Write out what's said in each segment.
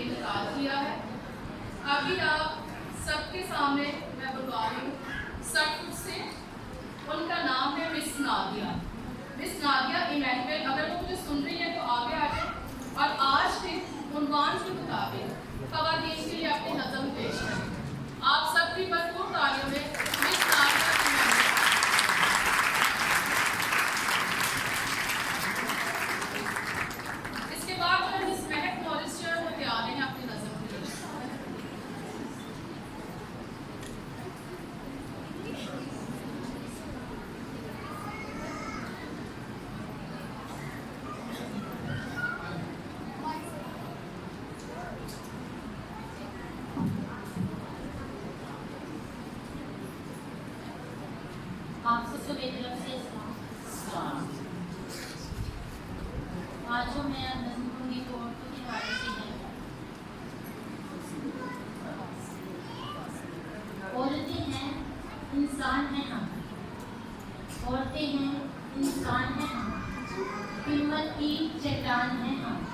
لیے انتقال کیا ہے۔ ابھی آپ سب کے سامنے میں بلوا رہی ہوں 60 سے، ان کا نام ہے مس نادیہ۔ مس نادیہ ایمینویل، اگر وہ مجھے سن رہی ہیں تو آگے آ جائیں اور آج کے عنوان کے مطابق خواتین کے لیے اپنی نظم پیش کریں۔ آپ سب کی بھرپور تالیوں میں مس نادیہ ایمینویل۔ اس کے بعد جو مس مہک مورسچر وہ تیار ہیں اپنی نظم کے لیے۔ آپ سب کو میری طرف سے السلام۔ آج جو میں نظم پڑھوں گی وہ عورتوں کے بارے سے ہے۔ عورتیں ہیں انسان ہیں ہم، عورتیں ہیں انسان ہیں ہم، ہمت کی چٹان ہیں ہم،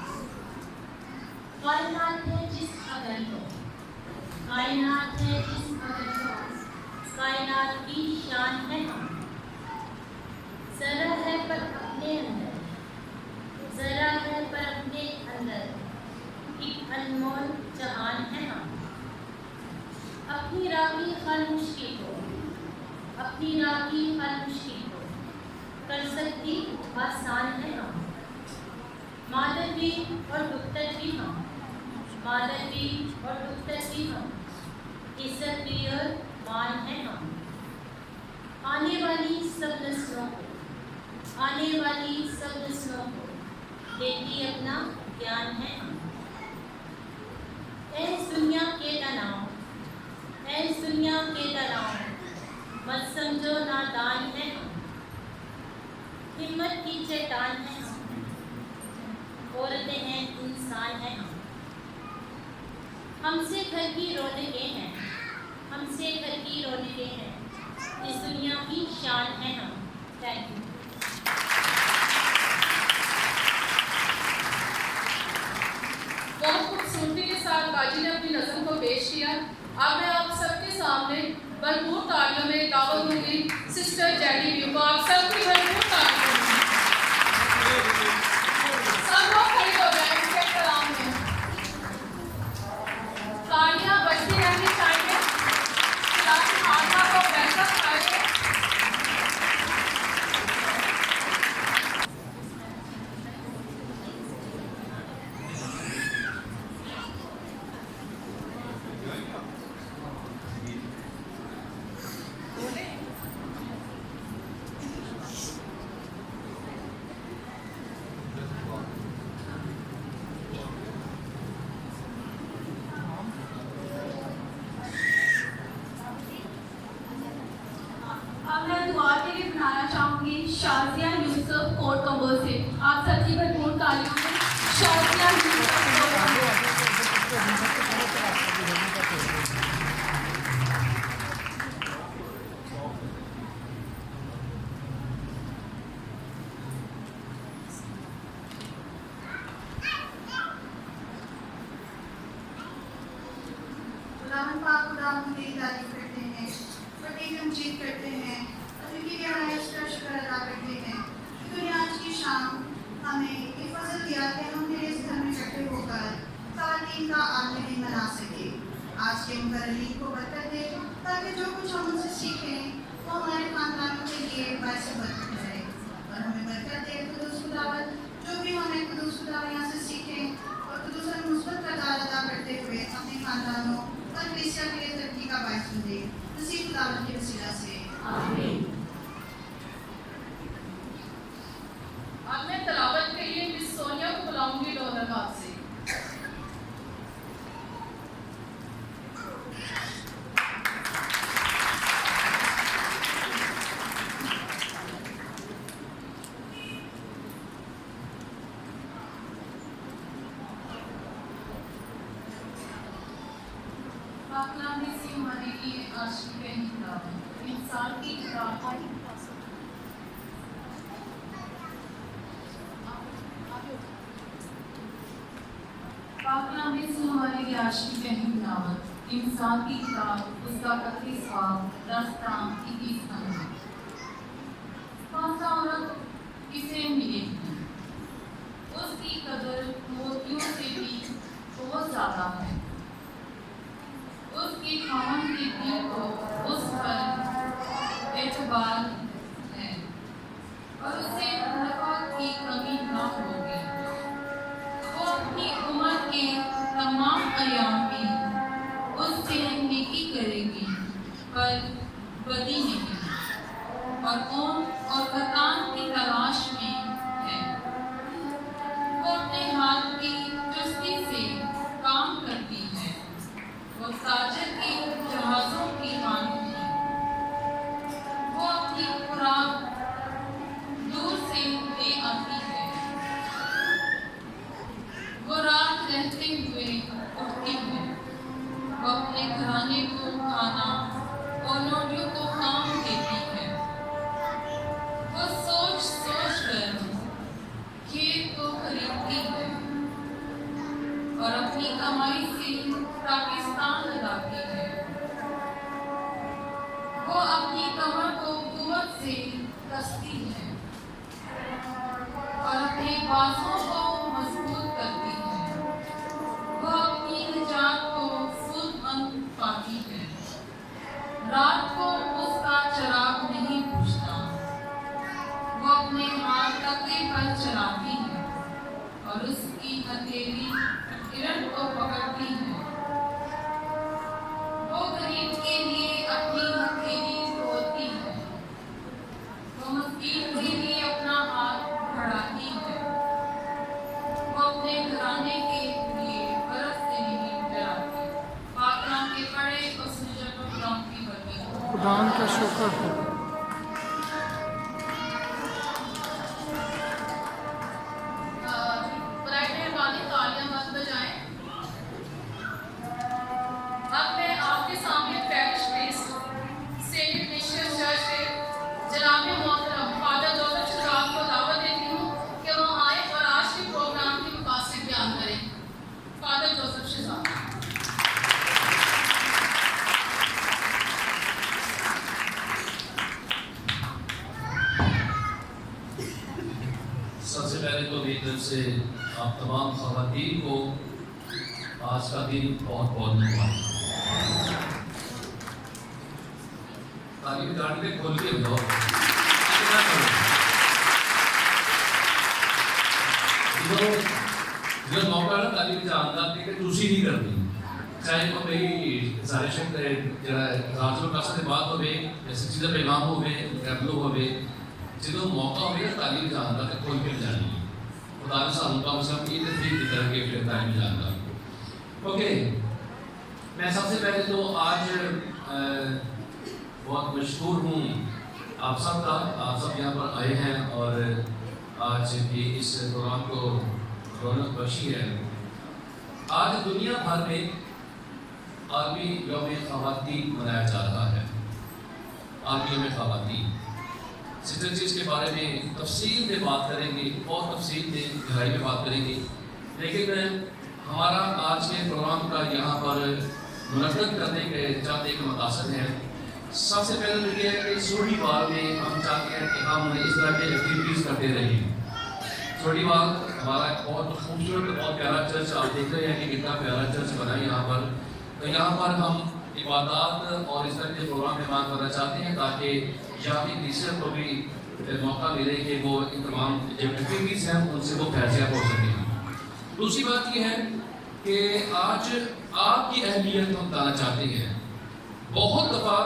کائنات ہے جس قدر کو، کائنات ہے جس قدر کو، کائنات کی شان ہے ہم، ذرا ہے پر اپنے اندر، ذرا ہے پر اپنے اندر، ایک انمول جہان ہے ہم، اپنی راہ کی ہر مشکل کو، اپنی راہ کی ہر مشکل کو کر سکتی آسان ہے ہم، مادر بھی اور دختر بھی ہم، مادر بھی اور دختر بھی ہم، عزت بھی اور مان ہے ہم، آنے والی سب نسلوں کو، آنے والی سب نسلوں کو دیتی اپنا گیان ہے ہم، اے اس دنیا کے تناؤ، اے اس دنیا کے تناؤ مت سمجھو نادان ہے ہم، ہمت کی چٹان ہے ہم، عورتیں ہیں انسان ہیں ہم سے گھر کی رونقیں ہیں، ہم سے گھر کی رونقیں ہیں، اس دنیا کی شان ہے ہم۔ Thank you. بہت خوبصورتی کے ساتھ باجی نے اپنی نظم کو پیش کیا۔ اب میں آپ سب کے سامنے بھرپور تالیوں میں دعوت دوں گی سسٹر جیڈی ویو کو۔ آپ سب کی بھرپور تالیوں میں سب لوگ کھڑے ہو جائیں ان کے احترام میں۔ تالیاں بجتی رہنی چاہیے تاکہ خانہ کو بہتر آئے۔ اب میں دعا کے لیے بنانا چاہوں گی شازیہ یوسف کوٹ کمبو سے۔ آپ سب کی بھرپور تالیوں میں شازیہ یوسف کوٹ کمبو۔ خداوند پاک خداوند کی تعریف کرتے ہیں، فتح تمجید کرتے ہیں، اور ان کی رعایت کا شکر ادا کرتے ہیں کہ تو نے آج کی شام ہمیں یہ فضل دیا کہ ہم تیرے اس گھر میں اکٹھے ہو کر خواتین کا عالمی دن منا سکے۔ آج کے مقررین کو برکت دے تاکہ جو کچھ ہم ان سے سیکھیں وہ ہمارے خاندانوں کے لیے باعث برکت رہے، اور ہمیں برکت دے قدوس خداوند جو بھی ہمیں قدوس خداوند یہاں سے سیکھیں اور قدوس مثبت کردار ادا کرتے ہوئے اپنے خاندانوں اور کلیسیا کے لیے ترقی کا باعث بنے۔ مسیح خداوند کے وسیلہ سے آمین۔ اب میں تلاوت کے لیے مس سونیا کو بلاؤں گی ڈونر باد سے۔ پاکلام سی ہمارے لیے عاشق کی کتاب ہے، انسان کی کتاب ہے۔ پاکلام سی ہمارے वाली रिहायश की पहली बनावट इंसान की किताब उसका 31 बाब 10 ताम 21 नंबर। पांचा औरत किसे मिली थी, उसकी कदर मोतियों से भी बहुत ज्यादा है। उसके खामन के दिल को उस पर एतबार है और उसे नफा की कमी न होगी। वो अपनी उम्र के तमाम अयाम में उससे नेकी करेगी पर बदी नहीं, और कौन और खतान की तलाश में है। वो अपने हाथ की चुस्ती से काम करती है, वो ताजर के जहाज़ों की मानती है। वो अपनी खुराक दूर से ले आती है, वो रात रहते हुए उठती है। वो अपने घराने को खाना और नौकरियों को काम देती है। वो सोच सोच कर खेत को खरीदती है और अपनी कमाई से पाकिस्तान लगाती है। वो अपनी कमर को कुवत से कसती है और अपने बाजों को मजबूत करती है। वो अपनी निजात को फुर्सत पाती है। रात को उसका चराग नहीं बुझता। वो अपने हाथ तकवे पर चलाती है और उसकी हथेली किरण को पकड़ती है। वो गरीब के लिए अपनी हथेली खोलती है। वो मस्कीन के लिए अपना हाथ बढ़ाती है। वो अपने घराने के लिए बरस से नहीं डराती। पाकलाम के पड़े उस निजत और गुलाम की बरकत। खुदा का शुक्र है। बराए मेहरबानी तालियां मत बजाएं। अब मैं आपके सामने parish priest Saint Michel church के जनाब मोहतरम फादर जोसेफ शहजाद को दावत देती हूँ कि वो आए और आज के प्रोग्राम की मुकासिद बयान करें। Father Joseph Shahzad. सबसे पहले तो मेरी तरफ से आप तमाम ख़वातीन को आज का दिन बहुत बहुत मुबारक। ताली गाड़ी में खोल के बताओ जो मौका ना ताली में जानता है कि दूसरी नहीं करनी, चाहे वो मेरी जायशें राजो का से बात हो जैसे चीज़ें पैगाम हो गए हो गए जो मौका हो गया तालीम जानता है खोल के जानी खुदा ने सानू कम से कम ये तफरीक की तरह के फिर तालीम जानता। ओके, मैं सबसे पहले तो आज बहुत मशहूर हूँ आप सब का, आप सब यहाँ पर आए हैं और आज की इस प्रोग्राम को रौनक बख्शी है। आज दुनिया भर में आलमी यौम ख़वातीन मनाया जा रहा है। आलमी यौम ख़वातीन सिस्टर जी इसके बारे में तफसील में बात करेंगे और तफसील में गहराई में बात करेंगे, लेकिन हमारा आज के प्रोग्राम का यहाँ पर मुनक़्क़द करने के चाहते एक मकसद है। सबसे पहले तो ये है कि सोढ़ीवाल में हम चाहते हैं कि हम इस तरह के एक्टिविटीज़ करते रहें। सोढ़ीवाल हमारा बहुत खूबसूरत बहुत प्यारा चर्च, आप देख रहे हैं कि कितना प्यारा चर्च बना है यहाँ पर। तो यहाँ पर हम इबादत और इस तरह के प्रोग्राम में बात करना चाहते हैं ताकि यहाँ की टीचर को भी मौका मिले कि वो इन तमाम जो एक्टिविटीज़ हैं उनसे वो फैसला हो सकें। दूसरी बात ये है कि आज आपकी अहमियत हम बताना चाहते हैं। बहुत दफ़ा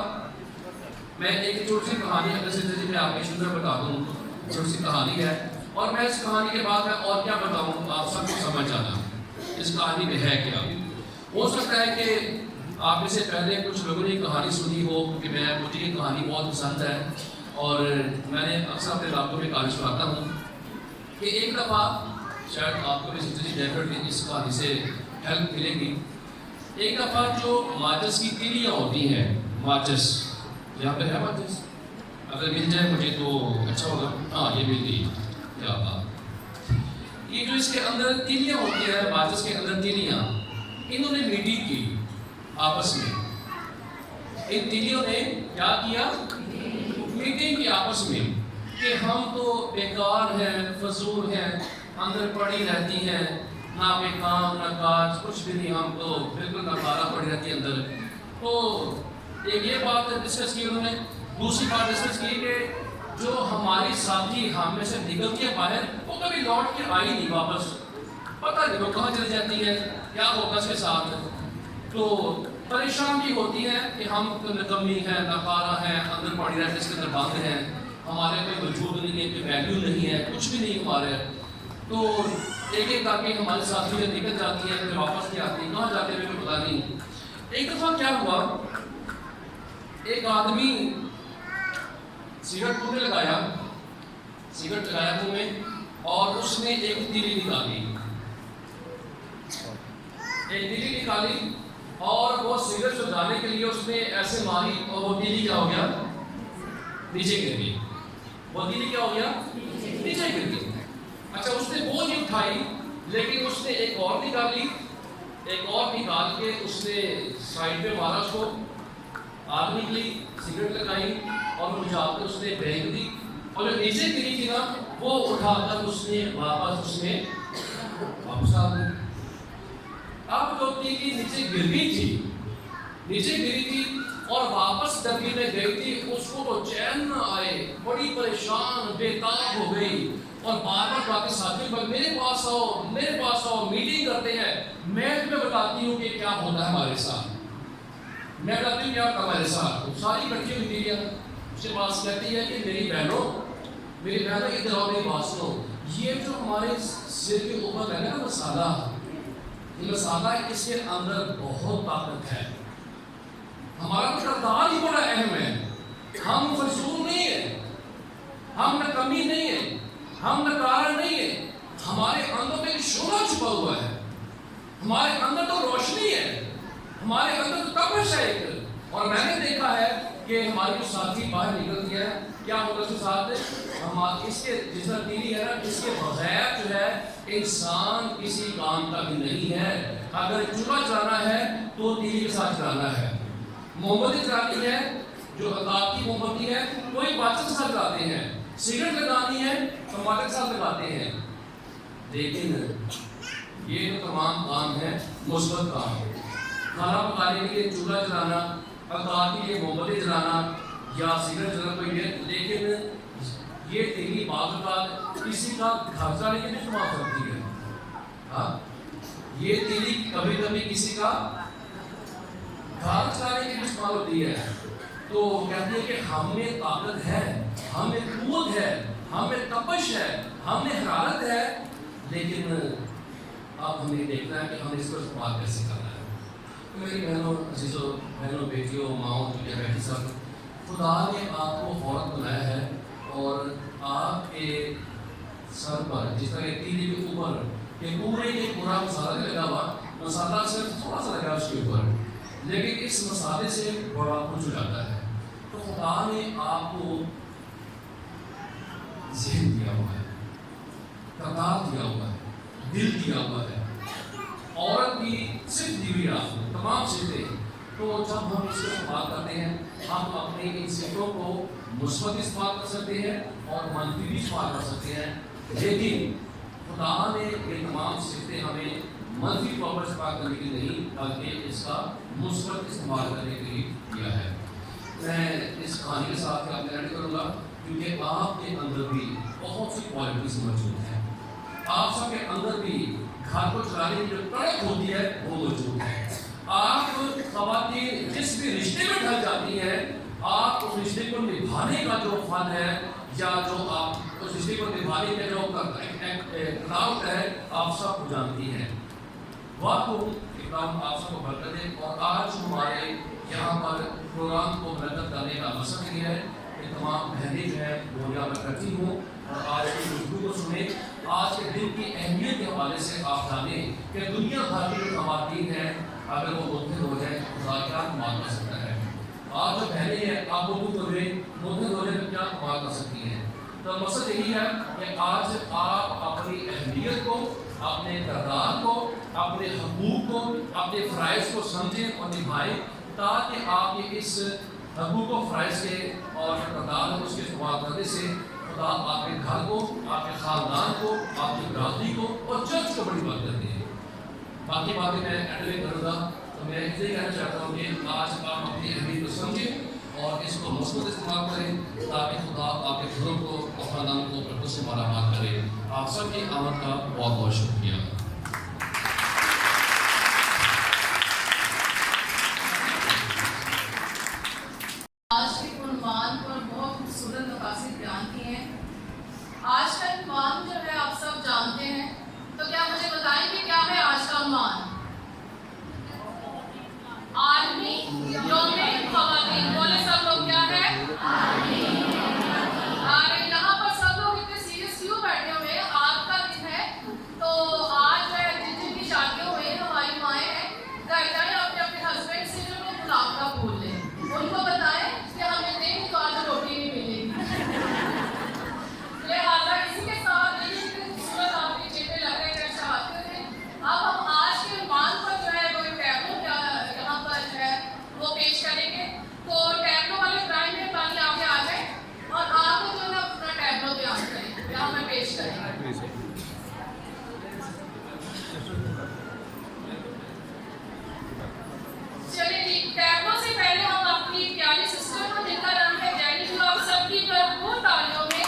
मैं एक छोटी सी कहानी अगर से मैं आपके शुरू बता दूँ, छोटी सी कहानी है और मैं इस कहानी के बाद मैं और क्या बताऊँ आप सबको समझ जाना इस कहानी में है क्या। हो सकता है कि आप में से पहले कुछ लोगों ने कहानी सुनी हो कि मुझे ये कहानी बहुत पसंद है और मैंने अक्सर अपने इलाकों में कहानी सुनाता हूँ कि एक दफ़ा शायद आपको भी सिस्टर जी डेफिनेटली इस कहानी से हेल्प मिलेगी। एक दफ़ा जो माचिस की तीलियाँ होती हैं, माचिस यहाँ पे है माचिस, अगर मिल जाए मुझे तो अच्छा होगा। हाँ ये मिल गई, क्या बात। ये जो इसके अंदर तीलियाँ होती हैं, माचिस के अंदर तीलियाँ, انہوں نے میٹنگ کی آپس میں. ان تینوں نے کیا کیا؟ میٹنگ کی آپس میں کہ ہم تو بیکار ہیں، فضول ہیں، اندر پڑی رہتی ہیں، نہ کوئی کام نہ کاج، کچھ بھی نہیں، ہم تو بالکل ناکارہ پڑی رہتی ہے اندر. تو ایک یہ بات ڈسکس کی انہوں نے. دوسری بات ڈسکس کی کہ جو ہماری ساتھی ہم میں سے نکلتی ہے باہر، وہ کبھی لوٹ کے آئی نہیں واپس. پتہ نہیں وہ کہاں چلی جاتی ہے، کیا ہوگا اس کے ساتھ. تو پریشان بھی ہوتی ہے کہ ہم نکمی ہیں، ناکارہ ہیں، اندر پڑی رہتے اس کے اندر بند ہیں، ہمارے کوئی وجود نہیں ہے، کوئی ویلیو نہیں ہے، کچھ بھی نہیں ہمارے. تو ایک ایک کر کے ہمارے ساتھی میں نکل جاتی ہے، پھر واپس نہیں آتی، کہاں جاتے ہیں کوئی پتہ نہیں. ایک دفعہ کیا ہوا، ایک آدمی سگریٹ منہ میں لگایا منہ میں، اور اس نے ایک تیلی نکالی اور وہ سگریٹ سجانے کے لیے اس نے ایسے ماری اور وہ تیلی کیا ہو گیا؟ نیچے گر گئی. وہ تیلی کیا ہو گیا؟ نیچے گر گئی. اچھا اس نے وہ نہیں اٹھائی، لیکن اس نے ایک اور نکال کے اس نے سائڈ پہ مارا اس کو. آگ نکلی، سگریٹ لگائی اور بجھا کے اس نے پھینک دی، اور جو نیچے گری تھی نا وہ اٹھا کر اس نے واپس آ دی. اب جو تیلی نیچے گری تھی اور واپس ڈبی میں گئی تھی، اس کو تو چین نہ آئے، بڑی پریشان بےتاب ہو گئی اور بار بار باقی ساتھیوں پر میرے پاس آؤ، میٹنگ کرتے ہیں، میں تمہیں بتاتی ہوں کہ کیا ہوتا ہے ہمارے ساتھ. میں بتاتی ہوں کیا ہوتا ہے ہمارے ساتھ. ساری اکٹھی ہوئی تھی، اس کے پاس کہتی ہے کہ میری بہنوں ادھر آؤ، میری بات سنو. یہ جو ہمارے سر کے اوپر ہے نا مسالہ، اس کے اندر بہت طاقت ہے. ہمارا کردار ہی بڑا اہم ہے. ہم فضول نہیں ہیں، ہم نکمی نہیں ہیں، ہم ناکارہ نہیں ہیں. ہمارے اندر ایک شعلہ چھپا ہوا ہے، ہمارے اندر تو روشنی ہے، ہمارے اندر تو تپش ہے ایک. اور میں نے دیکھا ہے کہ ہماری جو ساتھی باہر نکلتی ہے، کیا ہوتا ہے اس کے ساتھ؟ اس کے جس طرح تیلی ہے نا، اس کے بغیر جو ہے انسان کسی کام کا بھی نہیں ہے. اگر چولہا چلانا ہے تو تیلی کے ساتھ چلانا ہے. موم بتی چلانی ہے، جو عطاب کی موم بتی ہے، کوئی بادشاہ کے ساتھ چلاتے ہیں. سگریٹ لگانی ہے تو ماٹر کے ساتھ لگاتے ہیں. لیکن یہ جو تمام کام ہے مثبت کام ہے. کھانا پکانے کے لیے چولہا چلانا، عطاب کے لیے موم بتی چلانا یا سگریٹ چلانا کوئی ہے. لیکن یہ تیلی بعض اوقات کسی کا گھر چلانے کے لیے استعمال کرتی ہے. ہاں، یہ تیلی کبھی کبھی کسی کا گھر چلانے کے لیے استعمال ہوتی ہے. تو کہتے ہیں کہ ہم میں طاقت ہے، ہم میں قوت ہے، ہم میں تپش ہے، ہم میں حرارت ہے، لیکن اب ہمیں دیکھنا ہے کہ ہم اس کو استعمال کیسے کرنا ہے. میری بہنوں، عزیزوں، بہنوں، بیٹیوں، ماؤں جو بیٹھی سب، خدا نے آپ کو عورت بنایا ہے اور آپ کے سر پر جس طرح تیلی کے اوپر کہ پورے کے پورا مسالہ نہیں لگا ہوا، مسالہ صرف تھوڑا سا لگا اس کے اوپر، لیکن اس مسالے سے بڑا کچھ ہو جاتا ہے. تو خدا نے آپ کو ذہن دیا ہوا ہے، کردار دیا ہوا ہے، دل دیا ہوا ہے. عورت بھی صرف دی ہوئی آپ کو تمام صفتیں. تو جب ہم اس کو استعمال کرتے ہیں، ہم اپنے ان صفتوں کو مثبت استعمال کر سکتے ہیں اور منفی بھی استعمال کر سکتے ہیں. لیکن خدا نے یہ تمام صفتیں ہمیں منفی طور پر استعمال کرنے کے لیے نہیں، بلکہ اس کا مثبت استعمال کرنے کے لیے کیا ہے. میں اس کہانی کے ساتھ آپ ایڈ کروں گا کیونکہ آپ کے اندر بھی بہت سی کوالٹیز موجود ہیں. آپ سب کے اندر بھی گھر کو چلانے کی جو کڑک ہوتی ہے وہ موجود ہے. آپ خواتین جس بھی رشتے میں ڈھل جاتی ہیں، آپ اس رشتے کو نبھانے کا جو فن ہے یا جو آپ اس رشتے کو نبھانے کا جو اقدام ہے، آپ سب کو جانتی ہیں. واقعی اقدام آپ سب کو برکت دے. اور آج ہمارے یہاں پر پروگرام کو منعقد کرنے کا مقصد یہ ہے کہ تمام بہنیں جو ہیں وہ یہاں پر اکٹھی ہوں اور آج کی گفتگو کو سنیں. آج کے دن کی اہمیت کے حوالے سے آپ جانیں کہ دنیا بھر کی جو خواتین ہیں اگر وہ مدھر ہو جائیں خدا کیا کمال کر سکتا ہے. آج جو بہنیں ہیں آپ مدھر ہو جائیں تو کیا کمال کر سکتی ہیں. تو مقصد یہی ہے کہ آج آپ اپنی اہمیت کو، اپنے کردار کو अपने हकूक़ को, अपने फ़राइज़ को समझें और निभाएं, ताकि आप ये इस हकूक़ व फ़राइज़ के और अदाल उसके वादे से खुदा आपके घर को, आपके ख़ानदान को, आपकी बरादरी को और चर्च को बड़ी बात करते हैं। बाकी बातें मैं एंड में करूँगा, तो मैं इसलिए कहना चाहता हूँ कि आज आप अपनी अहमियत को समझें और इसको मुस्बत इस्तेमाल करें, ताकि खुदा आपके घरों को और ख़ानदान को बरकत से मालामाल करे। आप सबकी आमद का बहुत बहुत शुक्रिया। आज के उन्वान पर बहुत खूबसूरत मकासद बयान किए हैं। आज का उन्वान जो है आप सब जानते हैं, तो क्या मुझे बताएंगे क्या है आज का उन्वान? आर्मी यौमे ख़वातीन। बोले सब लोग, क्या है? अरे यहाँ पर सब लोग इतने सीरियस क्यों बैठे हुए हैं? आज का दिन है, तो आज जो है जिनकी शादियाँ हुई हैं, हमारी माएँ हैं, घर जाए अपने अपने हस्बैंड से जो उन्हें गुलाब का फूल लें, उनको बताएं कि हमें देंगे तो आज रोटी नहीं मिलेगी। लिहाजा इसी के साथ ये खूबसूरत आपके चेहरे लग रहे हैं चाहते थे। अब हम आज के उन्वान पर जो है वो टैब्लो यहाँ पर जो है वो पेश करेंगे। तो टैब्लो वाले ब्रांड में पानी आगे आ जाए और आपको जो है ना अपना टैब्लो बयान करें, यहाँ मैं पेश करेंगे। चलिए ठीक, टैब्लो से पहले हम अपनी प्यारी सिस्टर को, जिनका नाम है जैनी, जो आप सबकी भरपूर तालियों में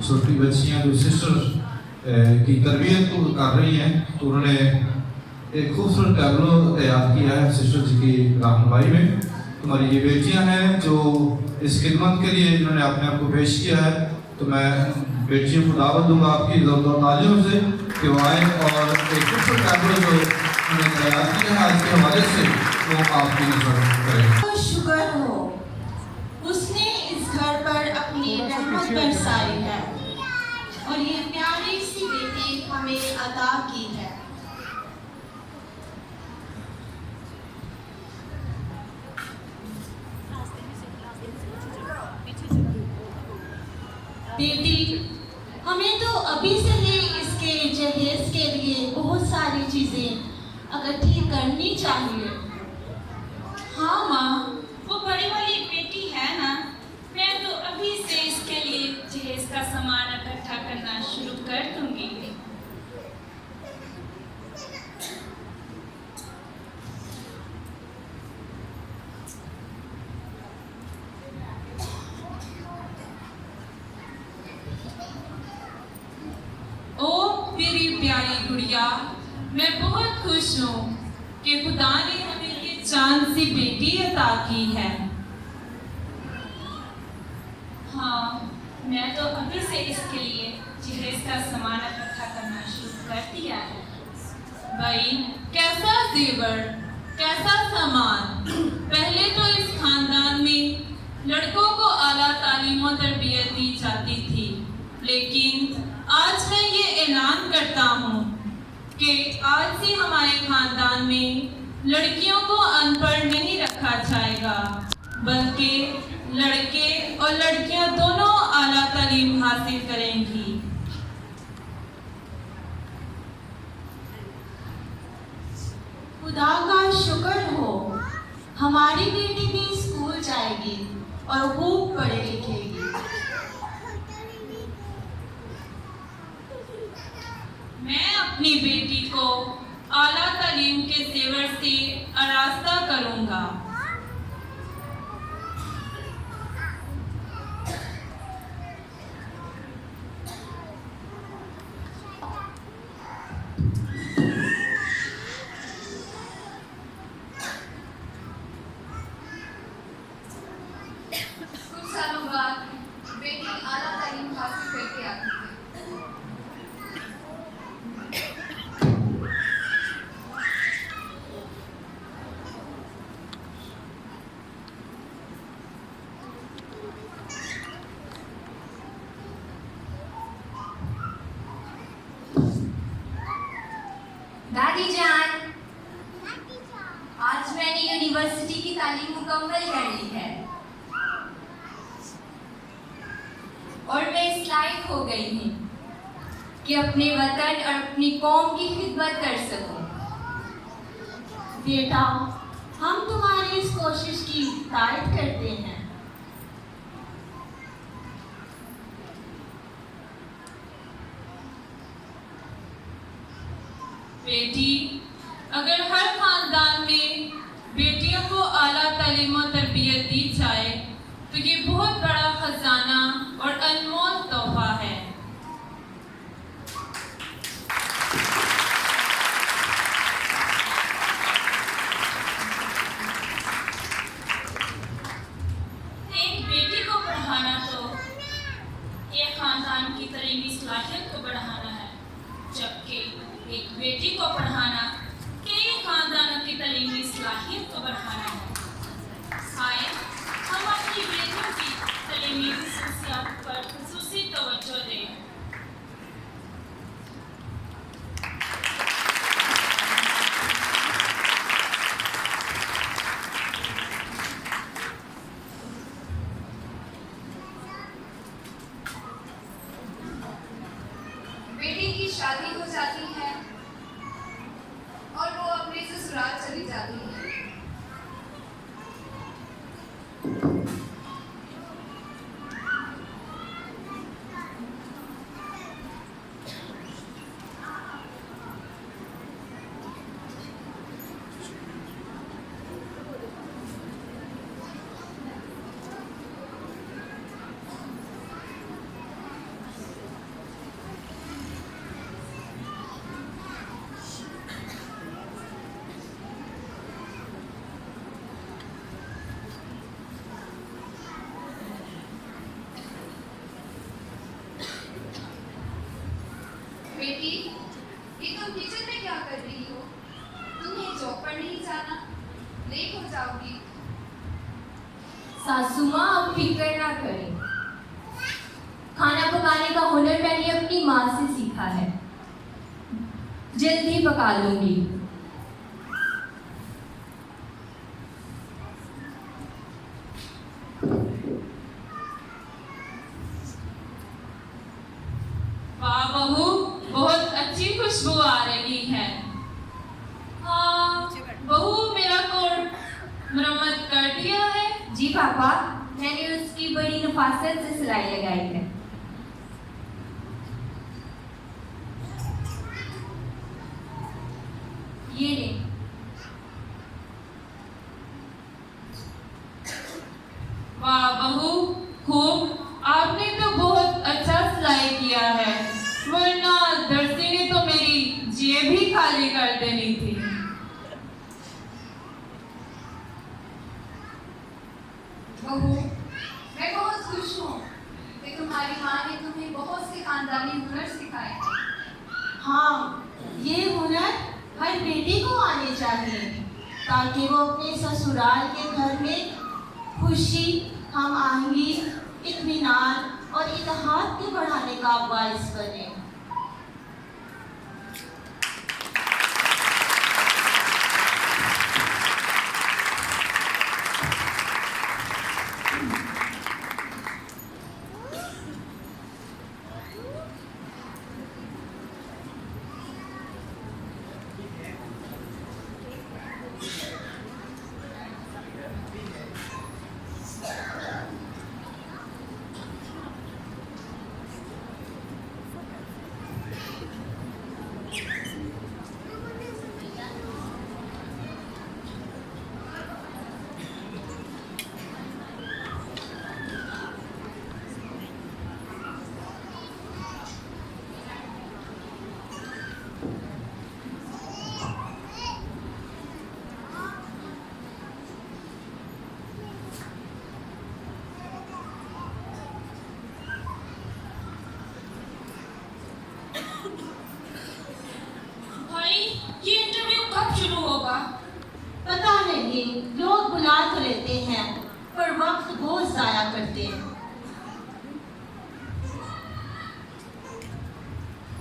छोटी बच्चियाँ जो सिस्टर की तरबियत को कर रही हैं, तो उन्होंने एक खूबसूरत टैबलो तैयार किया है सिस्टर जी की रहनुमाई में। तुम्हारी ये बेटियाँ हैं जो इस खिदमत के लिए इन्होंने अपने आप को पेश किया है, तो मैं बेटियों को दावत दूंगा आपकी ज़ोरदार तालियों से कि वो आए और एक खूबसूरत टैबलो जो उन्होंने तैयार किया है आज के हवाले से वो आपकी नजर करें। शुक्र हो, उसने इस घर पर अपनी रहमत बरसाई है और ये प्यारी सी बेटी हमें अता की है। बेटी, हमें तो अभी से ही इसके जहेज के लिए बहुत सारी चीजें इकट्ठी करनी चाहिए। हाँ माँ, वो बड़ी वाली बेटी है ना, मैं तो अभी से इसके लिए जहेज का सामान इकट्ठा करना शुरू कर दूंगी। ओ मेरी प्यारी गुड़िया, मैं बहुत खुश हूँ कि खुदा ने हमें ये चांद सी बेटी अता की है। हाँ, मैं तो अभी से इसके लिए जहेज का सामान इकट्ठा करना शुरू कर दिया है। भाई, कैसा जेवर, कैसा सामान। पहले तो इस खानदान में लड़कों को आला तालीम और तरबियत दी जाती थी, लेकिन आज मैं ये ऐलान करता हूँ कि आज से हमारे खानदान में लड़कियों को अनपढ़ नहीं रखा जाएगा, बल्कि लड़के और लड़कियां दोनों आला तालीम हासिल करेंगी। खुदा का शुक्र हो, हमारी बेटी भी स्कूल जाएगी और खूब पढ़े लिखेगी। अपनी बेटी को आला तालीम के जेवर से आरास्ता करूंगा। कुछ सालों बाद बेटी आला तालीम हासिल करके आती है। दादी जान, आज मैंने यूनिवर्सिटी की तालीम मुकम्मल कर ली है और मैं इस लायक हो गई हूँ कि अपने वतन और अपनी कौम की खिदमत कर सकूं। बेटा, हम तुम्हारी इस कोशिश की तारीफ करते हैं। बेटी, अगर हर खानदान में बेटियों को आला तालीम और तरबियत दी जाए तो ये बहुत बड़ा खजाना और अनमोल तोहफा है। एक बेटी को पढ़ाना तो एक खानदान की तलीमी सलाहियत को बढ़ाना है, जबकि एक बेटी को पढ़ाना कई खानदानों की तलीमी सलाहियत को बढ़ाना है। आए हम अपनी बेटियों की तलीमी खसूसियात पर खसूसी तवज्जो दें। बेटी की शादी हो जाती है और वो अपने ससुराल चली जाती है। बेटी, ये तुम किचन में क्या कर रही हो? तुम्हें जॉब पर नहीं जाना? लेट हो जाओगी। सासू माँ, आप फिक्र ना करें। खाना पकाने का हुनर मैंने अपनी माँ से सीखा है, जल्दी पका लूंगी। वाह बहू, बहुत अच्छी खुशबू आ रही है। हाँ बहू, मेरा कोट मरम्मत कर दिया है? जी पापा, मैंने उसकी बड़ी नफासत से सिलाई लगाई है। ये ले। वाह बहू, खूब, आपने तो बहुत अच्छा सिलाई किया है, वरना दर्जी ने तो मेरी जेब भी खाली कर देनी थी। बहू, मैं बहुत खुश हूँ कि तुम्हारी माँ ने तुम्हें बहुत से खानदानी हुनर सिखाए हैं। हाँ, ये हुनर हर बेटी को आने चाहिए ताकि वो अपने ससुराल के घर में खुशी, हम आहंगी, इत्मीनान और इत्तेहाद के बढ़ाने का बाइस बने। دن لوگ بلا تو لیتے ہیں پر وقت بہت ضائع کرتے ہیں۔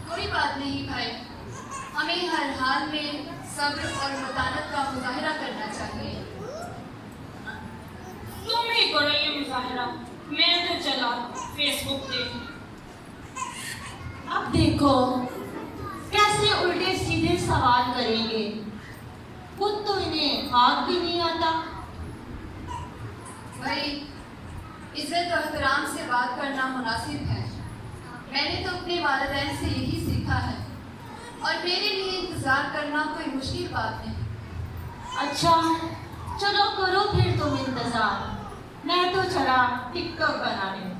کوئی بات نہیں بھائی، ہمیں ہر حال میں صبر اور متانت کا مظاہرہ کرنا چاہیے۔ تم ہی کرو یہ مظاہرہ، میں تو چلا فیس بک دیکھ۔ اب دیکھو کیسے الٹے سیدھے سوال کریں گے، خود تو انہیں ہاتھ بھی نہیں آتا۔ بھائی، عزت و احترام سے بات کرنا مناسب ہے۔ میں نے تو اپنے والدین سے یہی سیکھا ہے اور میرے لیے انتظار کرنا کوئی مشکل بات نہیں۔ اچھا چلو کرو پھر تم انتظار، میں تو چلا ٹک ٹاک بنانے۔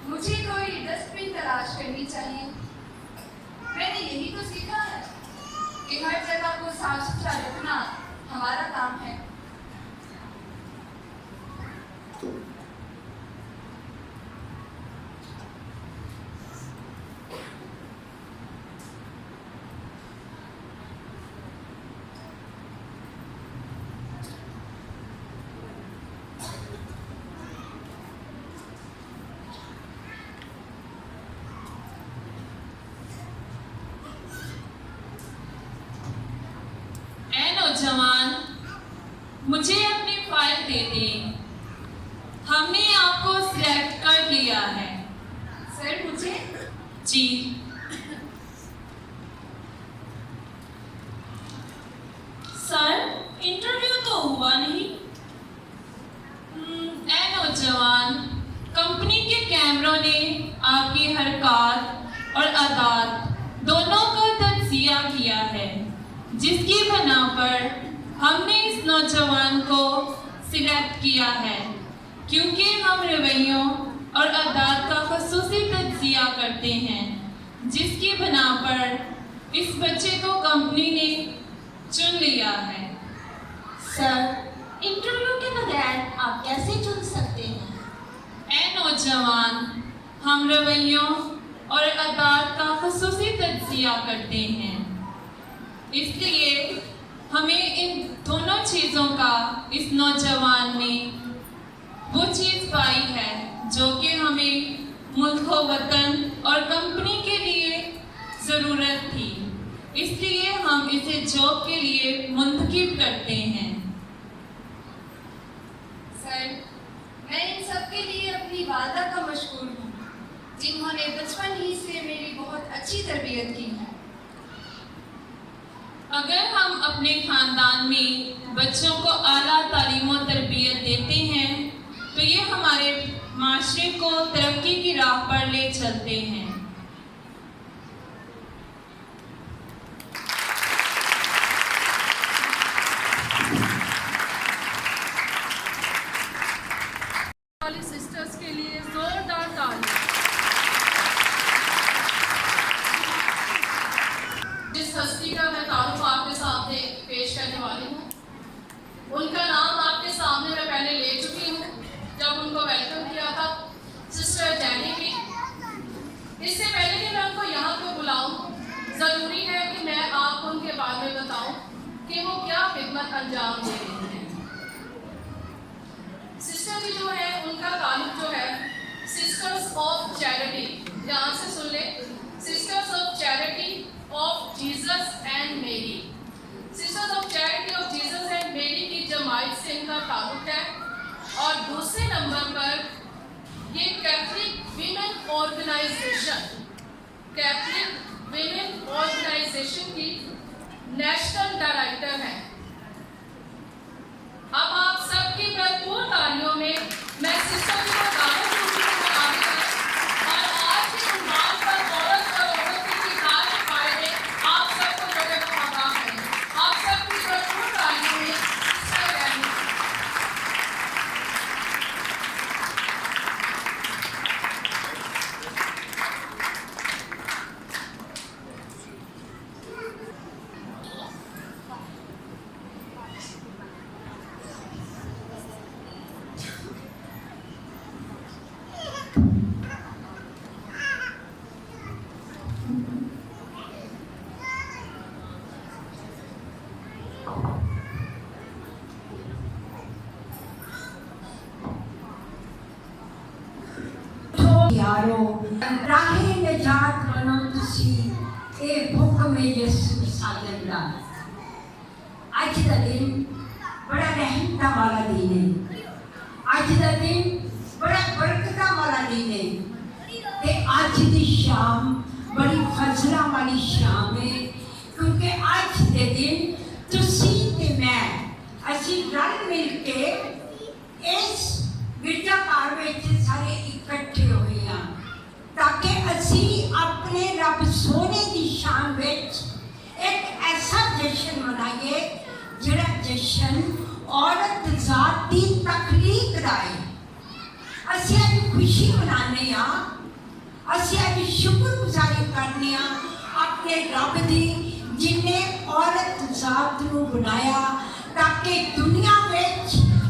مجھے کوئی ڈسٹ بن تلاش کرنی چاہیے۔ میں نے یہی تو سیکھا ہے کہ ہر جگہ کو صاف ستھرا رکھنا ہمارا کام ہے۔ نوجوان مجھے اپنی فائل دے دیں، ہم نے آپ کو سلیکٹ کر لیا ہے۔ سر مجھے؟ جی سر، انٹرویو تو ہوا نہیں۔ اے نوجوان، کمپنی کے کیمروں نے آپ کی حرکات اور عادات دونوں کا تجزیہ کیا ہے، جس کی بنا پر ہم نے اس نوجوان کو سلیکٹ کیا ہے، کیونکہ ہم رویوں اور عادات کا خصوصی تجزیہ کرتے ہیں، جس کی بنا پر اس بچے کو کمپنی نے چن لیا ہے۔ سر انٹرویو کے بغیر آپ کیسے چن سکتے ہیں؟ اے نوجوان، ہم رویوں اور عادات کا خصوصی تجزیہ کرتے ہیں، اس لیے ہمیں ان دونوں چیزوں کا اس نوجوان میں وہ چیز پائی ہے جو کہ ہمیں ملک و وطن اور کمپنی کے لیے ضرورت تھی، اس لیے ہم اسے جاب کے لیے منتخب کرتے ہیں۔ سر، میں ان سب کے لیے اپنی والدہ کا مشکور ہوں، جنہوں نے بچپن ہی سے میری بہت اچھی تربیت کی ہے۔ اگر ہم اپنے خاندان میں بچوں کو اعلیٰ تعلیم و تربیت دیتے ہیں تو یہ ہمارے معاشرے کو ترقی کی راہ پر لے چلتے ہیں۔ والی سسٹرز کے لیے زوردار تالی۔ جس ہستی کا میں تعارف آپ کے سامنے پیش کرنے والی ہوں، ان کا نام آپ کے سامنے میں پہلے لے چکی ہوں جب ان کو ویلکم کیا تھا، سسٹر جینی کی۔ اس سے پہلے کہ میں ان کو یہاں پہ بلاؤں، ضروری ہے کہ میں آپ کو ان کے بارے میں بتاؤں کہ وہ کیا خدمت انجام دے رہی ہیں۔ سسٹر جی جو ہے ان کا تعلق جو ہے سسٹرز آف چیریٹی، یہاں سے سن لیں، Sisters of Charity of Jesus and Mary, Sisters of Charity of Jesus and Mary کی جماعت سے ان کا تعلق ہے۔ اور دوسرے نمبر پر یہ کیتھولک ویمن آرگنائزیشن کی نیشنل ڈائریکٹر ہیں۔ اب آپ سب کی بھرپور تالیوں میں میں سسٹر جی کو دعوت کرتی ہوں آگے آئیں اور آج کے عنوان پر عورت اور عورت کی حال کے فائدے آپ سب کو جو ہے وہ آگاہ ہیں۔ آپ سب کی بھرپور تالیوں میں سسٹر جینی۔ प्यारो राहे निजात बनो तुसी ए हुक्म यसु साजन दा। अज दा दिन बड़ा रहमता वाला दिन है, अज दा दिन बड़ा बरकता वाला दिन है ते अज दी शाम बड़ी फजला वाली शाम है, क्योंकि अज दे दिन तुसी ते मैं असी रल मिल के इस गिरजाघर विच सारे इकट्ठे होए हैं ताकि असी अपने रब सोने की शान विच एक ऐसा जश्न मनाइए जिहड़ा जश्न औरत जात की तखलीक दा है। असी अज खुशी मनाने हाँ, असी अज शुक्रगुजारी करने अपने रब की जिन्हें औरत जात को बनाया ताकि दुनिया में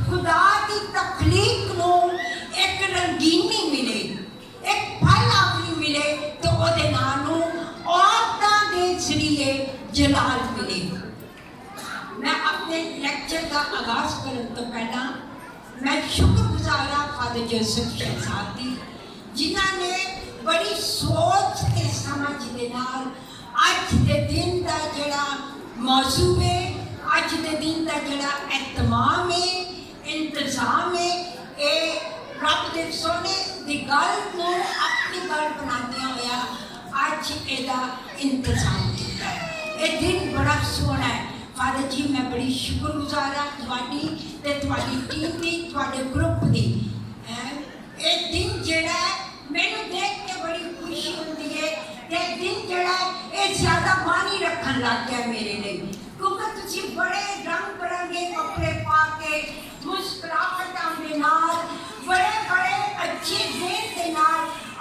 खुदा की तखलीक को एक रंगीनी मिले, एक फल अपनी मिले, तो ਉਹਦੇ ਨਾਂ ਨੂੰ औरतां दे जरिए जलाल मिले। मैं अपने लेक्चर का आगाज करने तो पहला मैं शुक्रगुजार हाँ फादर जोसेफ शहजाद दी, जिन्हां ने बड़ी सोच ते समझ दे नाल अज दे दिन दा जिहड़ा मौजू है, अज दे दिन दा जिहड़ा एहतमाम है, इंतजाम है, ये रब दे सोने दी गल को अपनी गल बनांदे होया अज एदा इंतजाम किया है। ये दिन बड़ा सोहना है फादर जी, मैं बड़ी शुक्रगुजार हाँ तुहाडी ते तुहाडी टीम दी, तुहाडे ग्रुप दी। ये दिन जिहड़ा है मैनूं देख के बड़ी खुशी होती है, ये दिन जिहड़ा है ये ज़्यादा मानी रखन लग गया मेरे लिए, क्योंकि तुसी बड़े रंग बिरंगे कपड़े पा के मुस्कुराहटां दे नाल बड़े बड़े अच्छे दिन के नाल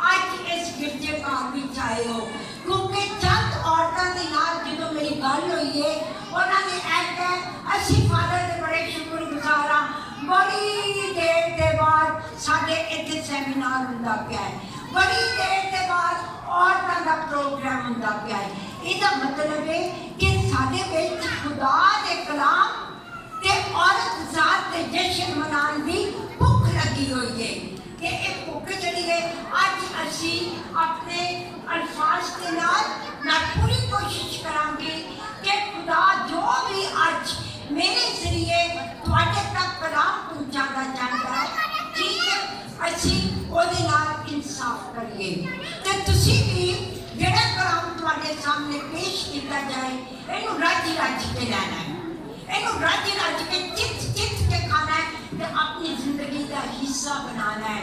अज इस गिरजाघर विच आए हो, क्योंकि चंद औरतां दे नाल जदों मेरी गल हुई है उन्होंने कहा असी फादर के बड़े शुक्रगुजार हाँ, बड़ी देर के बाद साडे इत्थे सैमीनार हुंदा पिया है, बड़ी देर के बाद औरतां दा प्रोग्राम हुंदा पिया है। इसका मतलब है कि साडे विच खुदा दे कलाम ते औरत जात दे जश्न मनाने की भुख लगी हुई है कि एक भुख जिहड़ी है अज असी अपने अल्फाज के नाल मैं पूरी कोशिश करांगी कि खुदा जो भी अज मेरे जरिए तुहाडे तक कलाम पहुंचाना चाहता है, ठीक है, असी ओहदे नाल इंसाफ करिए ते तुसी भी जिहड़ा कलाम तुहाडे सामने पेश किया जाए इहनूं रज रज के लैना है, इहनूं रज रज के चित चित के खाना है ते अपनी जिंदगी का हिस्सा बनाना है,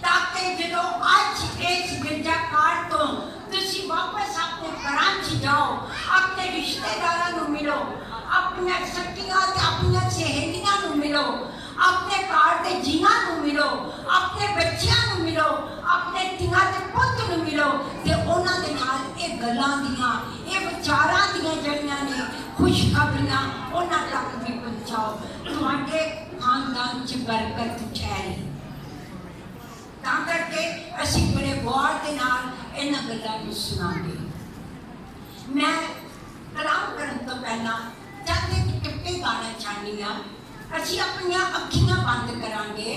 ताकि जदों अज इस गिरजाघर तो तुसी वापस अपने घरां च जाओ, अपने रिश्तेदारां नूं मिलो, अपने सखियां ते अपनी सहेलियां नूं मिलो, अपने घर के जियां नूं मिलो, अपने बच्चियां नूं मिलो, अपने तियां ते पुत्त नूं मिलो ते उन्हां दे नाल ये गल्लां दियां ये विचारां दियां जड़ियां ने खुशखबरियां उन्हां तक भी पहुंचाओ, तुहाडे खानदान च बरकत ठहरे। तां करके असी बड़े गौर के नाल इन्हां गल्लां नूं सुणांगे। मैं कलाम करन तो पहला चंद एक टिप्पे गाना चाहनी हाँ, असी अपन अखियां बंद करांगे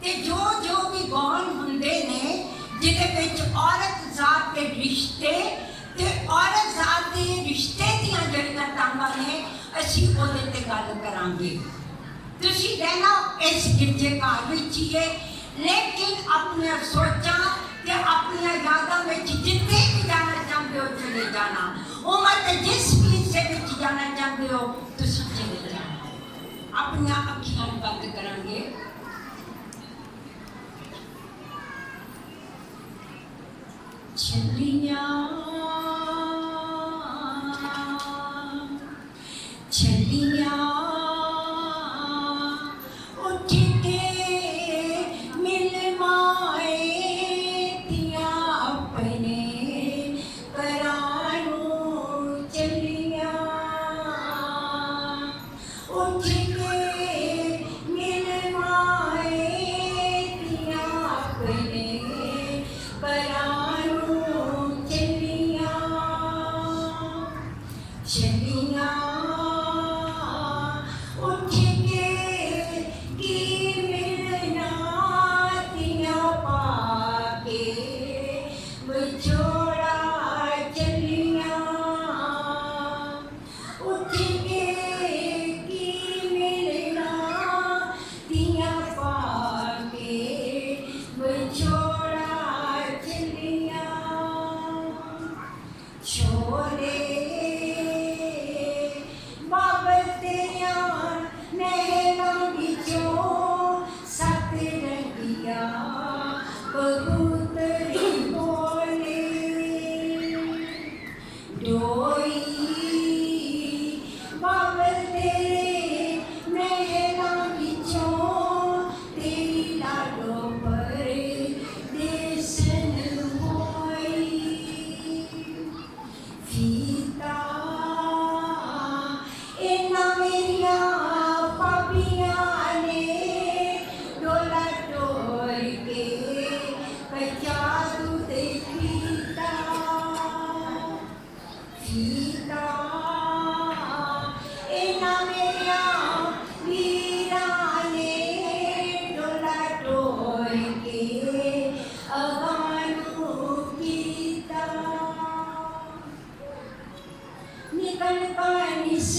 ते जो जो भी गौन हुंदे ने जिहदे विच औरत जात के रिश्ते ते औरत जात के रिश्ते दियां जड़ियां तांगां ने असी ओहदे ते गल करांगे। तुसी रहना इस गिरजाघर विच ही है, लेकिन अपनी सोचां ते अपनी यादां में जिथे भी जाना चाहते हो चले जाना, उम्र के जिस भी हिस्से में जाना चाहते हो तुसी चले जाना। अपनी अखियां बंद करांगे। चलियां चलियां उठ के मिल माए दिया अपने करानू, चलियां उठ के मिल माए दिया अपने करानू, चलियां चलियां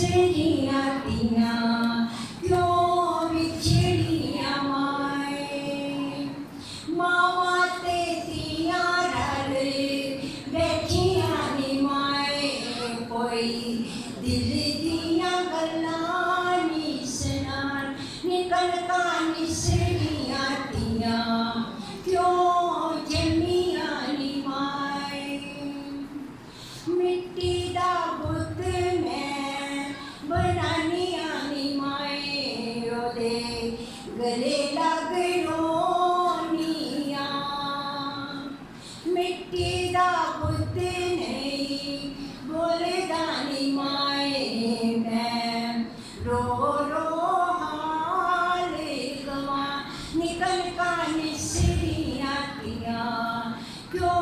मिसरियां दियां क्यों विछड़ियां माए मावा ते दियां रल बैठियां नी माए कोई दिल दियां गल्लां नी सुनान निकल का मिसरियां दियां क्यों जमियां नी माए मिट्टी दा बुत मैं बनानी आनी माए ओदे गले लग रोनिया मिट्टी दा बुत नहीं बोलदा नी माए मैं रो रो हाल गवा निकल का निसरियां दियां क्यों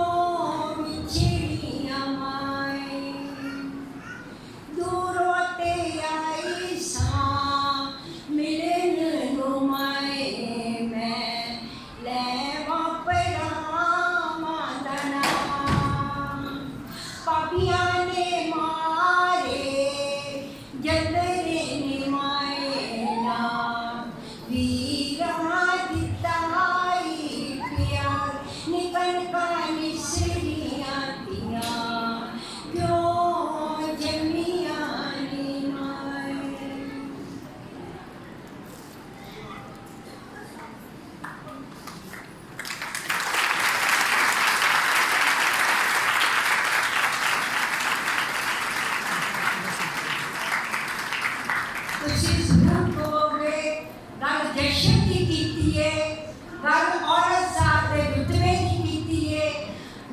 विछड़ियां माए दूरों ते आई सां मिलन नु माए मैं लेवा परावां दा नाम पापियां ने मारे जलरे ने माए ना वीरा दिताई प्यार निकल का निसरियां दियां क्यों जमियां नी माए ਤੁਸੀਂ ਜ਼ਰੂਰ ਕਹੋਗੇ ਗੱਲ ਜਸ਼ਨ ਦੀ ਕੀਤੀ ਹੈ ਗੱਲ ਔਰਤ ਸਾਥ ਦੇ ਰੁਤਬੇ ਦੀ ਕੀਤੀ ਹੈ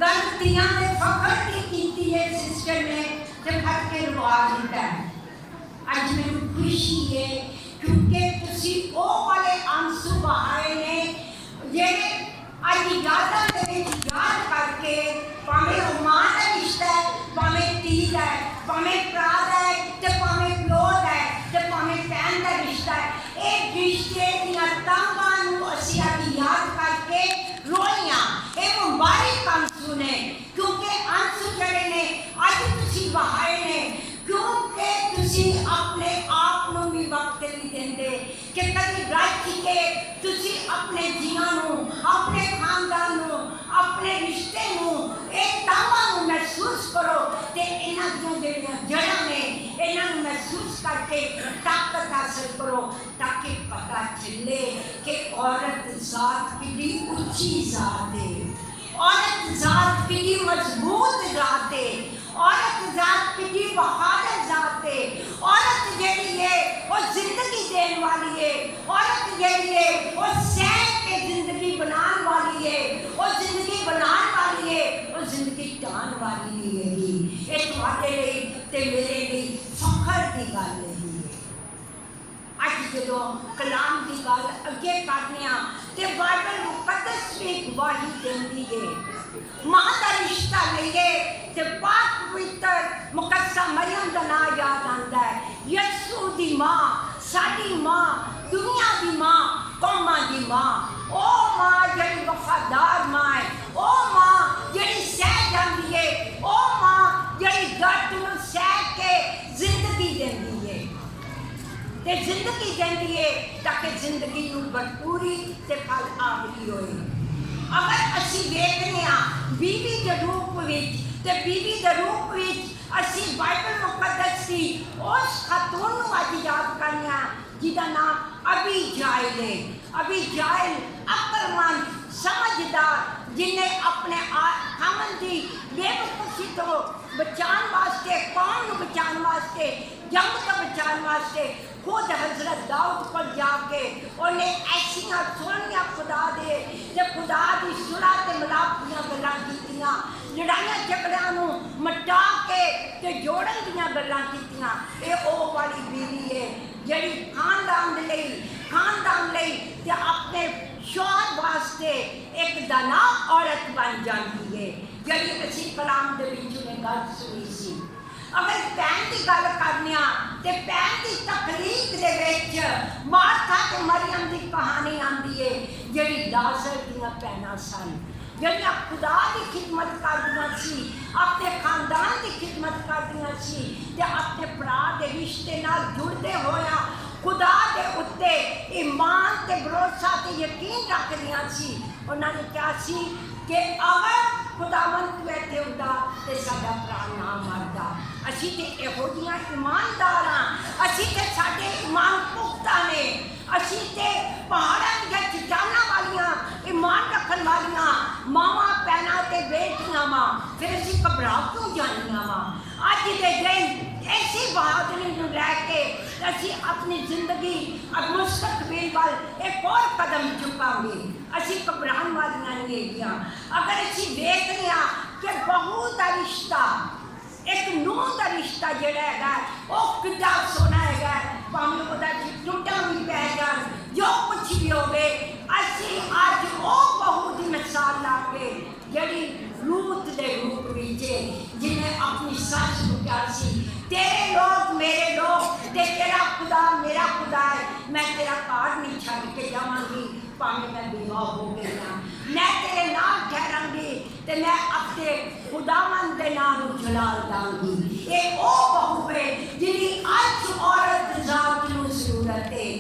ਗੱਲ ਧੀਆਂ ਦੇ ਫਖਰ ਦੀ ਕੀਤੀ ਹੈ ਸਿਸਟਰ ਨੇ ਤੇ ਖੜ ਕੇ ਰਵਾ ਦਿੱਤਾ ਹੈ ਅੱਜ ਮੈਨੂੰ ਖੁਸ਼ੀ ਹੈ ਕਿਉਂਕਿ ਤੁਸੀਂ ਉਹ ਵਾਲੇ ਅੰਸੂ ਬਹਾਏ ਨੇ ਜਿਹੜੇ ਅੱਜ ਯਾਦਾਂ ਦੇ ਵਿੱਚ ਯਾਦ ਕਰਕੇ ਭਾਵੇਂ ਉਹ ਮਾਂ ਦਾ ਰਿਸ਼ਤਾ ਹੈ ਭਾਵੇਂ ਧੀ ਦਾ ਹੈ ਭਾਵੇਂ ਭਰਾ ਦਾ ਹੈ ਤੇ ਭਾਵੇਂ ਪਿਓ ਦਾ ਹੈ ਤੇ ਭਾਵੇਂ ਭੈਣ ਦਾ ਰਿਸ਼ਤਾ ਹੈ ਇਹ ਰਿਸ਼ਤੇ ਦੀਆਂ ਤਾਂਘਾਂ ਨੂੰ ਅਸੀਂ ਅੱਜ ਯਾਦ ਕਰਕੇ ਰੋਈਆਂ ਇਹ ਮੁਬਾਰਕ ਅੰਸੂ ਨੇ ਕਿਉਂਕਿ ਅੰਸੂ ਜਿਹੜੇ ਨੇ ਅੱਜ ਤੁਸੀਂ ਬਹਾਏ ਨੇ ਕਿਉਂਕਿ ਤੁਸੀਂ ਆਪਣੇ ਆਪ ਨੂੰ ਵੀ ਵਕਤ ਨਹੀਂ ਦਿੰਦੇ ਕਿ ਕਦੀ ਰੱਜ ਕੇ ਤੁਸੀਂ ਆਪਣੇ ਜੀਆਂ ਨੂੰ ਆਪਣੇ ਖਾਨਦਾਨ ਨੂੰ ਆਪਣੇ ਰਿਸ਼ਤੇ ਨੂੰ ਇਹ ਤਾਂਘਾਂ ਨੂੰ ਮਹਿਸੂਸ ਕਰੋ ਤੇ ਇਹਨਾਂ ਦੀਆਂ ਜਿਹੜੀਆਂ ਜੜ੍ਹਾਂ ਨੇ ਇਹਨਾਂ ਨੂੰ ਮਹਿਸੂਸ ਕਰਕੇ ਤਾਕਤ ਹਾਸਲ ਕਰੋ ਤਾਂ ਕਿ ਪਤਾ ਚੱਲੇ ਕਿ ਔਰਤ ਜ਼ਾਤ ਕਿੰਨੀ ਉੱਚੀ ਜ਼ਾਤ ਹੈ औरत जात कितनी मजबूत जात है औरत जात कितनी बहादुर जात है औरत जेड़ी है वो जिंदगी देने वाली है औरत जेड़ी है वो सह के जिंदगी बनाने वाली है वो जिंदगी बनाने वाली है वो जिंदगी टान वाली नहीं है ये तुम्हारे लिए ते मेरे लिए फखर की गल नहीं है ਅੱਜ ਜਦੋਂ ਕਲਾਮ ਦੀ ਗੱਲ ਅੱਗੇ ਕਰਨੇ ਆ ਤੇ ਬਾਈਬਲ ਮੁਕੱਦਸ ਵੀ ਗਵਾਹੀ ਦਿੰਦੀ ਹੈ ਮਾਂ ਦਾ ਰਿਸ਼ਤਾ ਲਈਏ ਤੇ ਪਾਕ ਪਵਿੱਤਰ ਮੁਕੱਦਸਾ ਮਰੀਮ ਦਾ ਨਾਮ ਯਾਦ ਆਉਂਦਾ ਹੈ ਯਿਸੂ ਦੀ ਮਾਂ ਸਾਡੀ ਮਾਂ ਦੁਨੀਆ ਦੀ ਮਾਂ ਕੌਮਾਂ ਦੀ ਮਾਂ ਉਹ ਮਾਂ ਜਿਹੜੀ ਵਫਾਦਾਰ ਮਾਂ ਹੈ ਉਹ ਮਾਂ ਜਿਹੜੀ ਸਹਿ ਜਾਂਦੀ ਹੈ ਉਹ ਮਾਂ ਜਿਹੜੀ ਦਰਦ ਨੂੰ ਸਹਿ ਕੇ ਜ਼ਿੰਦਗੀ ਦਿੰਦੀ ਹੈ ਤੇ ਜ਼ਿੰਦਗੀ ਦਿੰਦੀ ਹੈ ਤਾਂ ਕਿ ਜ਼ਿੰਦਗੀ ਨੂੰ ਭਰਪੂਰੀ ਤੇ ਫਲ ਆਵਰੀ ਹੋਏ ਅਗਰ ਅਸੀਂ ਵੇਖਦੇ ਹਾਂ ਬੀਵੀ ਦੇ ਰੂਪ ਵਿੱਚ ਤੇ ਬੀਵੀ ਦੇ ਰੂਪ ਵਿੱਚ ਅਸੀਂ ਬਾਈਬਲ ਮੁਕੱਦਸ ਦੀ ਉਸ ਖਾਤੂਨ ਨੂੰ ਅੱਜ ਯਾਦ ਕਰਨੇ ਆ ਜਿਹਦਾ ਨਾਮ ਅਬੀਜਾਇਲ ਹੈ ਅਬੀਜਾਇਲ ਅਕਲਮੰਦ ਸਮਝਦਾਰ ਜਿਹਨੇ ਆਪਣੇ ਖਾਮਨ ਦੀ ਬੇਵਕੂਫੀ ਤੋਂ ਬਚਾਉਣ ਵਾਸਤੇ ਕੌਮ ਨੂੰ ਬਚਾਉਣ ਵਾਸਤੇ ਜੰਗ ਤੋਂ ਬਚਾਉਣ ਵਾਸਤੇ खुद हजरत दाऊद पर जाके उन्हें ऐसियां सोहनियां खुदा दे ते खुदा दी सुलह ते मिलाप दीयां गल्लां कीतियां लड़ाइयां झगड़ियां नूं मटा के ते जोड़न दीयां गल्लां कीतियां ਇਹ ਉਹ वाली बीवी है ਜਿਹੜੀ खानदान लई ते अपने शौहर वास्ते एक दाना औरत बन जाती है ਜਿਹੜੀ ਅਸੀਂ कलाम दे विच ने गल सुनी सी अगर भैन की गल करने तो भैन की तकलीफ दे विच मार्था ते मरियम की कहानी आती है जिहड़ी लाजर दीयां भैनां सन ਜਿਹੜੀਆਂ ਖੁਦਾ ਦੀ ਖਿਦਮਤ ਕਰਦੀਆਂ ਸੀ, ਆਪਣੇ ਖਾਨਦਾਨ ਦੀ ਖਿਦਮਤ ਕਰਦੀਆਂ ਸੀ ਤੇ ਆਪਣੇ ਭਰਾ ਦੇ ਰਿਸ਼ਤੇ ਨਾਲ ਜੁੜਦੇ ਹੋਇਆ ਖੁਦਾ ਦੇ ਉੱਤੇ ਈਮਾਨ ਤੇ ਭਰੋਸਾ ਤੇ ਯਕੀਨ ਰੱਖਦੀਆਂ ਸੀ। ਉਹਨਾਂ ਨੇ ਕਿਹਾ ਸੀ ਕਿ ਅਗਰ ਖੁਦਾਵੰਦ ਤੂੰ ਇੱਥੇ ਹੁੰਦਾ ਤੇ ਸਾਡਾ ਭਰਾ ਨਾ ਮਰਦਾ। ਅਸੀਂ ਤੇ ਇਹੋ ਜਿਹੀਆਂ ਇਮਾਨਦਾਰ ਹਾਂ, ਅਸੀਂ ਤੇ ਸਾਡੇ ਇਮਾਨ ਪੁਖਤਾ ਨੇ, ਅਸੀਂ ਤੇ ਪਹਾੜਾਂ ਦੀਆਂ ਚਟਾਨਾਂ ਵਾਲੀਆਂ ਇਮਾਨ ਰੱਖਣ ਵਾਲੀਆਂ ਮਾਵਾਂ ਭੈਣਾਂ ਤੇ ਬੇਟੀਆਂ ਵਾਂ, ਫਿਰ ਅਸੀਂ ਘਬਰਾ ਕਿਉਂ ਜਾਂਦੀਆਂ ਵਾਂ। ਅੱਜ ਦੇ ਦਿਨ ਐਸੀ ਬਹਾਦਰੀ ਨੂੰ ਲੈ ਕੇ ਅਸੀਂ ਆਪਣੀ ਜ਼ਿੰਦਗੀ ਅਤੇ ਮੁਸਤਕਬਲ ਵੱਲ ਇੱਕ ਹੋਰ ਕਦਮ ਚੁੱਕਾਂਗੇ। ਅਸੀਂ ਘਬਰਾਉਣ ਵਾਲੀਆਂ ਨਹੀਂ ਹੈਗੀਆਂ। ਅਗਰ ਅਸੀਂ ਵੇਖਦੇ ਹਾਂ ਕਿ ਬਹੂ ਦਾ ਰਿਸ਼ਤਾ, ਇੱਕ ਨੂੰਹ ਦਾ ਰਿਸ਼ਤਾ ਜਿਹੜਾ ਹੈਗਾ ਉਹ ਕਿੰਨਾ ਸੋਹਣਾ ਹੈਗਾ, ਭਾਵੇਂ ਉਹਦਾ ਟੁੱਟਾ ਵੀ ਪੈ ਜਾਣ, ਜੋ ਕੁਛ ਵੀ ਹੋਵੇ, ਅਸੀਂ ਅੱਜ ਉਹ ਬਹੂ ਦੀ ਮਿਸਾਲ ਲਾ ਕੇ ਜਿਹੜੀ ਰੂਤ ਦੇ ਰੂਪ ਵਿੱਚ ਜਿਹਨੇ ਆਪਣੀ ਸੱਸ ਨੂੰ ਕਿਹਾ ਸੀ ਤੇਰੇ ਲੋਕ ਮੇਰੇ ਲੋਕ ਤੇ ਤੇਰਾ ਖੁਦਾ ਮੇਰਾ ਖੁਦਾ ਹੈ, ਮੈਂ ਤੇਰਾ ਘਰ ਨਹੀਂ ਛੱਡ ਕੇ ਜਾਵਾਂਗੀ, ਭਾਵੇਂ ਮੈਂ ਬੇਵਾਹ ਹੋ ਗਈ ਹਾਂ, ਮੈਂ ਤੇਰੇ ਨਾਲ ਠਹਿਰਾਂਗੀ ਤੇ ਮੈਂ ਆਪਣੇ ਖੁਦਾਵੰਦ ਦੇ ਨਾਂ ਨੂੰ ਜਲਾਲ ਦਾਂਗੀ। ਇਹ ਉਹ ਬਹੂ ਹੈ ਜਿਹਦੀ ਅੱਜ ਔਰਤ ਜ਼ਾਤ ਨੂੰ ਜ਼ਰੂਰਤ ਹੈ,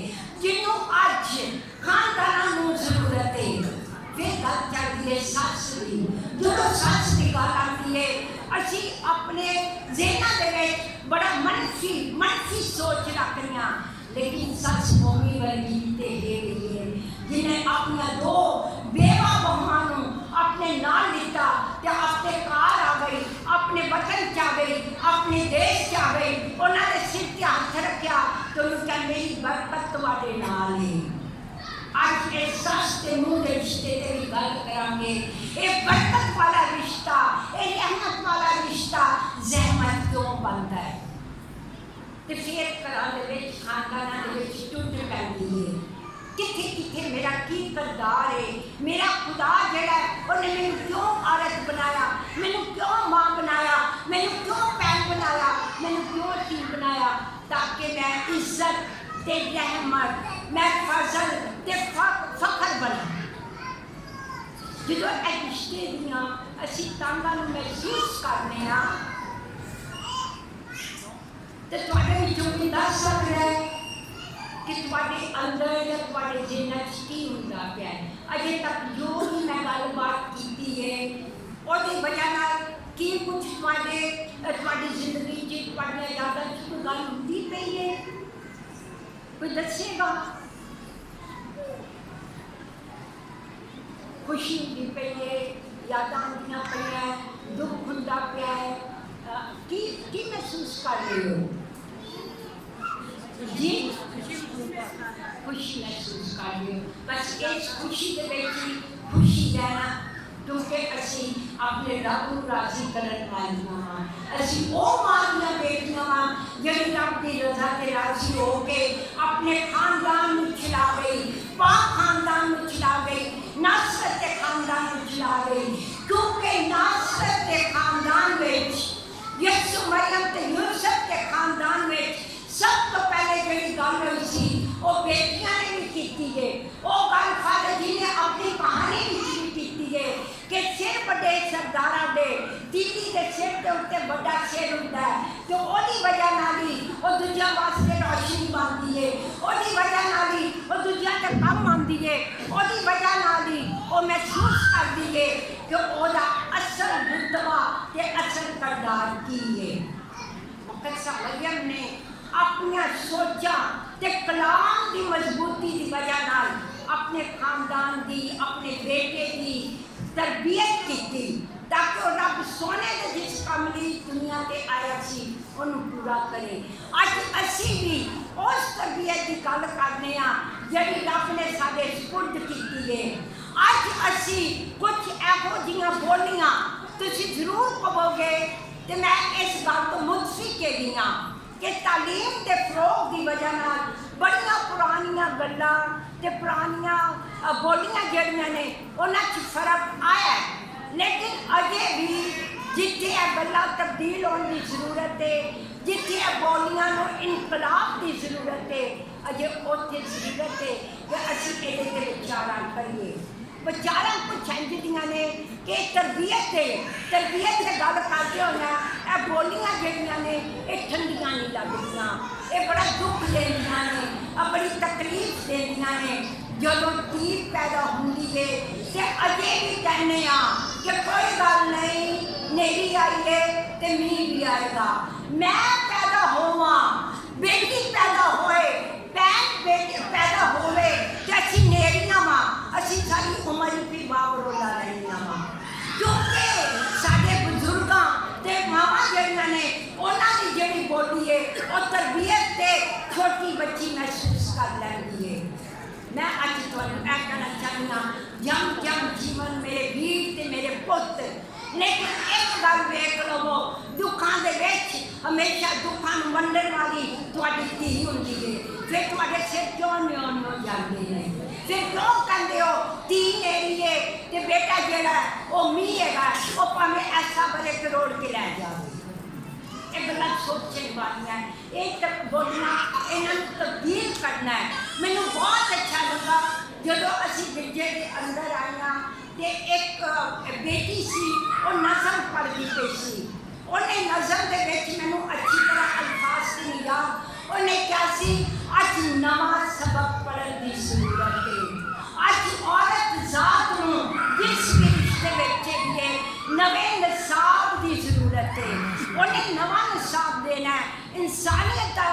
ਜਿਹਨੂੰ ਅੱਜ ਖਾਨਦਾਨਾਂ ਨੂੰ ਜ਼ਰੂਰਤ ਹੈ। ਫਿਰ ਗੱਲ ਚੱਲਦੀ ਹੈ ਸੱਸ ਦੀ। ਜਦੋਂ ਸੱਸ ਦੀ ਗੱਲ ਆਉਂਦੀ ਹੈ ਅਸੀਂ ਆਪਣੇ ਜ਼ਿਹਨਾਂ ਦੇ ਵਿੱਚ ਬੜਾ ਮਨਫੀ ਸੋਚ ਰੱਖਦੇ ਹਾਂ, ਲੇਕਿਨ ਸੱਸ ਮੋਮੀ ਵਰਗੀ ਤੇ ਹੈਗੀ ਹੈ ਜਿਹਨੇ ਆਪਣੀਆਂ ਦੋ ਬੇਵਾ ਬਹੂਆਂ ਨੂੰ ਆਪਣੇ ਨਾਲ ਲਿੱਤਾ ਤੇ ਆਪਣੇ ਘਰ ਆ ਗਈ, ਆਪਣੇ ਵਤਨ ਚ ਆ ਗਈ, ਆਪਣੇ ਦੇਸ਼ ਚ ਆ ਗਈ, ਉਹਨਾਂ ਦੇ ਸਿਰ ਤੇ ਹੱਥ ਰੱਖਿਆ ਤੇ ਉਹਨੂੰ ਕਿਹਾ ਮੇਰੀ ਬਰਕਤ ਤੁਹਾਡੇ ਨਾਲ ਹੈ। ਅੱਜ ਇਹ ਸੱਸ ਤੇ ਨੂੰਹ ਦੇ ਰਿਸ਼ਤੇ ਦੀ ਵੀ ਗੱਲ ਕਰਾਂਗੇ। ਇਹ ਬਰਕਤ ਵਾਲਾ ਰਿਸ਼ਤਾ, ਇਹ ਰਹਿਮਤ ਵਾਲਾ ਰਿਸ਼ਤਾ ਜ਼ਹਿਮਤ ਕਿਉਂ ਬਣਦਾ ਹੈ ਤੇ ਫਿਰ ਘਰਾਂ ਦੇ ਵਿੱਚ ਖਾਨਦਾਨਾਂ ਦੇ ਵਿੱਚ ਟੁੱਟ ਪੈਂਦੀ ਹੈ। ਕਿੱਥੇ ਕਿੱਥੇ ਮੇਰਾ ਕੀ ਕਰਦਾਰ ਹੈ, ਮੇਰਾ ਖੁਦਾ ਜਿਹੜਾ ਉਹਨੇ ਮੈਨੂੰ ਕਿਉਂ ਔਰਤ ਬਣਾਇਆ, ਮੈਨੂੰ ਕਿਉਂ ਮਾਂ ਬਣਾਇਆ, ਮੈਨੂੰ ਕਿਉਂ ਭੈਣ ਬਣਾਇਆ, ਮੈਨੂੰ ਕਿਉਂ ਧੀ ਬਣਾਇਆ, ਤਾਂ ਕਿ ਮੈਂ ਇੱਜ਼ਤ ਤੇ ਰਹਿਮਤ, ਮੈਂ ਫਜ਼ਲ ਤੇ ਫਖਰ ਬਣਾ। ਜਦੋਂ ਇਹ ਰਿਸ਼ਤੇ ਦੀਆਂ ਅਸੀਂ ਤਾਂਘਾਂ ਨੂੰ ਮਹਿਸੂਸ ਕਰਨੇ ਹਾਂ ਤੇ ਤੁਹਾਡੇ ਵਿੱਚੋਂ ਵੀ ਦੱਸ ਸਕਦਾ ਹੈ ਕਿ ਤੁਹਾਡੇ ਅੰਦਰ ਜਾਂ ਤੁਹਾਡੇ ਜਿੰਨਾਂ 'ਚ ਕੀ ਹੁੰਦਾ ਪਿਆ ਹੈ। ਅਜੇ ਤੱਕ ਜੋ ਵੀ ਮੈਂ ਗੱਲਬਾਤ ਕੀਤੀ ਹੈ ਉਹਦੀ ਵਜ੍ਹਾ ਨਾਲ ਕੀ ਕੁਛ ਤੁਹਾਡੀ ਜ਼ਿੰਦਗੀ 'ਚ ਤੁਹਾਡੀਆਂ ਯਾਦਾਂ 'ਚ ਕੋਈ ਗੱਲ ਹੁੰਦੀ ਪਈ ਹੈ, ਕੋਈ ਦੱਸੇਗਾ। ਖੁਸ਼ੀ ਹੁੰਦੀ ਪਈ ਹੈ, ਯਾਦਾਂ ਹੁੰਦੀਆਂ ਪਈਆਂ, ਦੁੱਖ ਹੁੰਦਾ ਪਿਆ ਹੈ, ਕੀ ਮਹਿਸੂਸ ਕਰ ਰਹੇ ਹੋ ਜੀ? ਖੁਸ਼ੀ ਮਹਿਸੂਸ ਕਰ ਰਹੇ ਹੋ। ਬਸ ਇਸ ਖੁਸ਼ੀ ਦੇ ਵਿੱਚ ਹੀ ਖੁਸ਼ੀ ਰਹਿਣਾ, ਕਿਉਂਕਿ ਅਸੀਂ ਆਪਣੇ ਰੱਬ ਨੂੰ ਰਾਜ਼ੀ ਕਰਨ ਵਾਲੀਆਂ ਹਾਂ। ਅਸੀਂ ਉਹ ਮਾਂ ਦੀਆਂ ਬੇਟੀਆਂ ਹਾਂ ਜਿਹੜੀ ਰੱਬ ਦੀ ਰਜ਼ਾ ਤੇ ਰਾਜ਼ੀ ਹੋ ਕੇ ਆਪਣੇ ਖਾਨਦਾਨ ਨੂੰ ਚਲਾਵੇ, ਪਾਕ ਖਾਨਦਾਨ ਨੂੰ ਚਲਾਵੇ, ਨਾਸਰਤ ਦੇ ਖਾਨਦਾਨ ਨੂੰ ਚਲਾਵੇ, ਕਿਉਂਕਿ ਨਾਸਰਤ ਦੇ ਖਾਨਦਾਨ ਵਿੱਚ ਯਿਸੂ ਮਰੀਮ ਤੇ ਯੂਸਫ ਦੇ ਖਾਨਦਾਨ ਵਿੱਚ ਸਭ ਤੋਂ ਪਹਿਲੇ ਜਿਹੜੀ ਗੱਲ ਹੋਈ ਸੀ ਉਹ ਬੇਟੀਆਂ ਨੇ ਵੀ ਕੀਤੀ ਹੈ। ਉਹ ਗੱਲ ਖਾਲਦ ਜੀ ਨੇ ਆਪਣੀ ਕਹਾਣੀ ਵਿੱਚ ਵੀ ਕੀਤੀ ਹੈ ਕਿ ਸਿਰ ਵੱਡੇ ਸਰਦਾਰਾਂ ਦੇ ਤੀਲੀ ਦੇ ਸਿਰ ਦੇ ਉੱਤੇ ਵੱਡਾ ਸਿਰ ਹੁੰਦਾ ਹੈ ਤੇ ਉਹਦੀ ਵਜ੍ਹਾ ਨਾਲ ਹੀ ਉਹ ਦੂਜਿਆਂ ਵਾਸਤੇ ਰੌਸ਼ਨੀ ਬਣਦੀ ਹੈ, ਉਹਦੀ ਵਜ੍ਹਾ ਨਾਲ ਹੀ ਉਹ ਦੂਜਿਆਂ ਦੇ ਕੰਮ ਆਉਂਦੀ ਹੈ, ਉਹਦੀ ਵਜ੍ਹਾ ਨਾਲ ਹੀ ਉਹ ਮਹਿਸੂਸ ਕਰਦੀ ਹੈ ਕਿ ਉਹਦਾ ਅਸਲ ਰੁਤਬਾ ਤੇ ਅਸਲ ਕਰਦਾਰ ਕੀ ਹੈ। ਮੁਕੱਦਸਾ ਮਰੀਮ ਨੇ ਆਪਣੀਆਂ ਸੋਚਾਂ ਤੇ ਕਲਾਮ ਦੀ ਮਜ਼ਬੂਤੀ ਦੀ ਵਜ੍ਹਾ ਨਾਲ ਆਪਣੇ ਖਾਨਦਾਨ ਦੀ, ਆਪਣੇ ਬੇਟੇ ਦੀ ਤਰਬੀਅਤ ਕੀਤੀ ਤਾਂ ਕਿ ਉਹ ਰੱਬ ਸੋਨੇ ਦੇ ਜਿਸ ਕੰਮ ਲਈ ਦੁਨੀਆ ਤੇ ਆਇਆ ਸੀ ਉਹਨੂੰ ਪੂਰਾ ਕਰੇ। ਅੱਜ ਅਸੀਂ ਵੀ ਉਸ ਤਰਬੀਅਤ ਦੀ ਗੱਲ ਕਰਨੇ ਹਾਂ ਜਿਹੜੀ ਰੱਬ ਨੇ ਸਾਡੇ ਸਪੁਰਦ ਕੀਤੀ ਹੈ। ਅੱਜ ਅਸੀਂ ਕੁਝ ਇਹੋ ਜਿਹੀਆਂ ਬੋਲੀਆਂ ਤੁਸੀਂ ਜ਼ਰੂਰ ਕਹੋਗੇ ਤੇ ਮੈਂ ਇਸ ਗੱਲ ਤੋਂ ਮੁਤਫਿਕ ਹੈਗੀ ਹਾਂ ਕਿ ਤਾਲੀਮ ਦੇ ਫਰੋਗ ਦੀ ਵਜ੍ਹਾ ਨਾਲ ਬੜੀਆਂ ਪੁਰਾਣੀਆਂ ਗੱਲਾਂ ਤੇ ਪੁਰਾਣੀਆਂ ਬੋਲੀਆਂ ਜਿਹੜੀਆਂ ਨੇ ਉਹਨਾਂ 'ਚ ਫਰਕ ਆਇਆ, ਲੇਕਿਨ ਅਜੇ ਵੀ ਜਿੱਥੇ ਇਹ ਗੱਲਾਂ ਤਬਦੀਲ ਹੋਣ ਦੀ ਜ਼ਰੂਰਤ ਹੈ, ਜਿੱਥੇ ਇਹ ਬੋਲੀਆਂ ਨੂੰ ਇਨਕਲਾਬ ਦੀ ਜ਼ਰੂਰਤ ਹੈ, ਅਜੇ ਉੱਥੇ ਜ਼ਰੂਰਤ ਹੈ ਕਿ ਅਸੀਂ ਇਹਦੇ 'ਤੇ ਵਿਚਾਰਾਂ ਕਰੀਏ। ਵਿਚਾਰਾਂ ਕੁਛ ਇੰਝ ਦੀਆਂ ਨੇ ਕਿ ਤਰਬੀਅਤ ਤੇ ਗੱਲ ਕਰਦੇ ਹੋਣਾ ਇਹ ਬੋਲੀਆਂ ਜਿਹੜੀਆਂ ਨੇ ਇਹ ਠੰਡੀਆਂ ਨਹੀਂ ਲੱਗਦੀਆਂ, ਇਹ ਬੜਾ ਦੁੱਖ ਦਿੰਦੀਆਂ ਨੇ, ਬੜੀ ਤਕਲੀਫ ਦਿੰਦੀਆਂ ਨੇ। ਜਦੋਂ ਧੀ ਪੈਦਾ ਹੁੰਦੀ ਹੈ ਤੇ ਅਜੇ ਵੀ ਕਹਿੰਦੇ ਆ ਕਿ ਕੋਈ ਗੱਲ ਨਹੀਂ, ਨੇਰੀ ਆਈ ਹੈ ਤੇ ਮੀਂਹ ਵੀ ਆਏਗਾ। ਮੈਂ ਪੈਦਾ ਹੋਵਾਂ, ਬੇਟੀ ਪੈਦਾ ਹੋਏ, ਭੈਣ ਬੇਟੀ ਪੈਦਾ ਹੋਵੇ ਤੇ ਅਸੀਂ ਨੇਰੀਆਂ ਵਾਂ, ਅਸੀਂ ਸਾਰੀ ਉਮਰ ਵੀ ਬਾਬਰੋਲਾ ਰਹਿਣੀਆਂ ਵਾਂ। ਕਿਉਂਕਿ ਸਾਡੇ ਬਜ਼ੁਰਗਾਂ ਤੇ ਮਾਵਾਂ ਜਿਹੜੀਆਂ ਨੇ ਉਹਨਾਂ ਦੀ ਜਿਹੜੀ ਬੋਲੀ ਹੈ ਉਹ ਤਰਬੀਅਤ ਤੇ ਛੋਟੀ ਬੱਚੀ ਮਹਿਸੂਸ ਕਰ ਲੈਂਦੀ ਹੈ। मैं अज तुहानू यह कहना चाहना, जम जम जीवन मेरे वीर ते मेरे पुत, लेकिन एक गल वेख लवो, दुखों के हमेशा दुखों नूं वंडण वाली तुहाडी धी हुंदी है। फिर तुहाडे सिर क्यों न्यों जाते हैं, फिर क्यों कहते हो धी मेरी है ते बेटा जिहड़ा वो मीह हैगा वो भावें ऐसा बड़े करोड़ के लै जाए। ये गल्लां सोचण वालियां, ये तक बोलना, इन्हां नूं तब्दील करना है। मैनूं बहुत अच्छा लगा जदों असीं गिरजे दे अंदर आईआं ते एक बेटी सी वो नज़म पढ़दी पई सी। उन्हें नज़म दे विच मैनूं अच्छी तरह अल्फाज नहीं याद, उन्हें क्या सी अज नवां सबक पढ़न दी जरूरत है। अज औरत जात नूं जिस भी रिश्ते विच है नवें नसाब की जरूरत है। उन्हें नवा नसाब देना है, इंसानियत का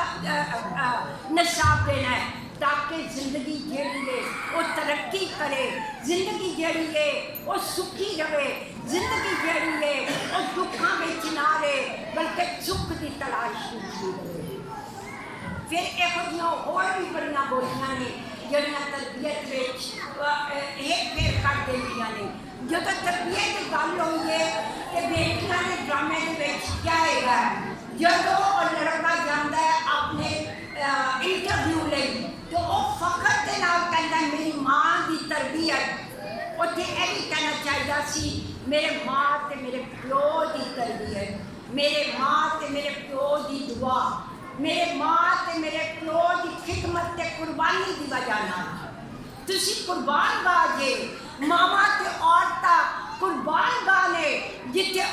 नसाब देना है, ताकि जिंदगी जेड़ी है वो तरक्की करे, जिंदगी जेड़ी है वो सुखी रहे, जिंदगी जेड़ी है वो दुखों में ना रहे बल्कि सुख की तलाश की रहे। फिर यहो होर भी बड़ियां बोलियां ने जिहड़ियां तरबियत हेर फेर कर देंदियां ने। जदों तरबियत की गल होई है तो बेटियां ने ड्रामे के क्या है, जदों लड़का जाता है अपने इंटरव्यू लई तो वह फखर के नाल कहता है मेरी माँ की तरबियत, उत्थे यह भी कहना चाहिए सी मेरे माँ ते मेरे प्यो की तरबियत, मेरे माँ ते मेरे प्यो की दुआ, मेरे माँ ते मेरे प्यो की खिदमत ते कुर्बानी की वजह नाल तुसी कुर्बान गा जे। मावां ते औरतां कुर्बान गा ने जिथे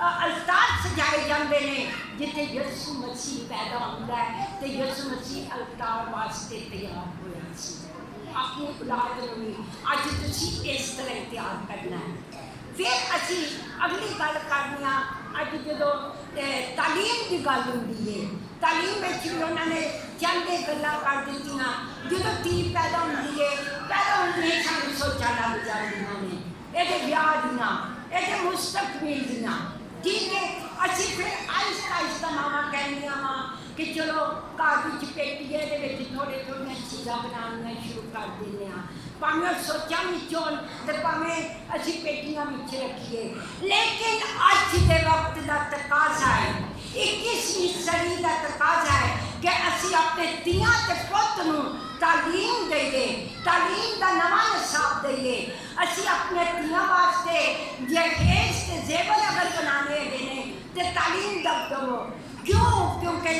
अल्तार सजाए जाते हैं, जिथे यसू मसीह पैदा होता है तो यसू मसीह अल्तार वास्ते तैयार होया सी। अपनी औलाद नूं भी अज तुसी इस तरह तैयार करना है। फिर असी अगली गल करनी आ, अज जदों तालीम की गल होंदी है, तालीम में भी उन्होंने चंद गल्लां कर दित्तियां। जदों धी पैदा होंदी है, पैदा होंदी है सानूं सोचां लग जांदियां ने इहदे ब्याह दियां, इहदे मुस्तकबिल दियां, ठीक है। असी फिर आहिस्ता आहिस्ता मावां कहंदियां वां कि चलो घर विच पेटी है दे थोड़े थोड़ियां चीज़ां बनानियां शुरू कर दिंदे आ, भावें सोचां विच होण ते भावें असी पेटियां विच रखीए। लेकिन अज दे वक्त दा तकाजा है, 21वीं सदी का तकाजा है कि असी अपने धीआं ते पुत्त नूं तालीम दईए, तालीम का नवा नसाब दईए। असी अपने धीआं वास्ते जहेज ते जेवर अगर बनाने हैं तो तालीम दो। क्यों? क्योंकि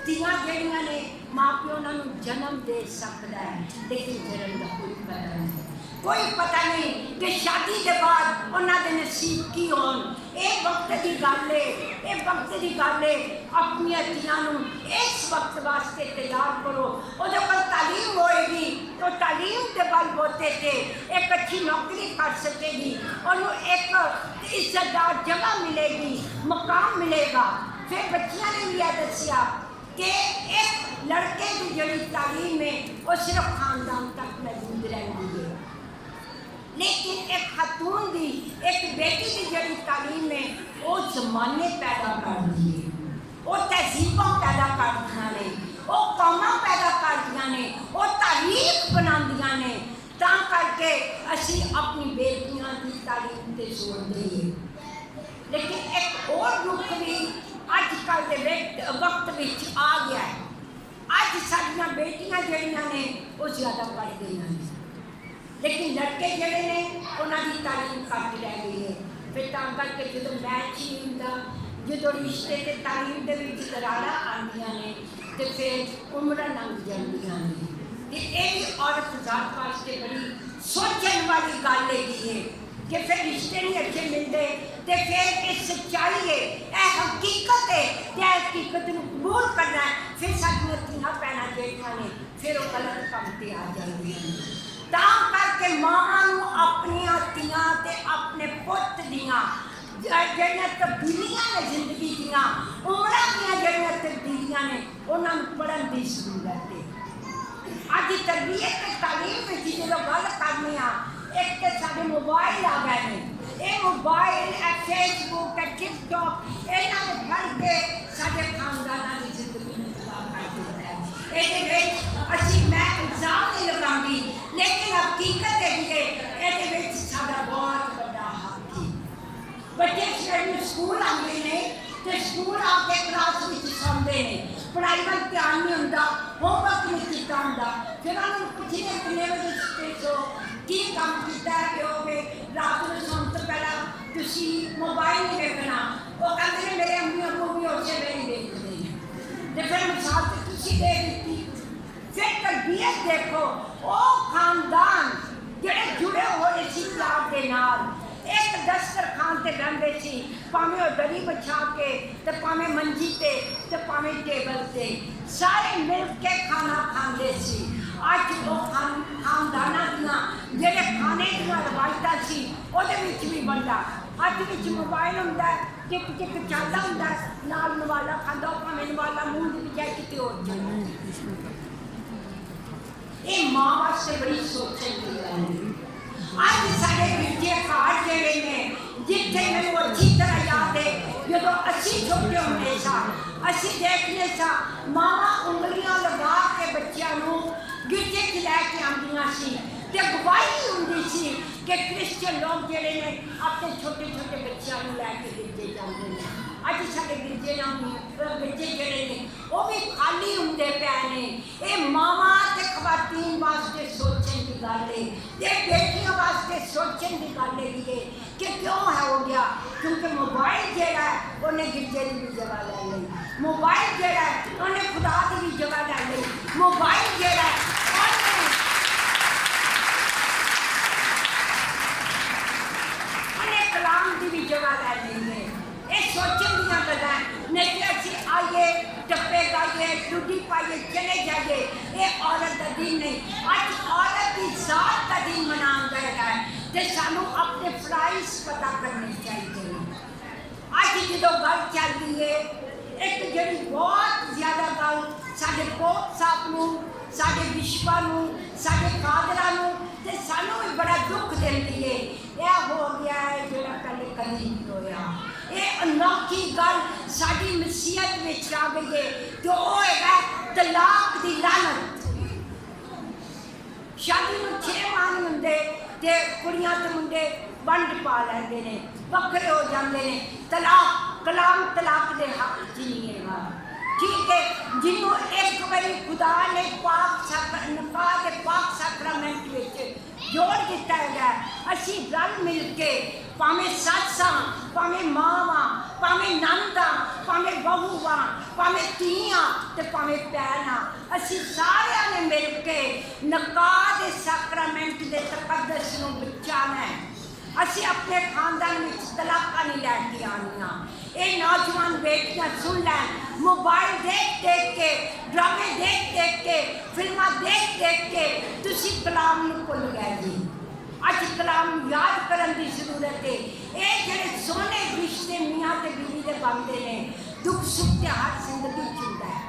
धीआं जड़ियां ने माँ प्यो उन्होंने जन्म दे सकता है, लेकिन जन्म का कोई पता नहीं, कोई पता नहीं कि शादी के बाद उन्होंने नसीब की होन। एक वक्त की गल है, एक वक्त की गल है, अपनी धीआं इस वक्त वास्ते तैयार करो। उहदे कोल तालीम होएगी तो तालीम के बलबूते से एक अच्छी नौकरी कर सकेगी, उन्होंने एक इज्जतदार जगह मिलेगी, मकाम मिलेगा। फिर बच्चियां ने भी यह दसिया कि एक लड़के की जड़ी तालीम है वो सिर्फ खानदान तक महदूद रहती है, लेकिन एक खातून की एक बेटी की जड़ी तालीम है वो जमाने पैदा करती है, वो तहजीबों पैदा करदियां ने, वो कौमां पैदा करदियां ने, वो तारीख बनांदियां ने। तां करके असी अपनी बेटियां की तालीम ते जोर दईए। लेकिन एक और दुख भी अजकल के वक्त विच आ गया है। अज साडियां बेटियां जड़ियां ने वो ज़्यादा पढ़ गई हैं, लेकिन लड़के जड़े ने उन्होंने तालीम घट रह गई है। फिर तां करके जो मैच नहीं होंदा, जो रिश्ते के तालीम के दरारा आंदियां ने तो फिर उम्र लंघ जांदियां ने। ये भी औरत जात वास्ते बड़ी सोचने वाली गल है कि फिर रिश्ते नहीं अच्छे मिलते तो फिर ये सच्चाई है, यह हकीकत है, यह हकीकत को कबूल करना है, फिर साडियां धीआं भैणां जेठां ने फिर वो गलत काम ते आ जांदियां ने। तां करके मावां नूं अपणियां धीआं ते अपने पुੱਤ ਦੀਆਂ ਜਿਹੜੀਆਂ ਤਬਦੀਲੀਆਂ ਨੇ ਜ਼ਿੰਦਗੀ ਦੀਆਂ ਉਮਰਾਂ ਦੀਆਂ ਜਿਹੜੀਆਂ ਤਬਦੀਲੀਆਂ ਨੇ ਉਹਨਾਂ ਨੂੰ ਪੜ੍ਹਨ ਦੀ ਜ਼ਰੂਰਤ ਹੈ। ਅੱਜ ਤਰਬੀਅਤ ਤੇ ਤਾਲੀਮ ਵਿੱਚ ਜਦੋਂ ਗੱਲ ਕਰਨੀ ਆ, ਇੱਕ ਤੇ ਸਾਡੇ ਮੋਬਾਈਲ ਆ ਗਏ ਨੇ, ਇਹ ਮੋਬਾਈਲ ਫੇਸਬੁੱਕ ਟਿਕਟੌਕ ਇਹਨਾਂ ਨੇ ਫੜ ਕੇ ਸਾਡੇ ਖਾਨਦਾਨਾਂ ਦੀ ਜ਼ਿੰਦਗੀ ਨੂੰ ਤਬਾਹ ਕਰ ਦਿੱਤਾ ਹੈ। ਇਹਦੇ ਵਿੱਚ ਅਸੀਂ ਮੈਂ ਇਲਜ਼ਾਮ ਨਹੀਂ ਲਗਾਉਂਦੀ, ਲੇਕਿਨ ਹਕੀਕਤ ਹੈ ਕਿ ਇਹਦੇ ਵਿੱਚ ਸਾਡਾ ਬਹੁਤ ਵੱਡਾ ਹੱਥ ਹੈ। ਬੱਚੇ ਜਿਹੜੇ ਸਕੂਲ ਆਉਂਦੇ ਨੇ ਤੇ ਸਕੂਲ ਆ ਕੇ ਕਲਾਸ ਵਿੱਚ ਸੌਂਦੇ ਨੇ, ਪੜ੍ਹਾਈ ਵੱਲ ਧਿਆਨ ਨਹੀਂ ਹੁੰਦਾ, ਹੋਮਵਰਕ ਨਹੀਂ ਕੀਤਾ ਹੁੰਦਾ, ਫਿਰ ਉਹਨਾਂ ਨੂੰ ਪੁੱਛੀਏ ਕਿੰਨੇ ਵਜੇ ਸੁੱਤੇ ਸੋ, ਕੀ ਕੰਮ ਕੀਤਾ ਪਿਓਗੇ, ਰਾਤ ਨੂੰ ਸੌਣ ਤੋਂ ਪਹਿਲਾਂ ਤੁਸੀਂ ਮੋਬਾਈਲ ਨਹੀਂ ਵੇਖਣਾ, ਉਹ ਕਹਿੰਦੇ ਨੇ ਮੇਰੇ ਅੰਮੀ ਅੱਬੂ ਵੀ ਉਸੇ ਵੇਲੇ ਦੇਖਦੇ ਨੇ, ਤੇ ਫਿਰ ਮਿਸਾਲ ਤੇ ਤੁਸੀਂ ਦੇ ਦਿੱਤੀ। ਫਿਰ ਤਰਬੀਅਤ ਦੇਖੋ, ਉਹ ਖਾਨਦਾਨ ਜਿਹੜੇ ਜੁੜੇ ਹੋਏ ਸੀ ਪਿਆਰ ਦੇ ਨਾਲ, ਇੱਕ ਦਸਤਰਖਾਨ ਤੇ ਬਹਿੰਦੇ ਸੀ, ਭਾਵੇਂ ਉਹ ਦਰੀ ਵਿਛਾ ਕੇ ਤੇ ਭਾਵੇਂ ਮੰਜੀ ਤੇ ਭਾਵੇਂ ਟੇਬਲ ਤੇ, ਸਾਰੇ ਮਿਲ ਕੇ ਖਾਣਾ ਖਾਂਦੇ ਸੀ। ਅੱਜ ਉਹ ਖਾਨਦਾਨਾਂ ਦੀਆਂ ਜਿਹੜੇ ਖਾਣੇ ਦੀਆਂ ਰਵਾਇਤਾਂ ਸੀ ਉਹਦੇ ਵਿੱਚ ਵੀ ਵੰਡਾ, ਅੱਜ ਵਿੱਚ ਮੋਬਾਈਲ ਹੁੰਦਾ, ਟਿਕ ਟਿਕ ਚੱਲਦਾ ਹੁੰਦਾ, ਨਾਲ ਨਵਾਲਾ ਖਾਂਦਾ, ਉਹ ਭਾਵੇਂ ਨਵਾਲਾ ਮੂੰਹ ਦੀ ਬਜਾਏ ਕਿਤੇ ਹੋਰ ਜਾਂਦਾ। ਇਹ ਮਾਂ ਵਾਸਤੇ ਬੜੀ ਸੋਚਣ ਦੀ ਗੱਲ ਹੈ। ਅੱਜ ਸਾਡੇ ਗਿਰਜੇ ਘਰ ਜਿਹੜੇ ਨੇ, ਜਿੱਥੇ ਮੈਨੂੰ ਅੱਛੀ ਤਰ੍ਹਾਂ ਯਾਦ ਹੈ ਜਦੋਂ ਅਸੀਂ ਛੋਟੇ ਹੁੰਦੇ ਸਾਂ, ਅਸੀਂ ਦੇਖਦੇ ਸਾਂ ਮਾਵਾਂ ਉਂਗਲੀਆਂ ਲਗਾ ਕੇ ਬੱਚਿਆਂ ਨੂੰ ਗਿਰਜੇ 'ਚ ਲੈ ਕੇ ਆਉਂਦੀਆਂ ਸੀ ਤੇ ਗਵਾਹੀ ਹੁੰਦੀ ਸੀ ਕਿ ਕ੍ਰਿਸਚਨ ਲੋਕ ਜਿਹੜੇ ਨੇ ਆਪਣੇ ਛੋਟੇ ਛੋਟੇ ਬੱਚਿਆਂ ਨੂੰ ਲੈ ਕੇ ਗਿਰਜੇ ਜਾਂਦੇ ਨੇ। ਅੱਜ ਸਾਡੇ ਗਿਰਜੇ ਗਿਰਜੇ ਜਿਹੜੇ ਨੇ ਉਹ ਵੀ ਖਾਲੀ ਹੁੰਦੇ ਪਏ ਨੇ। ਇਹ ਮਾਵਾਂ ਤੇ ਖਵਾਤੀਨ ਵਾਸਤੇ ਸੋਚਣ ਦੀ ਗੱਲ ਹੈ, ਤੇ ਬੇਟੀਆਂ ਵਾਸਤੇ ਸੋਚਣ ਦੀ ਗੱਲ ਹੈ ਕਿ ਕਿਉਂ ਹੈ ਹੋ ਗਿਆ, ਕਿਉਂਕਿ ਮੋਬਾਈਲ ਜਿਹੜਾ ਉਹਨੇ ਗਿਰਜੇ ਦੀ ਵੀ ਜਗ੍ਹਾ ਲੈ ਲਈ, ਮੋਬਾਈਲ ਜਿਹੜਾ ਉਹਨੇ ਖੁਦਾ ਦੀ ਵੀ ਜਗ੍ਹਾ ਲੈ ਲਈ, ਮੋਬਾਈਲ ਜਿਹੜਾ ਉਹਨੇ ਕਲਾਮ ਦੀ ਵੀ ਜਗ੍ਹਾ ਲੈ ਲਈ ਹੈ। ਇਹ ਸੋਚਣ ਦੀਆਂ ਗੱਲਾਂ ਨਹੀਂ ਕਿ ਅਸੀਂ ਆਈਏ ਟੱਪੇ ਗਾਈਏ ਟੁੱਟੀ ਪਾਈਏ ਚਲੇ ਜਾਈਏ, ਇਹ ਔਰਤ ਦਾ ਦਿਨ ਨਹੀਂ। ਅੱਜ ਔਰਤ ਦੀ ਜ਼ਾਤ ਦਾ ਦਿਨ ਮਨਾਇਆ ਗਿਆ ਹੈ ਤੇ ਸਾਨੂੰ ਆਪਣੇ ਫਰਾਈਜ਼ ਪਤਾ ਕਰਨੇ ਚਾਹੀਦੇ ਨੇ। ਅੱਜ ਜਦੋਂ ਗੱਲ ਚੱਲਦੀ ਹੈ, ਇੱਕ ਜਿਹੜੀ ਬਹੁਤ ਜ਼ਿਆਦਾ ਗੱਲ ਸਾਡੇ ਕੋਟ ਸਾਹਿਬ ਨੂੰ, ਸਾਡੇ ਵਿਸ਼ਵਾ ਨੂੰ, ਸਾਡੇ ਕਾਦਰਾਂ ਨੂੰ ਤੇ ਸਾਨੂੰ ਵੀ ਬੜਾ ਦੁੱਖ ਦਿੰਦੀ ਹੈ। ਇਹ ਹੋ ਗਿਆ ਹੈ ਜਿਹੜਾ ਪਹਿਲੇ ਕਦੀ ਨਹੀਂ ਹੋਇਆ। ਇਹ ਅਨੋਖੀ ਗੱਲ ਸਾਡੀ ਨਸੀਹਤ ਵਿੱਚ ਆ ਗਈ ਹੈ ਤੇ ਉਹ ਹੈਗਾ ਤਲਾਕ ਦੀ ਲਾਨਤ। ਸ਼ਾਦੀ ਨੂੰ 6 ਮਹੀਨੇ ਹੁੰਦੇ ਤੇ ਕੁੜੀਆਂ ਤੇ ਮੁੰਡੇ ਵੰਡ ਪਾ ਲੈਂਦੇ ਨੇ, ਵੱਖਰੇ ਹੋ ਜਾਂਦੇ ਨੇ। ਤਲਾਕ ਕਲਾਮ ਤਲਾਕ ਦੇ ਹੱਕ 'ਚ ਨਹੀਂ ਹੈਗਾ, ਠੀਕ ਹੈ। ਜਿਹਨੂੰ ਇੱਕ ਵਾਰੀ ਖੁਦਾ ਨੇ ਨਕਾਹ ਦੇ ਪਾਕ ਸਾਕਰਾਮੈਂਟ ਵਿੱਚ ਜੋੜ ਦਿੱਤਾ ਹੈਗਾ, ਅਸੀਂ ਰਲ ਮਿਲ ਕੇ ਭਾਵੇਂ ਸੱਸਾਂ, ਭਾਵੇਂ ਮਾਵਾਂ, ਭਾਵੇਂ ਨਣਦਾਂ, ਭਾਵੇਂ ਬਹੂਆਂ, ਭਾਵੇਂ ਧੀਆਂ ਤੇ ਭਾਵੇਂ ਭੈਣਾਂ, ਅਸੀਂ ਸਾਰਿਆਂ ਨੇ ਮਿਲ ਕੇ ਨਕਾਹ ਦੇ ਸਾਕਰਾਮੈਂਟ ਦੇ ਤਕੱਦਸ ਨੂੰ ਬਚਾਉਣਾ ਹੈ। ਅਸੀਂ ਆਪਣੇ ਖਾਨਦਾਨ ਵਿੱਚ ਤਲਾਕਾਂ ਨਹੀਂ ਲੈ ਕੇ ਆਉਣੀਆਂ। ਇਹ ਨੌਜਵਾਨ ਬੇਟੀਆਂ ਸੁਣ ਲੈਣ, ਮੋਬਾਈਲ ਦੇਖ ਦੇਖ ਕੇ, ਡਰਾਮੇ ਦੇਖ ਦੇਖ ਕੇ, ਫਿਲਮਾਂ ਦੇਖ ਦੇਖ ਕੇ ਤੁਸੀਂ ਕਲਾਮ ਨੂੰ ਭੁੱਲ ਗਏ ਜੀ। ਅੱਜ ਕਲਾਮ ਯਾਦ ਕਰਨ ਦੀ ਜ਼ਰੂਰਤ ਹੈ। ਇਹ ਜਿਹੜੇ ਸੋਹਣੇ ਰਿਸ਼ਤੇ ਮੀਆਂ ਤੇ ਬੀਵੀ ਦੇ ਬਣਦੇ ਨੇ, ਦੁੱਖ ਸੁੱਖ ਤੇ ਹਰ ਜ਼ਿੰਦਗੀ 'ਚ ਹੁੰਦਾ ਹੈ।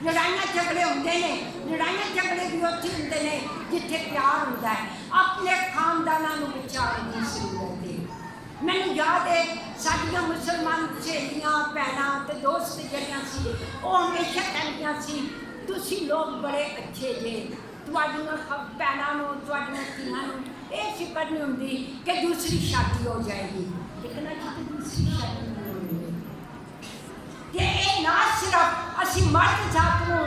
ਲੜਾਈਆਂ ਝਗੜੇ ਹੁੰਦੇ ਨੇ, ਲੜਾਈਆਂ ਝਗੜੇ ਵੀ ਉੱਥੇ ਹੁੰਦੇ ਨੇ ਜਿੱਥੇ ਪਿਆਰ ਹੁੰਦਾ ਹੈ। ਆਪਣੇ ਖਾਨਦਾਨਾਂ ਨੂੰ ਬਚਾਉਣ ਦੀ ਜ਼ਰੂਰਤ ਹੈ। ਮੈਨੂੰ ਯਾਦ ਹੈ ਸਾਡੀਆਂ ਮੁਸਲਮਾਨ ਸਹੇਲੀਆਂ, ਭੈਣਾਂ ਤੇ ਦੋਸਤ ਜਿਹੜੀਆਂ ਸੀ, ਉਹ ਹਮੇਸ਼ਾ ਕਹਿੰਦੀਆਂ ਸੀ ਤੁਸੀਂ ਲੋਕ ਬੜੇ ਅੱਛੇ ਜੇ, ਤੁਹਾਡੀਆਂ ਭੈਣਾਂ ਨੂੰ, ਤੁਹਾਡੀਆਂ ਧੀਆਂ ਨੂੰ ਇਹ ਫਿਕਰ ਨਹੀਂ ਹੁੰਦੀ ਕਿ ਦੂਸਰੀ ਸ਼ਾਦੀ ਹੋ ਜਾਏਗੀ। ਲੇਕਿਨ ਅੱਜ ਦੂਸਰੀ ਸ਼ਾਦੀ ਨਹੀਂ ਹੋਈ ਕਿ ਇਹ ਨਾ ਸਿਰਫ ਅਸੀਂ ਮਰਦ ਜਾਤ ਨੂੰ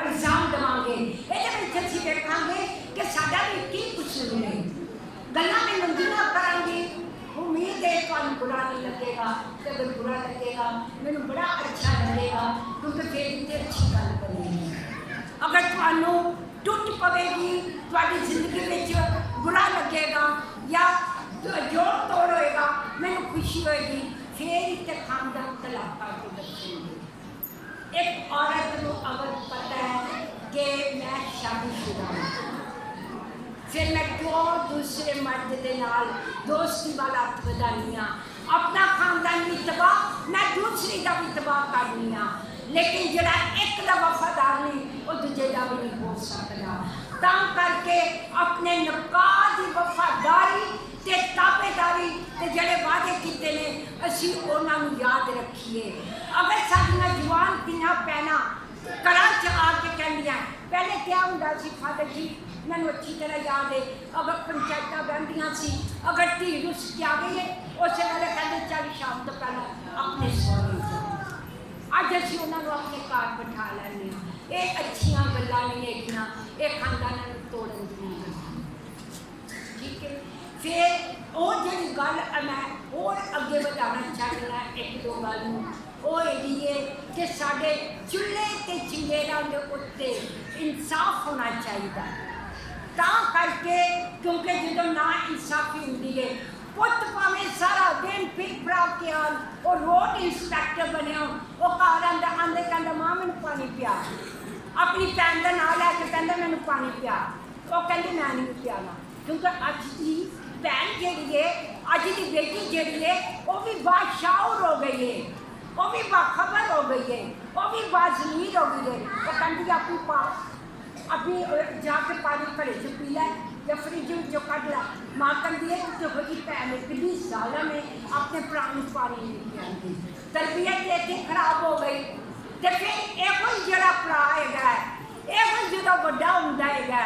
ਇਲਜ਼ਾਮ ਦੇਵਾਂਗੇ, ਇਹਦੇ ਵਿੱਚ ਅਸੀਂ ਦੇਖਾਂਗੇ ਕਿ ਸਾਡਾ ਵੀ ਕੀ ਕਸੂਰ ਹੈ। ਗੱਲਾਂ ਵੀ ਮੰਜ਼ੂਰ ਕਰਾਂਗੇ, ਉਮੀਦ ਹੈ ਤੁਹਾਨੂੰ ਬੁਰਾ ਨਹੀਂ ਲੱਗੇਗਾ, ਤੇ ਅਗਰ ਬੁਰਾ ਲੱਗੇਗਾ ਮੈਨੂੰ ਬੜਾ ਅੱਛਾ ਲੱਗੇਗਾ, ਕਿਉਂਕਿ ਫਿਰ ਵੀ ਅੱਛੀ ਗੱਲ ਕਰਨੀ ਹੈ। ਅਗਰ ਤੁਹਾਨੂੰ ਟੁੱਟ ਪਵੇਗੀ, ਤੁਹਾਡੀ ਜ਼ਿੰਦਗੀ ਵਿੱਚ ਬੁਰਾ ਲੱਗੇਗਾ ਜਾਂ ਜੋੜ ਤੋੜ ਹੋਏਗਾ, ਮੈਨੂੰ ਖੁਸ਼ੀ ਹੋਏਗੀ, ਫਿਰ ਹੀ ਤੇ ਖਾਨਦਾਨ ਤਲਾਕ ਕਰਕੇ ਦੱਸੇਂਗੇ। ਇੱਕ ਔਰਤ ਨੂੰ ਅਗਰ ਪਤਾ ਹੈ ਕਿ ਮੈਂ ਸ਼ਾਦੀशुदा ਹਾਂ, ਫਿਰ ਮੈਂ ਕਿਉਂ ਦੂਸਰੇ ਮਰਦ ਦੇ ਨਾਲ ਦੋਸਤੀ ਵਾਲਾ ਹੱਥ ਵਧਾਉਂਦੀ ਹਾਂ? ਆਪਣਾ ਖਾਨਦਾਨ ਵੀ ਤਬਾਹ, ਮੈਂ ਦੂਸਰੀ ਦਾ ਵੀ ਤਬਾਹ ਕਰਨੀ ਹਾਂ। ਲੇਕਿਨ ਜਿਹੜਾ ਇੱਕ ਦਾ ਵਫਾਦਾਰ ਨਹੀਂ, ਉਹ ਦੂਜੇ ਦਾ ਵੀ ਨਹੀਂ ਹੋ ਸਕਦਾ। ਤਾਂ ਕਰਕੇ ਆਪਣੇ ਨਿਕਾਹ ਦੀ ਵਫਾਦਾਰੀ ਤੇ ਤਾਬੇਦਾਰੀ ਤੇ ਜਿਹੜੇ ਵਾਅਦੇ ਕੀਤੇ ਨੇ, ਅਸੀਂ ਉਹਨਾਂ ਨੂੰ ਯਾਦ ਰੱਖੀਏ। ਅਗਰ ਸਾਡੀਆਂ ਜਵਾਨ ਧੀਆਂ ਭੈਣਾਂ ਘਰਾਂ 'ਚ ਆ ਕੇ ਕਹਿੰਦੀਆਂ, ਪਹਿਲੇ ਕਿਆ ਹੁੰਦਾ ਸੀ ਫਾਦਰ ਜੀ, ਮੈਨੂੰ ਅੱਛੀ ਤਰ੍ਹਾਂ ਯਾਦ ਹੈ, ਅਗਰ ਪੰਚਾਇਤਾਂ ਬਹਿੰਦੀਆਂ ਸੀ, ਅਗਰ ਧੀ ਰੁੱਸ ਕੇ ਆ ਗਈ ਹੈ, ਉਸੇ ਵੇਲੇ ਕਹਿੰਦੇ ਚੱਲ ਸ਼ਾਮ ਤੋਂ ਪਹਿਲਾਂ ਆਪਣੇ ਸਹੁਰੇ ਜਾਓ। ਅੱਜ ਅਸੀਂ ਉਹਨਾਂ ਨੂੰ ਆਪਣੇ ਘਰ ਬਿਠਾ ਲੈਂਦੇ ਹਾਂ। ਇਹ ਅੱਛੀਆਂ ਗੱਲਾਂ ਨਹੀਂ ਹੈਗੀਆਂ, ਇਹ ਖਾਨਦਾਨਾਂ ਨੂੰ ਤੋੜਨ ਦੀਆਂ ਗੱਲਾਂ। ਠੀਕ ਹੈ, ਫਿਰ ਉਹ ਜਿਹੜੀ ਗੱਲ ਮੈਂ ਹੋਰ ਅੱਗੇ ਵਧਾਉਣਾ ਚਾਹੁੰਦਾ ਇੱਕ ਦੋ ਗੱਲ ਨੂੰ, ਉਹ ਇਹ ਹੈ ਕਿ ਸਾਡੇ ਚੁੱਲ੍ਹੇ ਤੇ ਚੰਗੇਰਾਂ ਦੇ ਉੱਤੇ ਇਨਸਾਫ ਹੋਣਾ ਚਾਹੀਦਾ। ਤਾਂ ਕਰਕੇ ਕਿਉਂਕਿ ਜਦੋਂ ਨਾ ਇਨਸਾਫੀ ਹੁੰਦੀ ਹੈ, ਪੁੱਤ ਭਾਵੇਂ ਸਾਰਾ ਦਿਨ ਫਿਰ ਭਰਾ ਕੇ ਆਉਣ, ਉਹ ਰੋਡ ਇੰਸਪੈਕਟਰ ਬਣਿਆ, ਉਹ ਘਰ ਆਂਦੇ ਕਹਿੰਦਾ ਮਾਂ ਮੈਨੂੰ ਪਾਣੀ ਪਿਆ, ਆਪਣੀ ਭੈਣ ਦਾ ਨਾਂ ਲੈ ਕੇ ਕਹਿੰਦਾ ਮੈਨੂੰ ਪਾਣੀ ਪਿਆ, ਉਹ ਕਹਿੰਦੀ ਮੈਂ ਨਹੀਂ ਪਿਆਣਾ। ਕਿਉਂਕਿ ਅੱਜ ਦੀ ਭੈਣ ਜਿਹੜੀ ਹੈ, ਅੱਜ ਦੀ ਬੇਟੀ ਜਿਹੜੀ ਹੈ, ਉਹ ਵੀ ਬਾਸ਼ਾਉਰ ਹੋ ਗਈ ਹੈ, ਉਹ ਵੀ ਬਾਖਬਰ ਹੋ गई है, वो भी बाजमीर हो गई है। वो कहती अपनी अभी जाके पानी घड़े च पी लै या फ्रिज जो कढ़ ला। माँ कहती है कि देखो जी भैन कितनी साल में अपने भरा पानी नहीं आती, तरबीयत इतनी खराब हो गई। तो फिर यो जरा भरा है, यो जो व्डा होंदा है,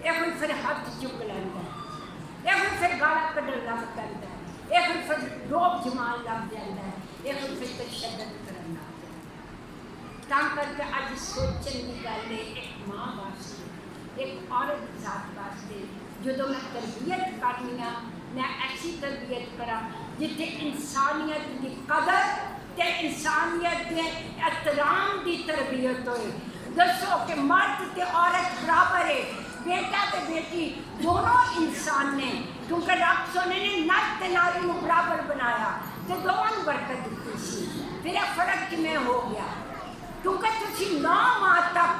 यो फिर हाथ चुक लैंदा, यो फिर गाला कढ़न लग पैंदा, यो फिर रोब जमान लग जाता है, यो फिर तशद्दद करन लग जाता। तां करके अज सोचने की गल है एक माँ वास्ते, एक औरत जात वास्ते, जो मैं तरबियत करनी हाँ, मैं ऐसी तरबियत करा जिथे इंसानियत की कदर ते इंसानियत के एहतराम की तरबियत होए। दसो कि मर्द ते औरत बराबर है, बेटा ते बेटी दोनों इंसान ने, क्योंकि रब सोने ने नर ते नारी को बराबर बनाया तो दोनों बरकत दी सी। फिर यह फर्क किमें हो गया? क्योंकि तुसी 9 माह तक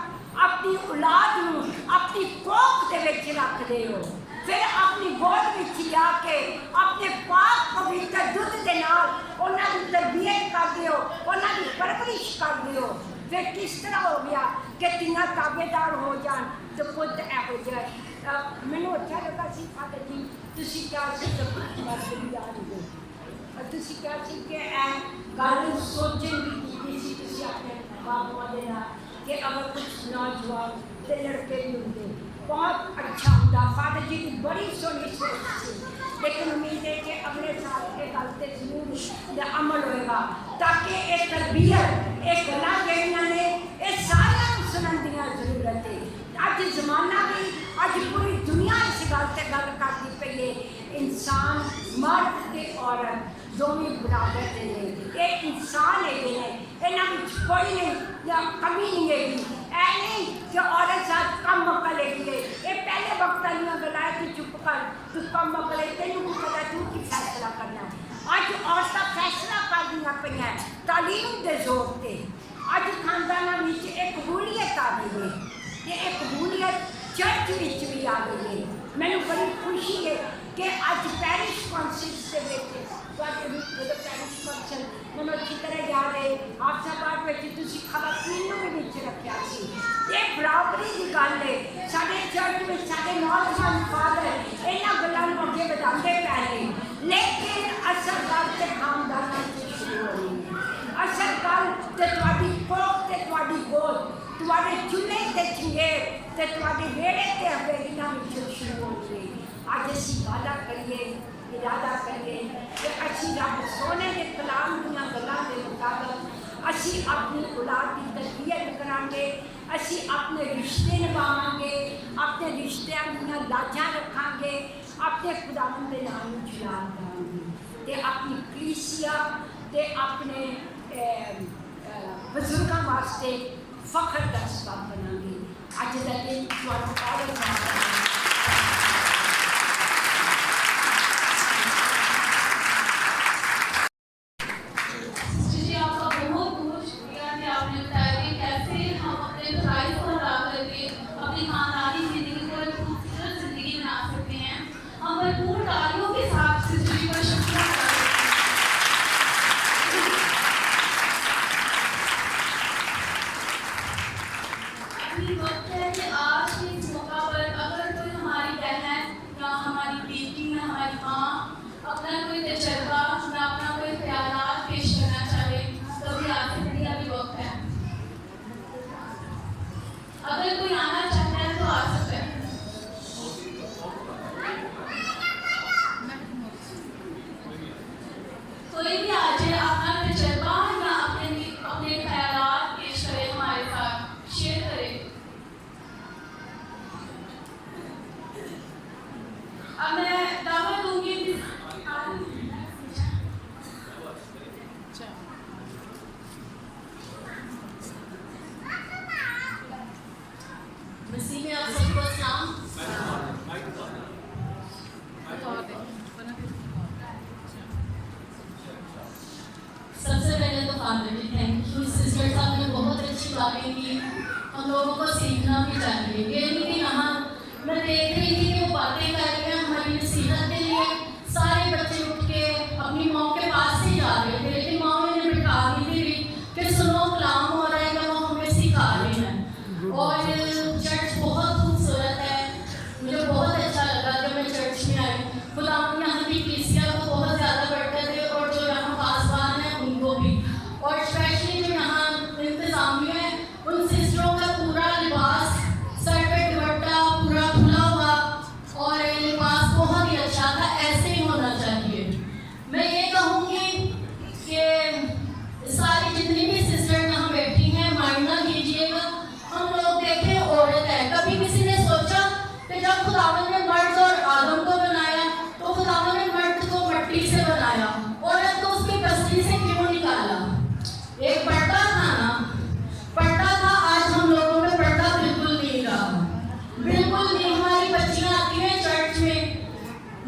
अपनी औलाद नूं अपनी कोख दे विच रखदे हो, फिर अपनी गोद विच लिया के अपने पाक पवित्र दुध दे नाल उन्हां दी तरबियत करदे हो, उन्हां दी परवरिश करदे हो। फिर किस तरह हो गया कि तियां ताबेदार हो जान तो खुद इहो जिहा मैनूं अच्छा लगा सी फादर जी तुसीं क्या सी जाणदे, तुसीं क्या सी कि गल सोचण दी कीती सी तुसीं अपने बाबूआं दे नाल कि अगर कुछ नौजवान ते लड़के भी होंगे बहुत अच्छा होंदा। फादर जी की बड़ी सोहनी सोच सी, लेकिन उम्मीद है कि अगले साल के गल ते जरूर अमल होएगा ताकि ये तरबियत ये गल्लां जिहड़ियां ने ये सारियां नूं सुनन दी जरूरत है। अज जमाना भी अज पूरी दुनिया इस गल ते गल करदी पई है, इंसान मर्द ते औरत दोवें बराबर दे ने, ये इंसान है इन्हां विच कोई नहीं या कमी नहीं हैगी। ऐ नहीं कि औरत साथ कम अकल हैगी, ये पहले वक्त वालियां गल्लां तू चुप कर, तू कम अकल है, तैनूं की पता तू की फैसला करना। अज औरतां फैसला करदियां पईआं तालीम दे जोर ते। अज खानदानां विच एक कबूलियत आ गई है, ये एक कबूलियत चर्च विच भी आ गई है। मैनूं बड़ी खुशी है कि अज पैरिश कौंसिल दे विच पैरिश कौंसिल मैनूं अच्छी तरह याद है हाफसाबाद में तुसीं खवातीन नूं भी विच रखिया सी। ये बराबरी की गल है, साडे चर्च में साडे नौजवान फादर इन्हां गल्लां नूं अगे वधाउंदे पै ने, लेकिन असल गल ते खानदानां च शुरू हो रही है। असल गल ते तुहाडी कोख ते तुहाडी गोद, तुहाडे चुल्हे ते चंगेर ते तुहाडे वेड़े ते हवेलियां विच शुरू हो रही है। अज असीं वादा करिए, इरादा करिए कि असीं रब सोने के कलाम दीआं गल्लां दे मुताबिक असीं अपनी औलाद की तरबियत करांगे, असीं अपने रिश्ते निभावांगे, अपने रिश्तियां दीआं लाजां रखांगे, अपने खुदावंद दे नाम नूं जलाल करांगे ते अपनी कलीसिया ते अपने बजुर्गों वास्ते फखर का सबब बनांगे। ਅੱਜ ਦਾ ਦਿਨ ਤੁਹਾਨੂੰ ਬਹੁਤ ਬਹੁਤ जी आपका बहुत बहुत शुक्रिया कि आपने बताया कि कैसे हम अपने फ़राइज़ को अदा करके अपनी खानदानी ज़िंदगी को एक खूबसूरत ज़िंदगी बना सकते हैं। हम भरपूर तालियों के साथ सिस्टर जी का शुक्रिया अदा करते हैं। अभी वक्त है कि आज के इस मौका पर अगर कोई हमारी बहन या हमारी बेटी या हमारी माँ अपना कोई तजर्बा या अपना कोई ख्यालात पेश करना चाहे तो भी आ सकती है, अभी वक्त है। अगर कोई आना चाहता है तो आ सकता है। कोई भी आ जाए, अपना तजर्बा या अपने ख्यालात पेश करे, हमारे साथ शेयर करे। अब मैं दावा दूंगी मसीह में आप सबको सलाम। सबसे पहले तो father ji thank you, sister साहब ने बहुत अच्छी बातें की, हम लोगों को सीखना भी चाहिए। ये नहीं कि यहाँ मैं देख रही थी कि वो बातें कर रही हैं हमारी नसीहत के लिए, सारे बच्चे उठ के अपनी माँ के पास ही जा रहे थे, लेकिन माँ ने बिठा दी थी कि सुनो कलाम हो रहा है, वो हमें सिखा रहे हैं। और चर्च बहुत खूबसूरत है, मुझे बहुत अच्छा लगा जब मैं चर्च में आई। खुदा यहाँ की कलीसिया को बहुत ज़्यादा बढ़ते थे और जो यहाँ पासवान है उनको भी, और स्पेशली जो यहाँ इंतज़ामिया है उन सिस्टरों का पूरा लिबास, सर पे दुपट्टा पूरा खुला हुआ और लिबास बहुत ही अच्छा था, ऐसे ही होना चाहिए। मैं ये कहूँगी कि सारी जितनी भी सिस्टर यहाँ बैठी हैं माइंड ना कीजिएगा, हम लोग देखें औरत है, कभी किसी ने सोचा कि जब खुदावंद ने मर्द और आदम को बनाया तो खुदावंद ने मर्द को मिट्टी से बनाया, औरत को उसकी बस्ती से क्यों निकाला? एक पर्दा था ना, पर्दा था, आज हम लोगों में पर्दा बिल्कुल नहीं रहा, बिल्कुल नहीं। हमारी बच्चियाँ आती हैं चर्च में,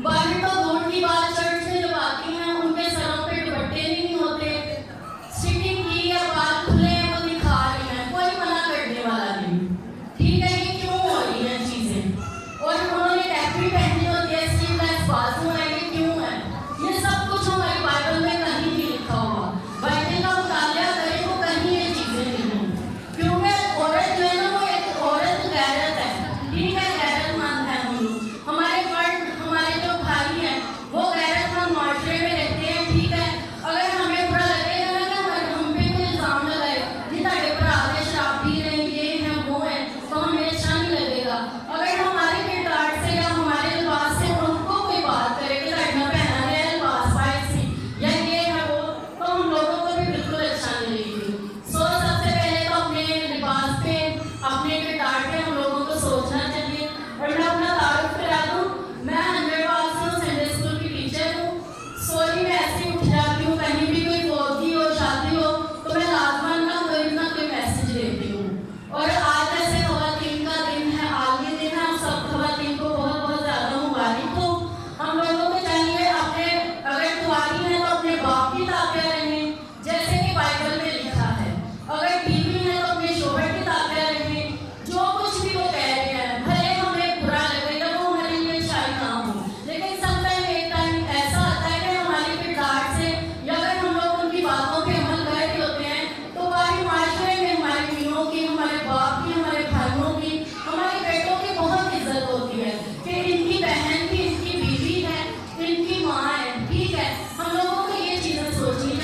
बाहर तो दूर की बात, चर्च में जब आती हैं उनके सरों पे दुपट्टे नहीं होते, स्टिचिंग की या बाल खुले हैं वो दिखा रही हैं, कोई मना करने वाला नहीं। ठीक है, ये क्यों हो रही हैं चीज़ें? और उन्होंने कैपरी पहनी होती है, स्लीवलेस बाजू है, ये क्यों है? ये सब कुछ हमारी बाइबल में कहीं नहीं लिखा हुआ, बाइबल का मुताला करें तो कहीं ये चीज़ें नहीं हैं। क्योंकि औरत जो है ना वो एक औरत गैरत है, ठीक है, गैरतमंद है हम लोग, हमारे मर्द हमारे जो भाई हैं वो गैरतमंद माशरे में रहते हैं, ठीक है। अगर हमें बुरा लगेगा ना कि हम पे कोई इल्ज़ाम लगाए कि ताड़े पर आधे शराब पी रहे हैं, ये हैं वो हैं, तो हमें अच्छा नहीं लगेगा। अगर हमारे किरदार से या हमारे लिबास से उनको कोई बात करे कि लड़ना पहना है लिबास वाइज से या ये है वो, तो हम लोगों को भी बिल्कुल अच्छा नहीं लगेगी। सो सबसे पहले तो अपने लिबास पे, अपने किरदार पे हम लोगों को सोचना चाहिए। और मैं अपना तारुफ करा दूँ, मैं 100 वाल से हूँ, संडे स्कूल की टीचर हूँ। सोरी में ऐसे ही उठ जाती हूँ, कहीं भी कोई फौजी हो, शादी हो, तो मैं लाजमन ना कोई मैसेज देती हूँ। और आज ऐसे ख़वातीन का दिन है, आज के दिन है, हम सब ख़वातीन को बहुत बहुत ज़्यादा मुबारक हो। हम लोगों को चाहिए अपने, अगर कुंवारी हैं तो अपने बाप की ताक़िया रहें, जैसे कि बाइबल में लिखा है। अगर बीवी हैं तो अपने शोहर की ताक़िया रहें, जो कुछ भी वो कह रहे हैं, भले हमें बुरा लगेगा, वो हमारे लिए अच्छाई ना हो, लेकिन समटाइम एक टाइम ऐसा आता है कि हमारे किरदार से या अगर हम लोग उनकी बातों पे अमल कर रहे होते हैं तो बाहरी माशरे में हमारे पीरों की, हमारे बाप की, हमारे भाइयों की, हमारे बेटों की बहुत इज्जत होती है कि इनकी बहन की, इनकी बीवी है, इनकी माँ है, ठीक है। हम लोगों को ये चीज़ें सोचनी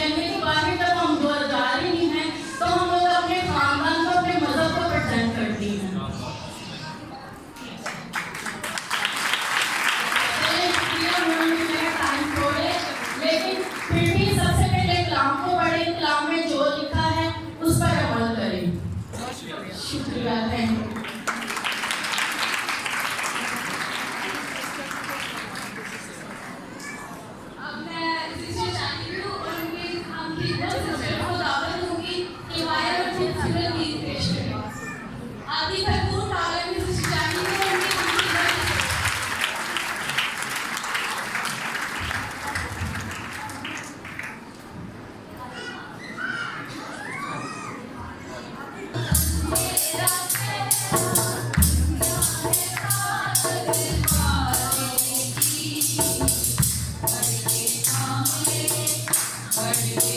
Thank you.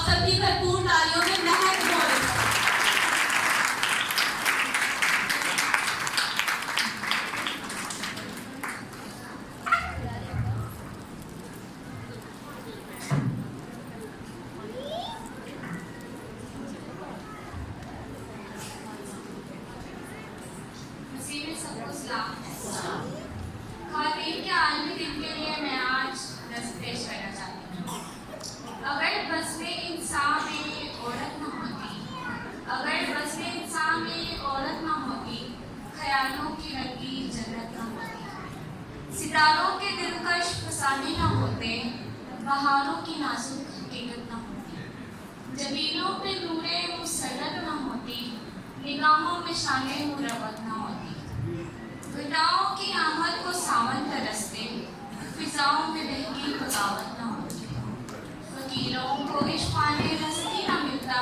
آپ سب کی بھرپور تالیوں میں مہک ہو رہی ہے۔ خواتین کے عالمی دن کے لیے میں آج نظم پیش کرنا چاہتی ہوں۔ اگر بزم انسان میں عورت نہ ہوتی، اگر بزم انسان میں عورت نہ ہوتی، خیالوں کی رنگی جنت نہ ہوتی، ستاروں کے دلکش فسانے نہ ہوتے، بہاروں کی نازک حقیقت نہ ہوتی، جبینوں پہ نور مسلط نہ ہوتی، نگاہوں میں شان مروت نہ ہوتی، گھٹاؤں کی آمد کو ساون ترستے، فضاؤں میں بہتی بغاوت نہ ہوتی، فقیروں کو عشقان رزقی نہ ملتا،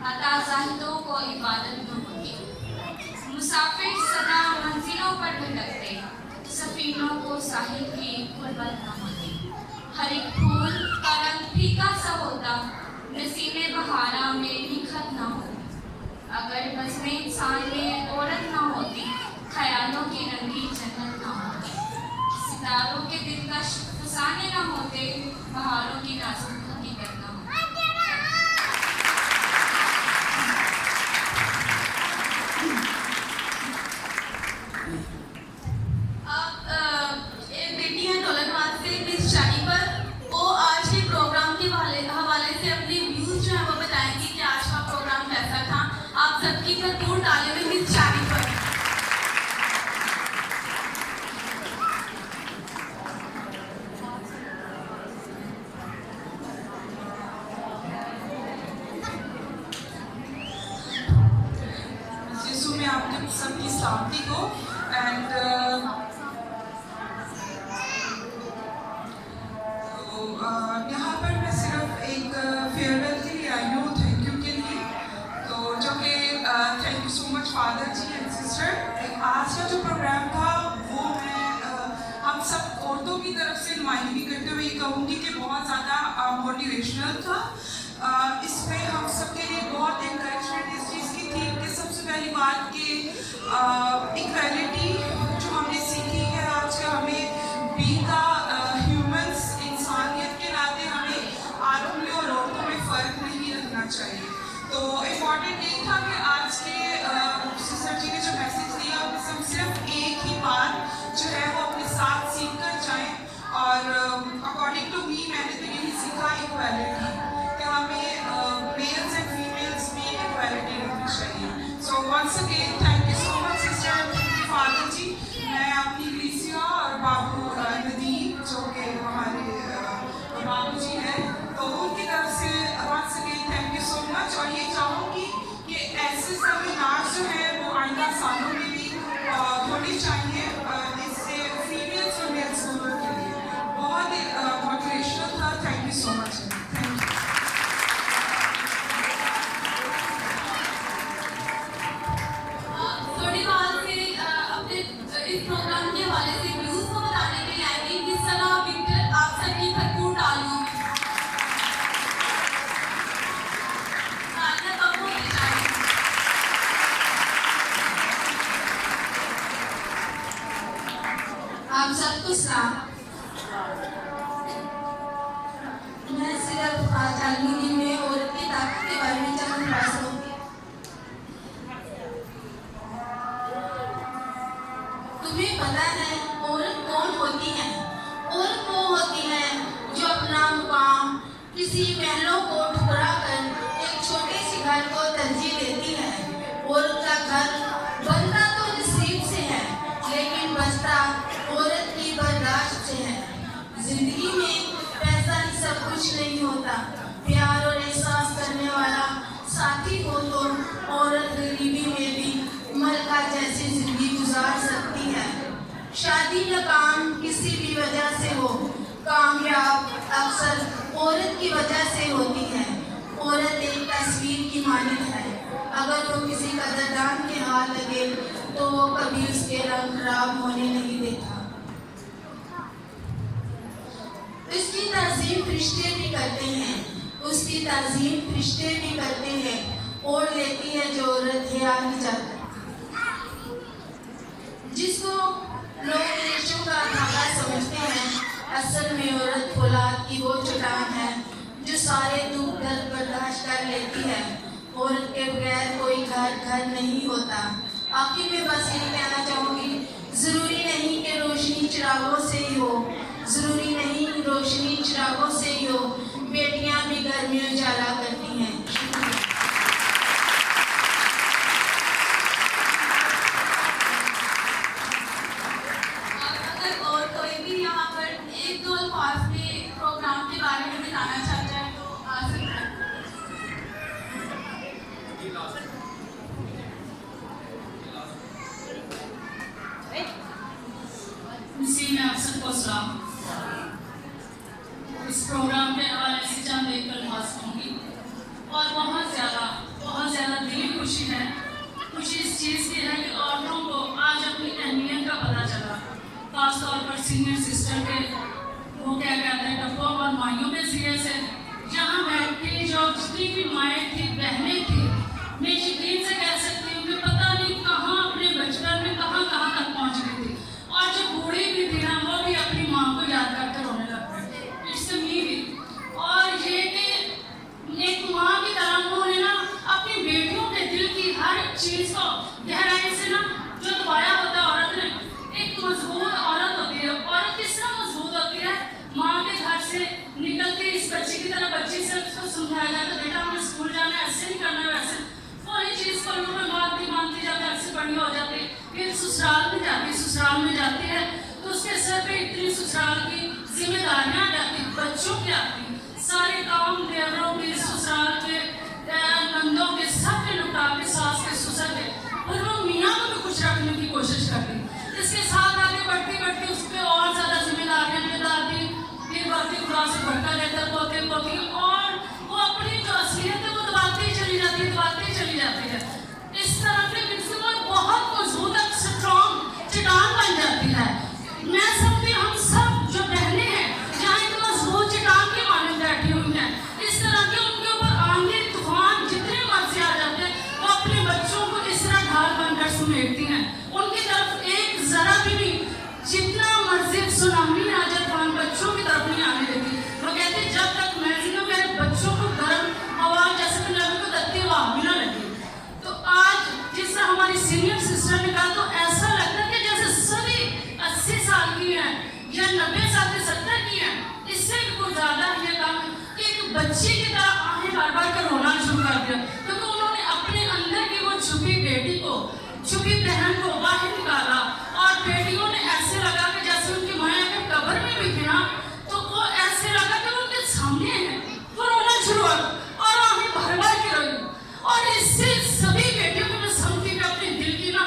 عطا زاہدوں کو عبادت نہ ہوتی، مسافر سدا منزلوں پر بھٹکتے، سفینوں کو ساحل کی غربت نہ ہوتی، ہر ایک پھول کا رنگ پھیکا سا ہوتا، نسیم بہارا میں نکھت نہ ہوتی، اگر بزم انسان میں عورت نہ ہوتی، خیالوں کی رنگی جنت نہ ہوتی، ستاروں کے دلکش فسانے نہ ہوتے، بہاروں کی نازک حقیقت نہ ہوتی۔ ایک بیٹی ہے دولت آباد سے مس شانیپر، وہ آج کے پروگرام کے حوالے سے اپنے ویوز جو ہیں وہ بتائیں گی کہ آج کا پروگرام کیسا تھا۔ آپ سب کی بھرپور تالیوں میں مس شانیپر۔ میں آپ کے سب کی سلامتی کو اینڈ یہاں پر میں صرف ایک فیئرویل کے لیے آئی ہوں، تھینک یو کے لیے، تو جو کہ thank you so much father ji and sister. آج کا جو پروگرام تھا وہ میں ہم سب عورتوں کی طرف سے نمائندگی کرتے ہوئے یہ کہوں گی کہ بہت زیادہ موٹیویشنل تھا۔ اس میں ہم سب کے لیے بہت انکریجمنٹ اس چیز کی تھی کہ سب سے پہلی بات کہ ایکویلٹی جو ہم نے سیکھی ہے آج کا، ہمیں بیتا ہیومنس انسانیت کے ناطے ہمیں آدمیوں میں اور عورتوں میں فرق نہیں رکھنا چاہیے۔ تو امپورٹنٹ یہ تھا کہ آج کے سسٹر جی نے جو میسیج دیا اس ہم صرف ایک ہی بات جو ہے وہ اپنے ساتھ سیکھ کر جائیں، اور اکارڈنگ ٹو می میں نے تو یہی سیکھا ایکویلٹی، کہ ہمیں میلز اینڈ فیمیلز میں ایکویلٹی رکھنی چاہیے۔ So once again thank you so much sister father ji. میں اپنی لیسیا اور بابو ندیم جو کہ ہمارے بابو جی ہیں، تو ان کی طرف سے once again thank you so much, اور یہ چاہوں گی کہ ایسے سیمینار جو ہے وہ آئندہ سالوں میں بھی ہونے چاہیے، اس سے فیمیلز اور میلز دونوں کے لیے بہت موٹیویشنل تھا۔ Thank you so much. اس پروگرام کے حوالے سے ویوز کو بتانے کے لیے آئے گی کس طرح وکٹر، آپ سب کی بھرپور تالیوں میں تالیاں کم ہوتی جائیں۔ آپ سب کو سلام۔ میں صرف آج عالمی دن میں عورت کی طاقت کے بارے میں چند بات کروں گی۔ تمہیں پتہ ہے عورت کون ہوتی ہے؟ عورت وہ ہوتی ہے جو اپنا مقام کسی محلوں کو ٹھکرا کر ایک چھوٹے سے گھر کو ترجیح دیتی ہے۔ عورت کا گھر بنتا تو نصیب سے ہے، لیکن بچتا عورت کی برداشت سے ہے۔ زندگی میں پیسہ ہی سب کچھ نہیں ہوتا، پیار اور احساس کرنے والا ساتھی ہو تو عورت غریبی میں بھی ملکہ جیسی زندگی گزار سکتی ہے۔ شادی ناکام کسی بھی وجہ سے ہو، کامیاب اکثر عورت کی وجہ سے ہوتی ہے۔ عورت ایک تصویر کی مانند ہے، اگر وہ کسی قدردان کے ہاتھ لگے تو وہ کبھی اس کے رنگ خراب ہونے نہیں دیتا۔ اس کی تعظیم فرشتے بھی کرتے ہیں، اس کی تعظیم فرشتے بھی کرتے ہیں، اوڑھ لیتی ہے جو عورت حیا کی چادر۔ جس کو لوگ ریشم کا دھاگا سمجھتے ہیں، اصل میں عورت فولاد کی وہ چٹان ہے جو سارے دکھ درد برداشت کر لیتی ہے۔ عورت کے بغیر کوئی گھر نہیں ہوتا۔ آخر میں بس یہ کہنا چاہوں گی، ضروری نہیں کہ روشنی چراغوں سے ہی ہو، ضروری نہیں روشنی چراغوں سے ہی ہو، بیٹیاں بھی گھر میں اجالا کرتی ہیں۔ اگر اور کوئی بھی یہاں پر ایک دو الفاظ میں پروگرام کے بارے میں بتانا چاہتا ہے تو آ سکتا ہے۔ مسیح میں آپ سب کو سلام۔ اس پروگرام کے حوالے سے چند ایک الفاظ کہوں گی، اور بہت زیادہ دلی خوشی ہے۔ خوشی اس چیز کی ہے کہ عورتوں کو آج اپنی اہمیت کا پتہ چلا، خاص طور پر سینئر سسٹر کے وہ کیا کہتے ہیں ڈبوں اور مائیوں کے ذریعے سے جہاں بیٹھ کے جو جتنی بھی مائیں تھی، بہنیں تھیں، میں یقین سے کہہ سکتی ہوں کہ پتہ نہیں کہاں اپنے بچپن میں کہاں تک پہنچ گئی تھی، اور جو بوڑھی بھی تھی نا وہ بھی اپنی ماں کو یاد کر کے رونے لگ پڑی۔ اٹس می بھی، اور یہ کہ ایک ماں کی طرح انہوں نے نا اپنی بیٹیوں کے دل کی ہر چیز کو گہرائی سے نا جو دبایا ہوتا ہے عورت نے، ایک مضبوط عورت ہوتی ہے۔ عورت کس طرح مضبوط ہوتی ہے؟ ماں کے گھر سے نکل کے اس بچی کی طرح بچی سے اس کو سمجھایا جاتا ہے، بیٹا ہمیں اسکول جانا ہے، ایسے نہیں کرنا ہے، ویسے فوری چیز کو لوگ مانتی جب گھر سے بڑی ہو جاتی، پھر سسرال میں جاتی ہے تو اس کے سر پہ اتنی سسرال کی ذمہ داریاں آ جاتی، بچوں کی آتی، سارے کام دیوروں کے، سسرال کے، نندوں کے، سب کے لٹا کے، ساس کے، سسر کے، اور وہ میاں کو بھی خوش رکھنے کی کوشش کرتی۔ اس کے ساتھ آگے بڑھتی اس پہ اور زیادہ ذمہ داریاں لے ڈالتی، پھر بڑھتی خدا سے بھٹکا لیتا پوتے پوتی، اور وہ اپنی جو اصلیت ہے وہ دباتی چلی جاتی ہے۔ اس طرح سے بہت مضبوط اسٹرانگ چٹان بن جاتی ہے۔ میں سمجھتی ہم سب جو بہنیں ہیں جہاں ایک مضبوط چٹان کی مانند بیٹھی ہوئی ہیں، اس طرح کے ان کے اوپر آندھی طوفان جتنے مرضی آ جاتے ہیں وہ اپنے بچوں کو اس طرح ڈھال بن کر سمیٹتی ہیں، ان کی طرف ایک ذرا بھی نہیں، جتنا مرضی سونامی آ جائے طوفان بچوں کی طرف نہیں آنے دیتی۔ وہ کہتے ہیں جب تک میں میرے بچوں کو گرم ہوا جیسے کہ نبی کو دتی ہوا بھی نہ لگی۔ تو آج جس طرح ہماری سینئر سسٹر نے کہا تو ایسا لگتا ہے کہ جیسے سبھی 80 سال کی ہیں یا 90 سال کے 70 کی ہیں، اس سے بھی کچھ زیادہ یہ کام ہے کہ ایک بچی کی طرح آہیں بار کر رونا شروع کر دیا، کیونکہ انہوں نے اپنے اندر کی وہ چھپی بیٹی کو، چھپی بہن کو باہر نکالا، اور بیٹیوں نے ایسے لگا کہ جیسے ان کی مائیں اگر قبر میں بھی تھی نا تو وہ ایسے لگا کہ ان کے سامنے ہیں، وہ رونا شروع اور آہیں بھر کے روئی، اور اس سے سبھی بیٹیوں کو میں سمجھتی کہ اپنے دل کی نا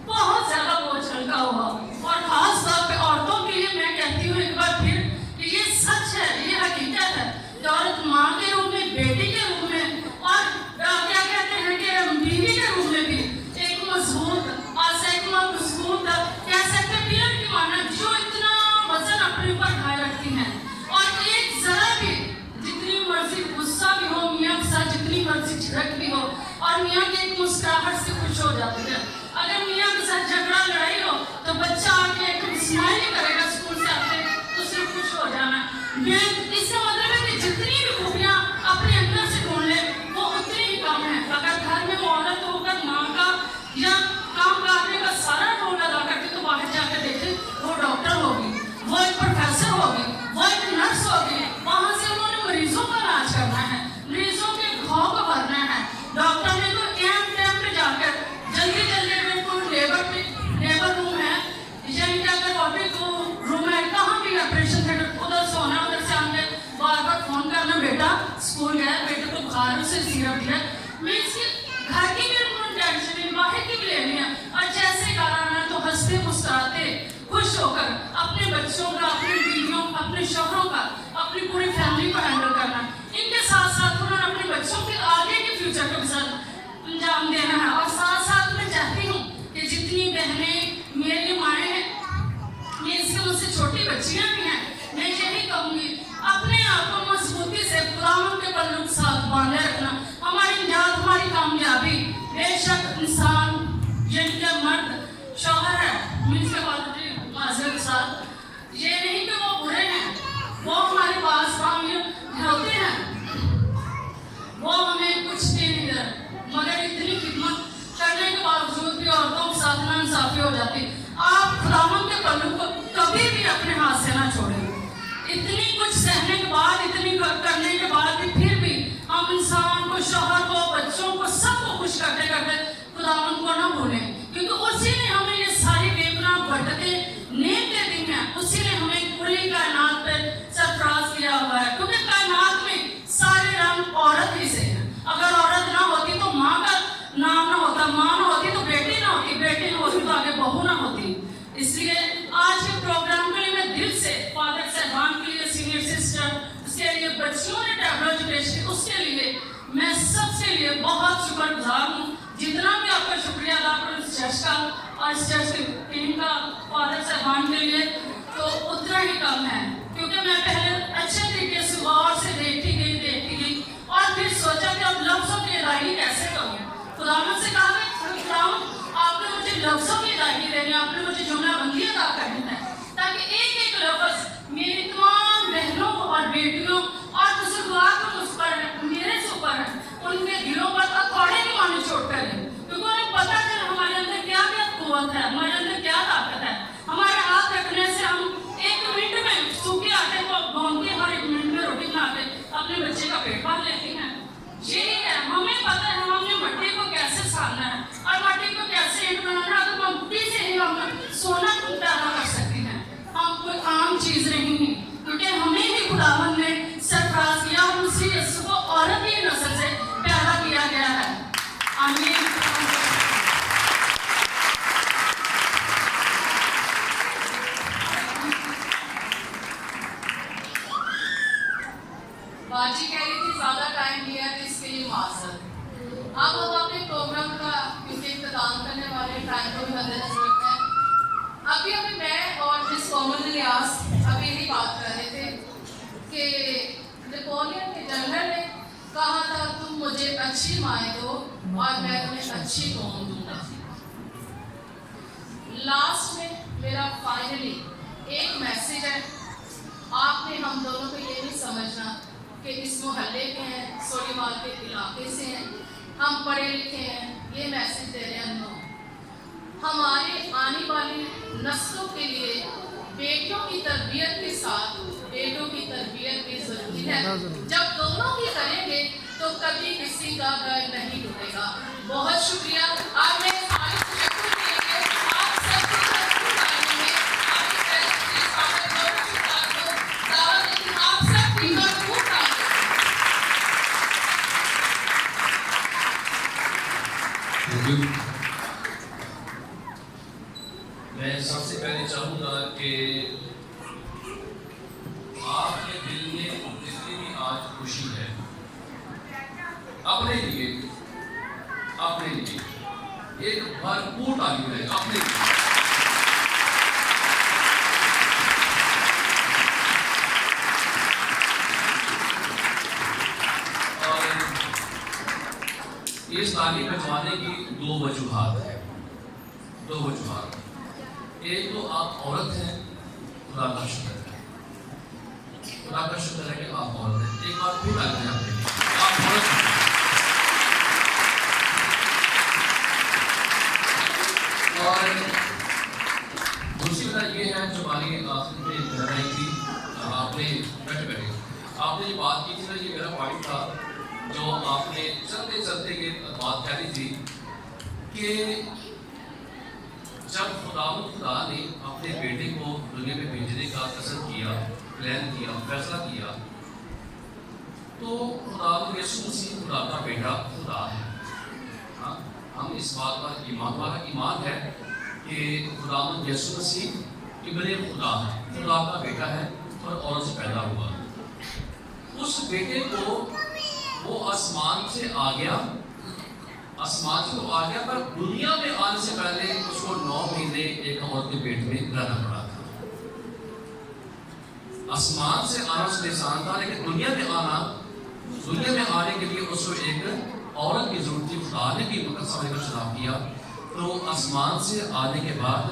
بہت زیادہ بوجھ ہلکا ہوا، اور خاص طور پہ عورتوں کے لیے میں کہتی ہوں ایک بار پھر کہ یہ سچ ہے، یہ حقیقت ہے کہ عورت ماں کے روپ میں، بیٹی کے روپ میں، اور کیا کہتے ہیں کہ بیوی کے روپ میں بھی ایک مضبوط اور مضبوط کہہ سکتے ہیں پلر کی مانند جو اتنا وزن اپنے اوپر اٹھائے رکھتی ہیں، اور ایک ذرا بھی جتنی مرضی غصہ بھی ہو، میاں کے ساتھ جتنی مرضی جھڑک بھی ہو، اور میاں کی ایک مسکراہٹ سے خوش ہو جاتی ہے۔ اگر میاں کے ساتھ جھگڑا لڑائی ہو تو بچہ آ کے ایک اسمائل ہی کرے گا اسکول سے آتے تو صرف خوش ہو جانا ہے۔ اس سے مطلب ہے کہ جتنی بھی خوبیاں اپنے اندر سے ڈھونڈ لے وہ اتنی ہی کم ہے۔ اگر گھر میں وہ عورت ہو کر ماں کا یا کام کرنے کا سارا رول ادا کرتی تو باہر جا کے دیکھیں وہ ڈاکٹر ہوگی، وہ ایک پروفیسر ہوگی، وہ ایک نرس ہوگی، وہاں سے انہوں نے مریضوں کا علاج کرنا ہے، مریضوں کے گھاؤ کو بھرنا ہے۔ ڈاکٹر نے تو ٹائم پہ جا کر جلدی بالکل لیبر روم ہے یا کیا اگر آپریٹ روم ہے، کہاں بھی آپریشن تھیٹر، ادھر سے ہونا، ادھر سے آنے بار فون کرنا، بیٹا اسکول گیا، بیٹے کو بخار سے سیرپ دیا، میں اس کے گھر کی بھی ٹینشن نہیں، باہر کی بھی لینی ہے، اور جیسے گھر آنا تو ہنستے مسکراتے خوش ہو کر اپنے بچوں کا، اپنی بیویوں کا، اپنے شوہروں کا، اپنی پوری فیملی کو ہینڈل کرنا، ان کے ساتھ ساتھ انہوں نے اپنے بچوں کے آگے کے فیوچر کو بھی ساتھ انجام دینا ہے۔ اور ساتھ ساتھ میں چاہتی ہوں کہ جتنی بہنیں میری مائیں ہیں، مجھ سے چھوٹی بچیاں بھی ہیں، میں یہی کہوں گی اپنے آپ کو مضبوطی سے خداوند کے بل इसलिए आज के प्रोग्राम के लिए मैं दिल से फादर साहबान के लिए, सीनियर सिस्टर, उसके लिए बच्चियों ने टैबलो जो पेश की, उसके लिए मैं सबके लिए बहुत शुक्रगुजार हूँ। जितना भी आपका शुक्रिया अदा करूँ इस चर्च का और इस चर्च की टीम का, फादर साहबान के लिए, तो उतना ही कम है, क्योंकि मैं पहले अच्छे तरीके से गौर से देखती गई और फिर सोचा कि अब लफ्ज़ों की अदायगी कैसे करूँ। खुदावंद से कहा कि खुदावंद आपने मुझे लफ्ज़ों की अदायगी देनी है, आपने मुझे जुमलाबंदी अदा करनी है, ताकि एक एक लफ्ज़ मेरी तमाम बहनों और बेटियों और बुजुर्गवार को मुझ पर मेरे से ऊपर उनके दिलों पर अखौड़े की मानी चोट करें, क्योंकि उन्हें पता चले हमारे अंदर क्या क्या कुव्वत है, हमारे अंदर क्या ताकत है। हमारे हाथ रखने से हम 1 मिनट में सूखे आटे को भून के और 1 मिनट में रोटी बना के अपने बच्चे का पेट भर लेते हैं। यही है, हमें पता है हमने मट्टी को कैसे सानना है और मट्टी को कैसे ईंट बनाना है, तो मट्टी से ही हम सोना पैदा कर सकते हैं। हम कोई आम चीज नहीं है, क्योंकि हमें ही खुदावंद ने सरफराज किया, हम उसी यीशु को औरत की नस्ल से पैदा किया गया है। आमीन। बाजी कह रही थी ज़्यादा टाइम लिया है, तो इसके लिए माजरत। अब हम अपने प्रोग्राम का क्योंकि इख्तिताम करने वाले टाइम को भी मद्देनजर रखते हैं। अभी मैं और मिस कोमल नियाज अभी यही बात कर रहे थे कि नेपोलियन के जनरल ने कहा था तुम मुझे अच्छी माएँ दो और मैं तुम्हें अच्छी कौम दूंगा। लास्ट में मेरा फाइनली एक मैसेज है, आपने हम दोनों को ये नहीं समझना कि इस मोहल्ले के हैं, सोलीमाल के इलाके से हैं, हम पढ़े लिखे हैं, ये मैसेज दे रहे हैं हम लोग। हमारे आने वाली नस्लों के लिए बेटियों की तरबियत के साथ बेटों की तरबियत भी जरूरी है। जब दोनों की करेंगे तो कभी किसी का घर नहीं टूटेगा। बहुत शुक्रिया। आप मेरे सारे शिक्षकों के लिए आप सबको आप सबकी भरपूर मैं सबसे पहले चाहूँगा कि आपके दिल में जितनी भी आज खुशी है अपने लिए एक भरपूर तालीम है अपने लिए। और इस तालीम में पाने की 2 वजूहात है। एक तो आप औरत हैं, खुदा का शुक्र है कि आप औरत हैं। एक बात फिर आते हैं आपके लिए, आप औरत हैं। और दूसरी बात ये है जो हमारी आपने बनाई थी, आपने बैठे आपने ये बात की थी ना, ये मेरा पॉइंट था जो आपने चलते ये बात कह रही थी कि जब खुदा ने अपने बेटे को दुनिया में भेजने का कसम किया, प्लान किया, फैसला किया, तो खुदा यीशु मसीह खुदा का बेटा खुदा है। हाँ, हम इस बात पर हमारा ईमान है कि खुदा यीशु मसीह इब्ने खुदा है, खुदा का बेटा है और औरत से पैदा हुआ। उस बेटे को वो आसमान से आ गया, पर दुनिया में आने से पहले उसको 9 महीने एक औरत के पेट में रहना पड़ा था। आसमान से आना उसके आसान था, लेकिन दुनिया में आने के लिए उसको एक औरत की जरूरत थी। खुदा ने भी मकसद का चुनाव किया, तो आसमान से आने के बाद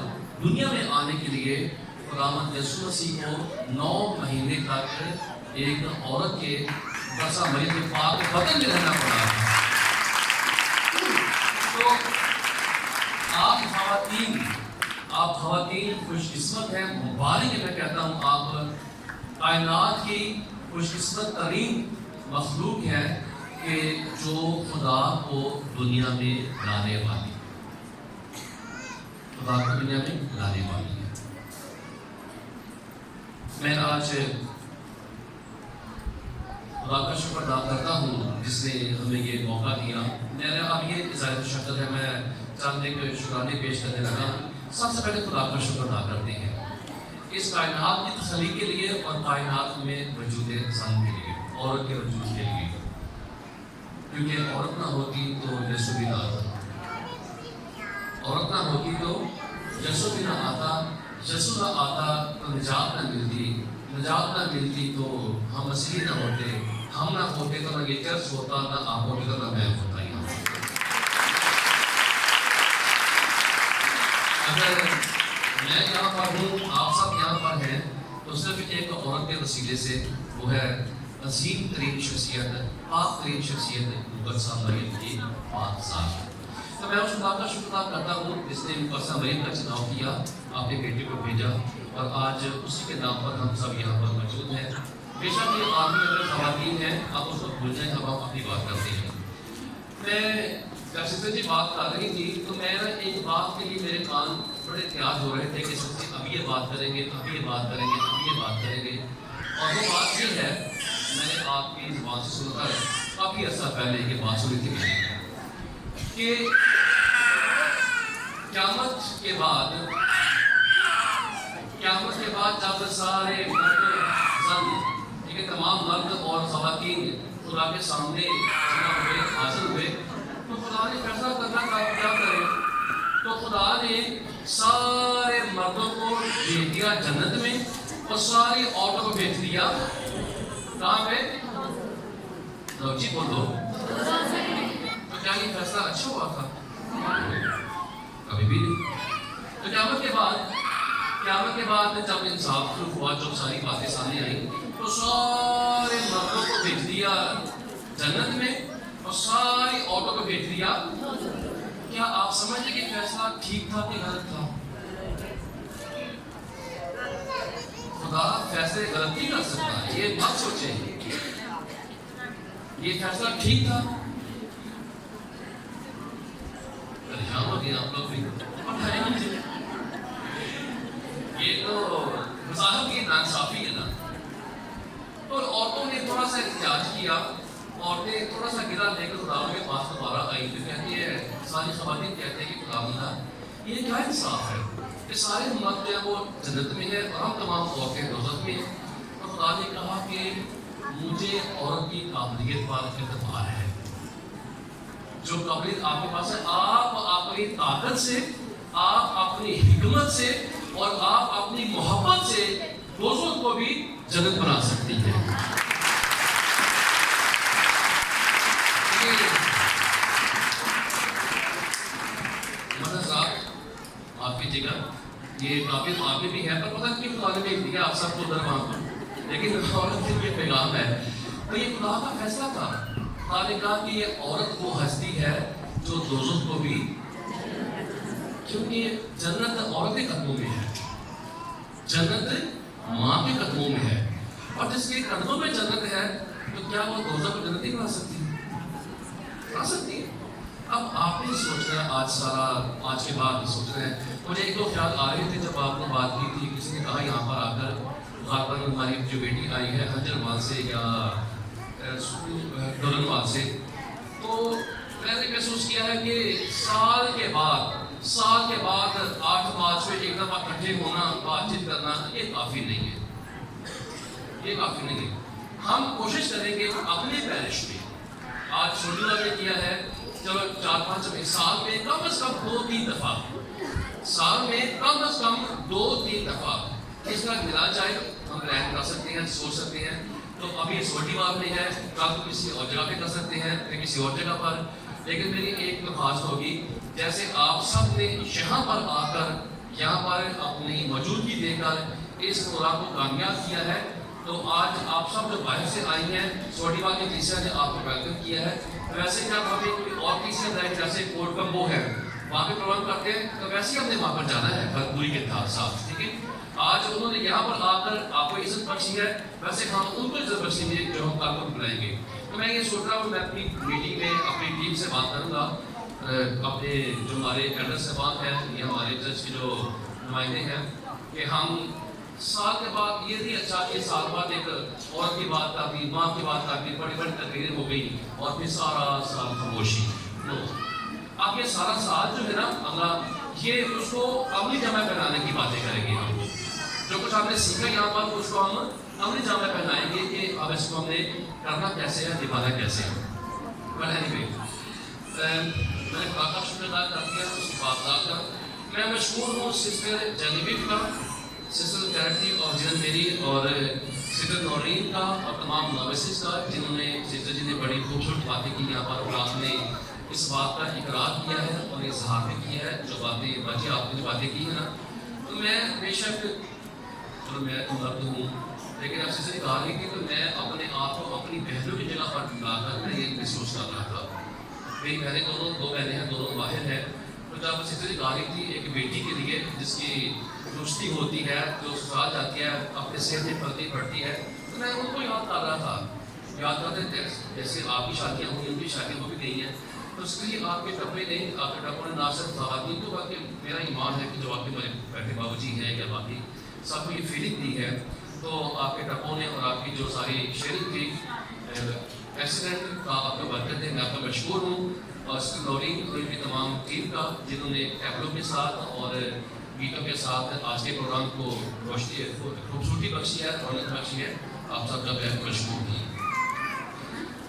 दुनिया में आने के लिए खुदावंद यीशु मसीह को 9 महीने तक एक औरत के बसा मरीज के पाक बदन में रहना पड़ा। तो आप खवातीन खुशकिस्मत हैं, मुबारक है। मैं कहता हूँ आप कायनात की खुशकिस्मत तरीन मखलूक है कि जो खुदा को दुनिया में लाने वाली है। मैं आज खुदा का शुक्र अदा करता हूँ जिसने हमें ये मौका दिया। मेरा अब ये ज़ाहिर शक्ल है, मैं चंद एक शुक्राने पेश करने लगा। सबसे पहले खुदा का शुक्र अदा करते हैं इस कायनात की तसल्ली के लिए और कायनात में वजूद इंसान के लिए, औरत के वजूद के लिए, क्योंकि औरत ना होती तो यीशु भी ना आता, औरत ना होती तो यीशु भी ना आता, यीशु ना आता तो निजात ना मिलती, निजात ना मिलती तो हम मसीह ना होते, हम ना होते तो ना ये चर्च होता, ना आप होते तो ना मैं होता यहाँ। अगर मैं यहाँ पर हूँ, आप सब यहाँ पर हैं, तो सिर्फ एक औरत के वसीले से, वो है अजीम तरीन शख्सियत, पाक तरीन शख्सियत मुक़द्दसा मरियम की पाक ज़ात। तो मैं उस खुदा का शुक्र अदा करता हूँ जिसने मुक़द्दसा मरियम का चुनाव किया, अपने बेटे को भेजा, और आज उसी के नाम पर हम सब यहाँ पर मौजूद हैं। बेशक ये आदमी अगर ख़वातीन हैं, आप उसको भूल जाएं, अब हम अपनी बात करते हैं। मैं जब सिस्टर जी बात कर रही थी तो मैं एक बात के लिए मेरे कान बड़े तैयार हो रहे थे कि सिस्टर अब ये बात करेंगे, अब ये बात करेंगे, अब ये बात करेंगे। और वो बात ये है, मैंने आपकी ज़ुबान से सुनकर काफ़ी अर्सा पहले ये बात सुनी थी मैंने कि क़यामत के बाद जब सारे तमाम मर्द और ख़वातीन खुदा के सामने हाजिर हुए तो खुदा ने फैसला करना था क्या करें। तो खुदा ने सारे मर्दों को भेज दिया जन्नत में और सारी औरतों को भेज दिया कहाँ पे? जी बोलो। तो क्या ये फैसला अच्छा हुआ था? कभी भी नहीं। तो क़यामत के बाद जब इंसाफ हुआ, जब सारी बातें सामने आई तो सारे मर्दों को भेज दिया जन्नत में और सारी औरतों को भेज दिया। क्या आप समझते कि फैसला ठीक था कि गलत था? खुदा फैसले गलत नहीं कर सकता, ये मत सोचे। ये फैसला ठीक था, परेशान हो गए आप लोग भी। ये तो मज़ाहब की नाइंसाफ़ी है ना। तो औरतों ने थोड़ा सा एहतियाज किया, औरतें थोड़ा सा गिरा लेकर खुदा के पास दोबारा आई तो कहती है, सारी ख़वातीन कहते हैं कि खुदा ये क्या इंसाफ है, ये सारे मर्द जो है वो जन्नत में है और हम तमाम औरतें दोज़ख में हैं। तो खुदा ने कहा कि मुझे औरत की काबिलियत पर एतबार है। जो काबिलियत आपके पास है, आप अपनी ताकत से, आप अपनी हिकमत से और आप अपनी मोहब्बत से दोज़ख को भी जन्नत बना सकती है। आपकी जगह ये काबिल आगे भी है, पर पता नहीं खुदा ने भेज दिया आप सबको उधर वहाँ पर, लेकिन औरत के लिए पैगाम है। तो ये खुदा का फैसला था। खुदा ने कहा कि ये औरत वो हस्ती है जो दोज़ख को भी, क्योंकि जन्नत औरत के कदमों में है, जन्नत माँ के कदमों में है, और जिसके कदमों में जन्नत है तो क्या वो दोज़ख को जन्नत नहीं बना सकती? बना सकती है। अब आपने सोचना है, आज के बाद सोच रहे हैं। मुझे एक दो ख्याल आ रहे थे जब आपने बात की थी, किसी ने कहा यहाँ पर आकर खातन हमारी जो बेटी आई है हजरवाल से या दुल्हनवाल से, तो मैंने महसूस किया है कि साल के बाद 8 मार्च में एक दफ़ा इकट्ठे होना, बातचीत करना, ये काफ़ी नहीं है, ये काफ़ी नहीं है। हम कोशिश करेंगे अपने पैरिश में, आज छोटी ने किया है, चलो 4-5 साल में कम से कम 2-3 दफ़ा, साल में कम से कम 2-3 दफ़ा इस तरह मिला जाए। हम प्लान कर सकते हैं, सोच सकते हैं। तो अभी छोटी बात नहीं है, कल तो किसी और जगह पे कर सकते हैं, किसी और जगह पर। लेकिन मेरी एक दरख्वास्त होगी, जैसे आप सब ने यहाँ पर आकर, यहाँ पर अपनी मौजूदगी देकर इस प्रोग्राम को कामयाब किया है, तो आज आप सब जो बाहर से आई हैं, छोटी बात की तीसरा ने आपको वेलकम किया है। वैसे जब हमें कोई और तीसरा लाइक जैसे कोर्ट का वो है वहाँ पे प्रोग्राम करते हैं, तो वैसे ही हमने वहाँ पर जाना है भरपूरी के साथ, ठीक है। आज उन्होंने यहाँ पर आकर आपको इज्जत बख्शी है, वैसे हम उनको इज्जत बख्शेंगे जो हम आपको बुलाएंगे। तो मैं ये सोच रहा हूँ, मैं अपनी मीटिंग में अपनी टीम से बात करूँगा, अपने जो हमारे एल्डर साहब हैं, ये हमारे चर्च के जो नुमाइंदे हैं, कि हम साल के बाद ये नहीं अच्छा कि साल बाद एक औरत की बात आती, माँ की बात आती, बड़ी बड़ी तकरीरें हो गई और फिर सारा साल खामोशी। अब ये सारा साल जो है ना, अगला ये उसको अमली जामा पहनाने की बातें करेंगे हम। जो कुछ आपने सीखा यहाँ पर उसको हम अमली जामा पहनाएंगे कि अब इसको हमने करना कैसे है, निभाना कैसे है। But anyway, मैंने काका शुक्र अदा कर दिया उसकी बात का। मैं मशहूर हूँ सिस्टर जेनिफिक का, सिस्टर कैरेटी और जिन मेरी और सिस्टर नौरीन का और तमाम नॉविसेस का, जिन्होंने सिस्टर जी ने बड़ी खूबसूरत बातें की यहाँ पर और आपने इस बात का इकरार किया है और इजहार भी किया है जो बातें बाजी आपने जो बातें की है ना। तो मैं बेशक चलो मैं तो मर्द हूँ, लेकिन अब सिस्टर ने कहा है कि तो मैं अपने आप को अपनी बहनों की जगह पर लाकर मैं ये महसूस कर रहा था। मेरी बहनें दोनों, दो बहनें हैं, दोनों वाहिद हैं। तो जब सिस्टर ने कहा थी एक बेटी के लिए जिसकी दुरुस्ती होती है, जो ससुराल जाती है, अपने सेहत में पलती पड़ती है, तो मैं उनको याद कर रहा था। याद करते थे जैसे आपकी शादियाँ हुई, उनकी शादियाँ हो भी गई हैं, तो उसके लिए आपके कपड़े ने, आपके कपड़ों ने ना सिर्फ ख़वातीन को, बल्कि मेरा ईमान है कि जो आपके मेरे बैठे बाबूजी हैं या बाकी सबको ये फीलिंग दी है। तो आपके टप्पों ने और आपकी जो सारी शेयरिंग थी एक्सीडेंट का आपका बरकत है, मैं आपका मशहूर हूँ। और सिस्टर नौरीन की तमाम टीम का जिन्होंने टैबलों के साथ और गीतों के साथ आज के प्रोग्राम को रोशनी खूबसूरती बख्शी है, रौनक बख्शी है, आप सबका बेहद मशहूर हूँ।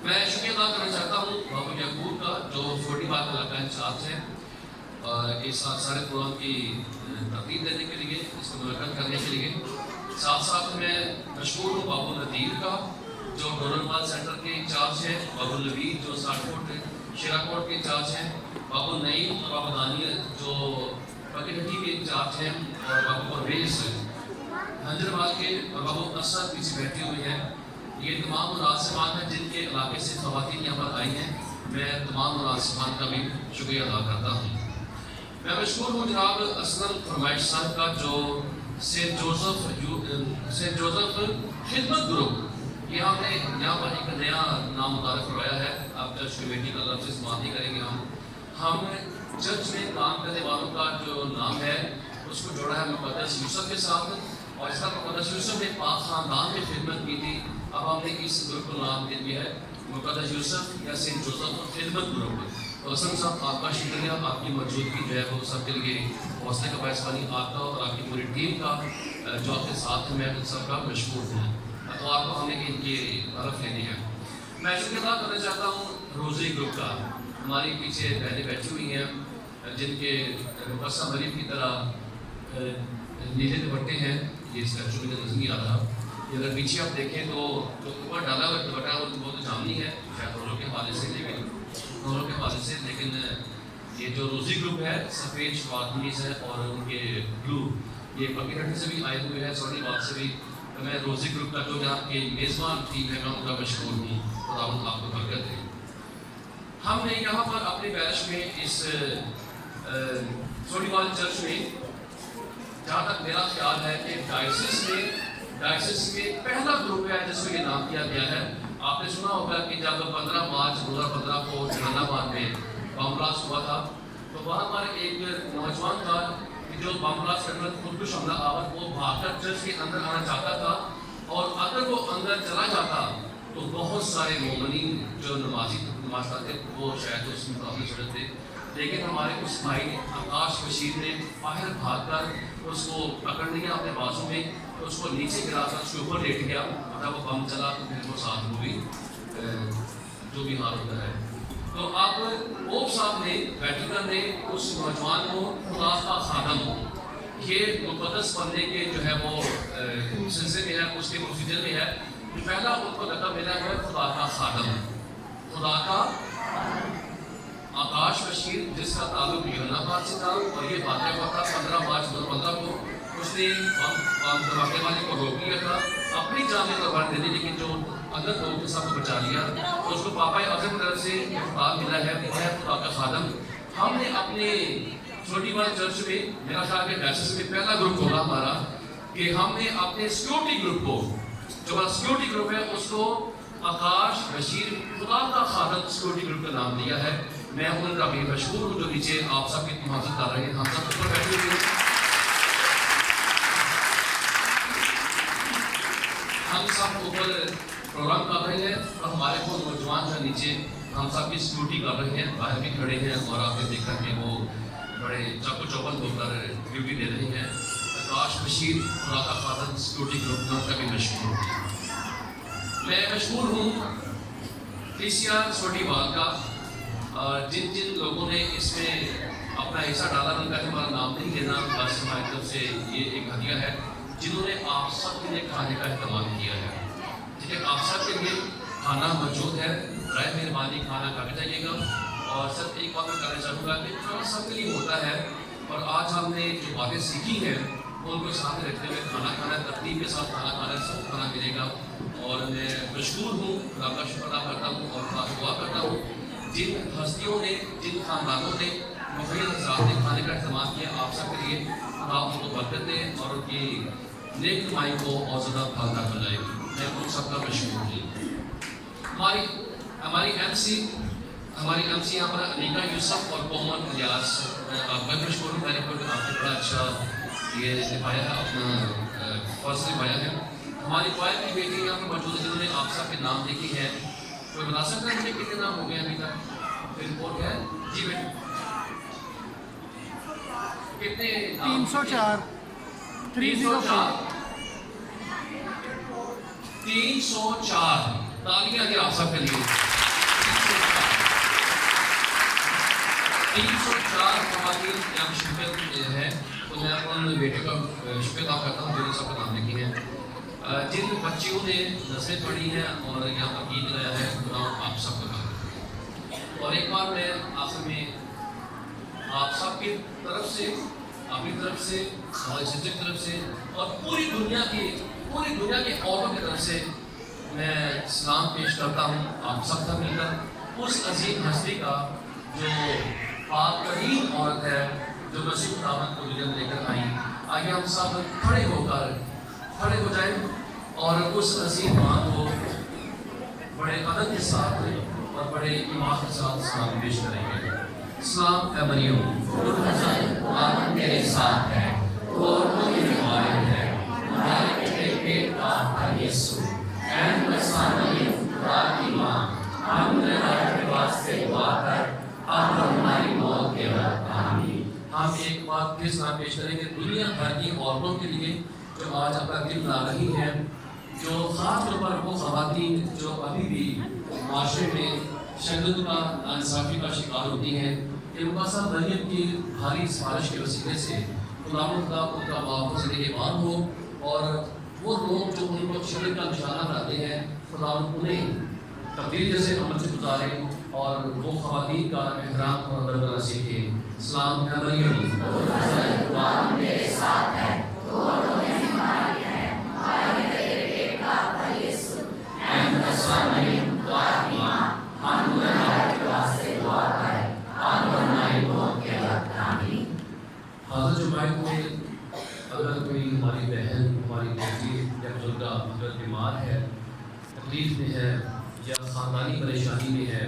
मैं शुक्रिया अदा करना चाहता हूँ बाबू यकूब का जो 40 बार इलाका इंचार्ज है और इस सारे प्रोग्राम की तरतीब देने के लिए, इसको मुनक्कद करने के लिए। साथ साथ मैं मशहूर हूँ बाबू नदीर का जो डोरनवाल सेंटर के इंचार्ज हैं, बाबू नवीर जो साठकोट शिराकोट के इंचार्ज हैं, बाबू नईम और बाबू दानियल जो पकीटकी के इंचार्ज हैं, और बाबू परवेज हंजरवाल के, और बाबू असद पीछे बैठे हुए हैं। ये तमाम मुलाजिमान हैं जिनके इलाके से ख़वातीन यहाँ पर आई हैं। मैं तमाम मुलाजिमान का भी शुक्रिया अदा करता हूँ। मैं मशहूर हूँ जनाब असलम फरमाइश साहब का जो सेंट जोसेफ खिदमत ग्रुप, ये हमने यहाँ पर एक नया नाम मुतारफ़ करवाया है। आप चर्च कमेटी का तरफ से इस्तेमाल नहीं करेंगे। हम चर्च में काम करने वालों का जो नाम है उसको जोड़ा है मुक़द्दस यूसुफ के साथ, और इसका मुक़द्दस यूसुफ ने पाक ख़ानदान में खिदमत की थी। अब हमने इस ग्रुप को नाम दे दिया है मुक़द्दस यूसुफ या सेंट जोसेफ खिदमत ग्रुप। तो असम साहब आपका शुक्रिया, आपकी मौजूदगी जो है वो सबके लिए हौसले का बायस बनी, आपका और आपकी पूरी टीम का जो आपके साथ है, मैं उन सबका मशहूर हूँ। तो आपको हमने इनकी तरफ लेनी है। मैं शुक्रिया अदा करना चाहता हूँ रोज़ी ग्रुप का। हमारी पीछे बहनें बैठी हुई हैं जिनके मुकस्सा मरीफ की तरह नीले दुपट्टे हैं, ये स्टैचू में नजर नहीं आ रहा। ये अगर पीछे आप देखें तो जो ऊपर डाला हुआ दुपट्टा वो तो जामनी है शायद दोनों के हवाले से, लेकिन ये जो रोज़ी ग्रुप है सफ़ेद शवादनीस है और उनके ब्लू ये पकीटकी से भी आए हुए हैं, सोनी बाग से भी। तो मैं रोज़ी ग्रुप का जो यहाँ के मेज़बान टीम है मैं उनका मशहूर हूँ, खुदा आपको बरकत है। हमने यहाँ पर अपने पैरिश में इस सोनीवाल चर्च में, जहाँ तक मेरा ख्याल है कि डायसिस में पहला ग्रुप है जिसको ये नाम दिया गया है। आपने सुना होगा कि जब 15 मार्च 2015 को जहानाबाद में बम ब्लास्ट हुआ था, तो वहाँ पर एक नौजवान था जो बम ब्लास्ट करने खुदकुश हमला आवर, वो भागकर चर्च के अंदर आना चाहता था, और अगर वो अंदर चला जाता तो बहुत सारे मोमिनीन जो नमाज पढ़ते वो शायद उस मुकाबले चढ़े थे। लेकिन हमारे उस भाई ने आकाश बशीर ने बाहर भागकर उसको पकड़ लिया अपने बाजू में, तो उसको नीचे गिराकर उसके ऊपर लेट गया। जब वो बम चला तो फिर वो साथ हुई जो भी हाल होता है। तो अब पोप साहब ने, वेटिकन ने उस नौजवान को खुदा का खादम, ये मुक़द्दस बनने के जो है वो सिलसिले में है, उसके प्रोसीजर में है। पहला उनको लक़ब मिला है खुदा का खादम, खुदा का आकाश बशीर, जिसका ताल्लुक यूनाबाद से था, और ये वाक़या हुआ था 15 मार्च 2015 को। उसने बम धमाके वाले को रोक लिया था, अपनी जान में कुर्बान दे दी, लेकिन जो अंदर लोग सबको बचा लिया। तो उसको पापा आज़म की तरफ से खिताब मिला है, वो है खुदा का खादम। हमने अपने छोटी वाले चर्च में, मेरा ख्याल है डायसिस में पहला ग्रुप होगा हमारा, कि हमने अपने सिक्योरिटी ग्रुप को, जो हमारा सिक्योरिटी ग्रुप है, उसको आकाश बशीर खुदा का खादम सिक्योरिटी ग्रुप का नाम दिया है। मैं उनका भी मशहूर हूँ जो नीचे आप सबकी हिफाजत कर रहे हैं। हम सब ऊपर बैठे हुए हैं, हम सब ऊपर प्रोग्राम कर रहे हैं, और हमारे को नौजवान का नीचे हम सब की सिक्योरिटी कर रहे हैं, बाहर भी खड़े हैं। और आपने देखा कि वो बड़े चाको चौबंद होकर ड्यूटी दे रही हैं। आकाश बशीर खुराका खातन सिक्योरिटी ग्रुप में उनका भी मशहूर हूँ। मैं मशहूर हूँ पीसीआर सोटीवाल का। जिन जिन लोगों ने इसमें अपना हिस्सा डाला उनका हमारा नाम नहीं लेना, बस हमारी तरफ से ये एक हदिया है जिन्होंने आप सब के लिए खाने का इस्तेमाल किया है। ठीक है, आप सब के लिए खाना मौजूद है, बराए मेहरबानी खाना खा के जाइएगा। और सर एक बात मैं कहना चाहूँगा कि थोड़ा सबके लिए होता है, और आज हमने जो बातें सीखी हैं उनको साथ रखते हुए खाना खाना, तरतीब के साथ खाना खाना, सब खाना मिलेगा। और मैं मशहूर हूँ, खुदा का शुक्र अदा करता हूँ और खुदा दुआ करता हूँ जिन हस्तियों ने, जिन खानदानों ने मुखिया ज़ात ने खाने का इस्तेमाल किया, आप सब के लिए खुदा उनको बरकत दें और उनकी नेक कमाई को और ज़्यादा फलदार बनाए। मैं उन सबका मशहूर हूँ। हमारी एमसी यहाँ पर अनीका यूसुफ और मोहम्मद इलियास, मैं मशहूर हूँ। मैंने आपने बड़ा अच्छा ये निभाया है, अपना फर्ज निभाया है। हमारी क्वाइल की बेटी यहाँ पर मौजूद है जिन्होंने आप सब के नाम लिखी है। कोई बता सकता है मुझे कितने नाम हो गए अभी तक? रिपोर्ट है जी बेटा, कितने? 304 304 तालियां दी आप सबके लिए। 304 खवातीन यहाँ शिरकत है, तो मैं उन बेटे का शुक्र अदा करता हूँ जिन्होंने सबका नाम लिखी है। जिन बच्चियों ने नस्लें पढ़ी हैं और यहाँ पर गीत गाया है, खुदा आप सबका नाम। और एक बार मैं आप सबकी तरफ से, आपकी तरफ से, हमारे सिस्टर की तरफ से और पूरी दुनिया की औरतों की तरफ से मैं सलाम पेश करता हूँ आप सबका मिलकर उस अजीम हस्ती का जो पाकरीन औरत है, जो मसीह खुदावंद को दुनिया में लेकर आई। आइए हम सब खड़े हो जाएं और उस अजीम माँ को बड़े अदब के साथ और बड़े ईमान के साथ सलाम पेश करेंगे। सलाम है मरियम, आप मेरे साथ हैं और मेरी मुबारक है हमारे पेट का यीशु। हम एक बात फिर सलाम पेश करेंगे दुनिया भर की औरतों के लिए जो आज अपना दिल बना रही हैं, जो खास तौर पर वो खवातीन जो अभी भी माशरे में शद्दत का, नाइंसाफी का शिकार होती हैं, कि मुक़द्दस मरियम की भारी सिफारिश के वसीले से खुदा उनका महफूज़ निगहबान हो और वो लोग जो उनको शरीर का निशाना बनाते हैं, खुदा उन्हें तब्दील जैसे अमल से गुजारे और वो खवातीन का एहतराम और बरकरार सीखे। सलाम है मरियम, मेरे साथ है अगर कोई हमारी बहन, हमारी बेटी या बुजुर्गा अगर बीमार है, तकलीफ में है या ख़ानदानी परेशानी में है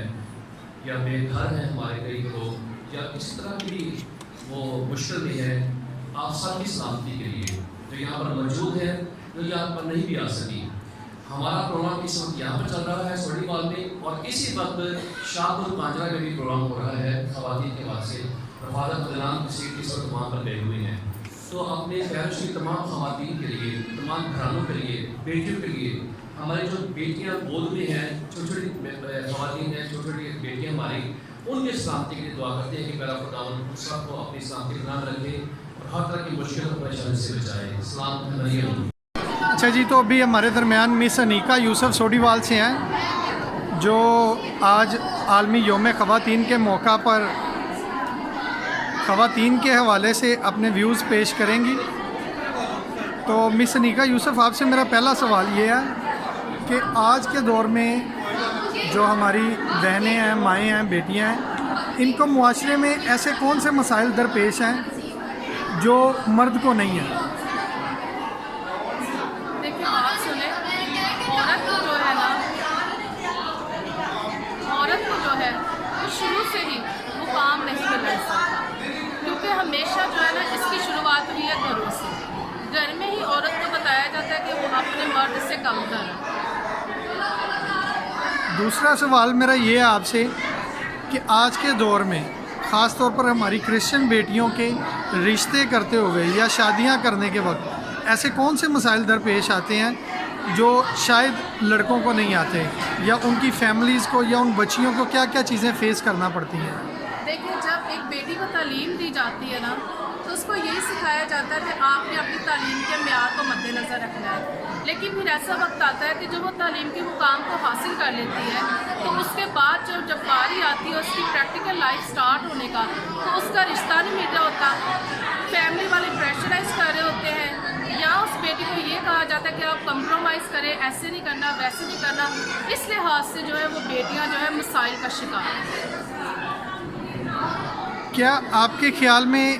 या बेघर हैं हमारे कई लोग या इस तरह की वो मुश्किल में है, आप सबकी सलामती के लिए जो यहाँ पर मौजूद है, जो यहाँ पर नहीं भी आ सकी, हमारा प्रोग्राम इस वक्त यहाँ पर चल रहा है सोटीवाल में और इसी वक्त शाहपुर कांजरा में भी प्रोग्राम हो रहा है खवातीन के बाद से। रफादत बदनाम की सीट इस वक्त वहाँ पर गए हुए हैं। तो अपने पैरिश की तमाम खवातीन के लिए, तमाम घरानों के लिए, बेटियों के लिए, हमारी जो बेटियाँ गोद में हैं, छोटी छोटी खवातीन हैं, छोटी छोटी बेटियाँ हमारी, उनके सलामती के लिए दुआ करते हैं कि मेरा खुदावंद उन सबको अपनी सलामती के नाम रखे और हर तरह की मुश्किल और परेशानी से बचाए। सलाम मरियम। अच्छा जी, तो अभी हमारे दरमियान मिस अनीका यूसुफ सोटीवाल से हैं जो आज आलमी यौम ख़वातीन के मौका पर ख़वातीन के हवाले से अपने व्यूज़ पेश करेंगी। तो मिस अनीका यूसुफ, आपसे मेरा पहला सवाल ये है कि आज के दौर में जो हमारी बहनें हैं, माएँ हैं, बेटियाँ हैं, इनको मुआशरे में ऐसे कौन से मसाइल दरपेश हैं जो मर्द को नहीं है? देखिए बात सुने, औरत को जो है ना, औरत को जो है वो शुरू से ही वो काम नहीं कर सकता, क्योंकि हमेशा जो है ना इसकी शुरुआत हुई है घरों से। घर में ही औरत को बताया जाता है कि वो अपने मर्द से कम कर। दूसरा सवाल मेरा ये है आपसे कि आज के दौर में ख़ास तौर पर हमारी क्रिश्चियन बेटियों के रिश्ते करते हुए या शादियां करने के वक्त ऐसे कौन से मसाइल दरपेश आते हैं जो शायद लड़कों को नहीं आते, या उनकी फैमिलीज़ को या उन बच्चियों को क्या क्या चीज़ें फ़ेस करना पड़ती हैं? देखिए, जब एक बेटी को तालीम दी जाती है ना, तो उसको यही सिखाया जाता है कि आपने अपनी तालीम के म्यार को मद्देनज़र रखना है। लेकिन फिर ऐसा वक्त आता है कि जब वो तालीम के मुकाम को हासिल कर लेती है, तो उसके बाद जब बारी आती है उसकी प्रैक्टिकल लाइफ स्टार्ट होने का, तो उसका रिश्ता नहीं मिल रहा होता, फैमिली वाले प्रेशराइज कर रहे होते हैं, या उस बेटी को ये कहा जाता है कि आप कंप्रोमाइज़ करें, ऐसे नहीं करना, वैसे नहीं करना। इस लिहाज से जो है वो बेटियाँ जो है मसाइल का शिकार हैं। क्या आपके ख़्याल में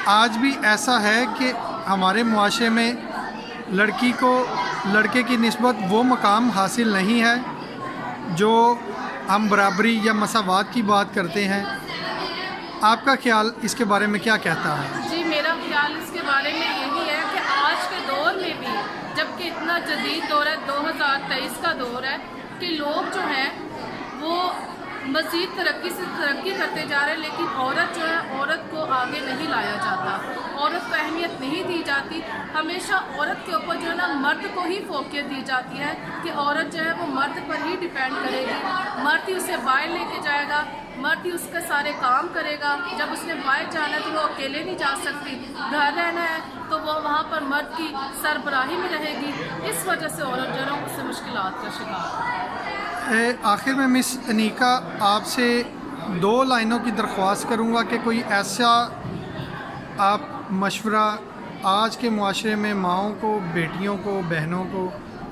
आज भी ऐसा है कि हमारे मुआशरे में लड़की को लड़के की निस्बत वो मकाम हासिल नहीं है जो हम बराबरी या मसावात की बात करते हैं? आपका ख्याल इसके बारे में क्या कहता है? जी, मेरा ख्याल इसके बारे में यही है कि आज के दौर में भी, जबकि इतना जदीद दौर है, 2023 का दौर है, कि लोग जो हैं वो मज़ीद तरक्की करते जा रहे हैं, लेकिन औरत जो है, औरत को आगे नहीं लाया जाता, औरत को अहमियत नहीं दी जाती। हमेशा औरत के ऊपर जो है ना मर्द को ही फोकियत दी जाती है कि औरत जो है वो मर्द पर ही डिपेंड करेगी, मर्द ही उसे बाहर लेके जाएगा, मर्द ही उसके सारे काम करेगा। जब उसने बाहर जाना है तो वो अकेले नहीं जा सकती, घर रहना है तो वो वहाँ पर मर्द की सरबराही में रहेगी। इस वजह से औरत जो है उससे मुश्किलात का शिकार है। आखिर में मिस अनीका, आपसे 2 लाइनों की दरख्वास्त करूँगा कि कोई ऐसा आप मशवरा आज के मुआशरे में माओं को, बेटियों को, बहनों को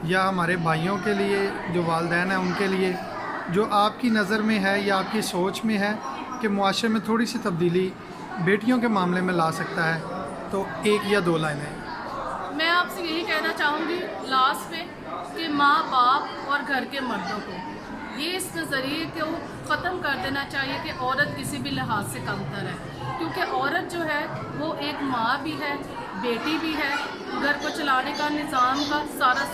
या हमारे भाइयों के लिए जो वालिदैन हैं उनके लिए, जो आपकी नज़र में है या आपकी सोच में है कि मुआशरे में थोड़ी सी तब्दीली बेटियों के मामले में ला सकता है, तो 1 या 2 लाइनें। मैं आपसे यही कहना चाहूँगी लास्ट में कि माँ बाप और घर के मर्दों को ये इस नज़रिए को ख़त्म कर देना चाहिए कि औरत किसी भी लिहाज से कमतर है, क्योंकि औरत जो है वो एक माँ भी है, बेटी भी है, घर को चलाने का, निज़ाम का सारा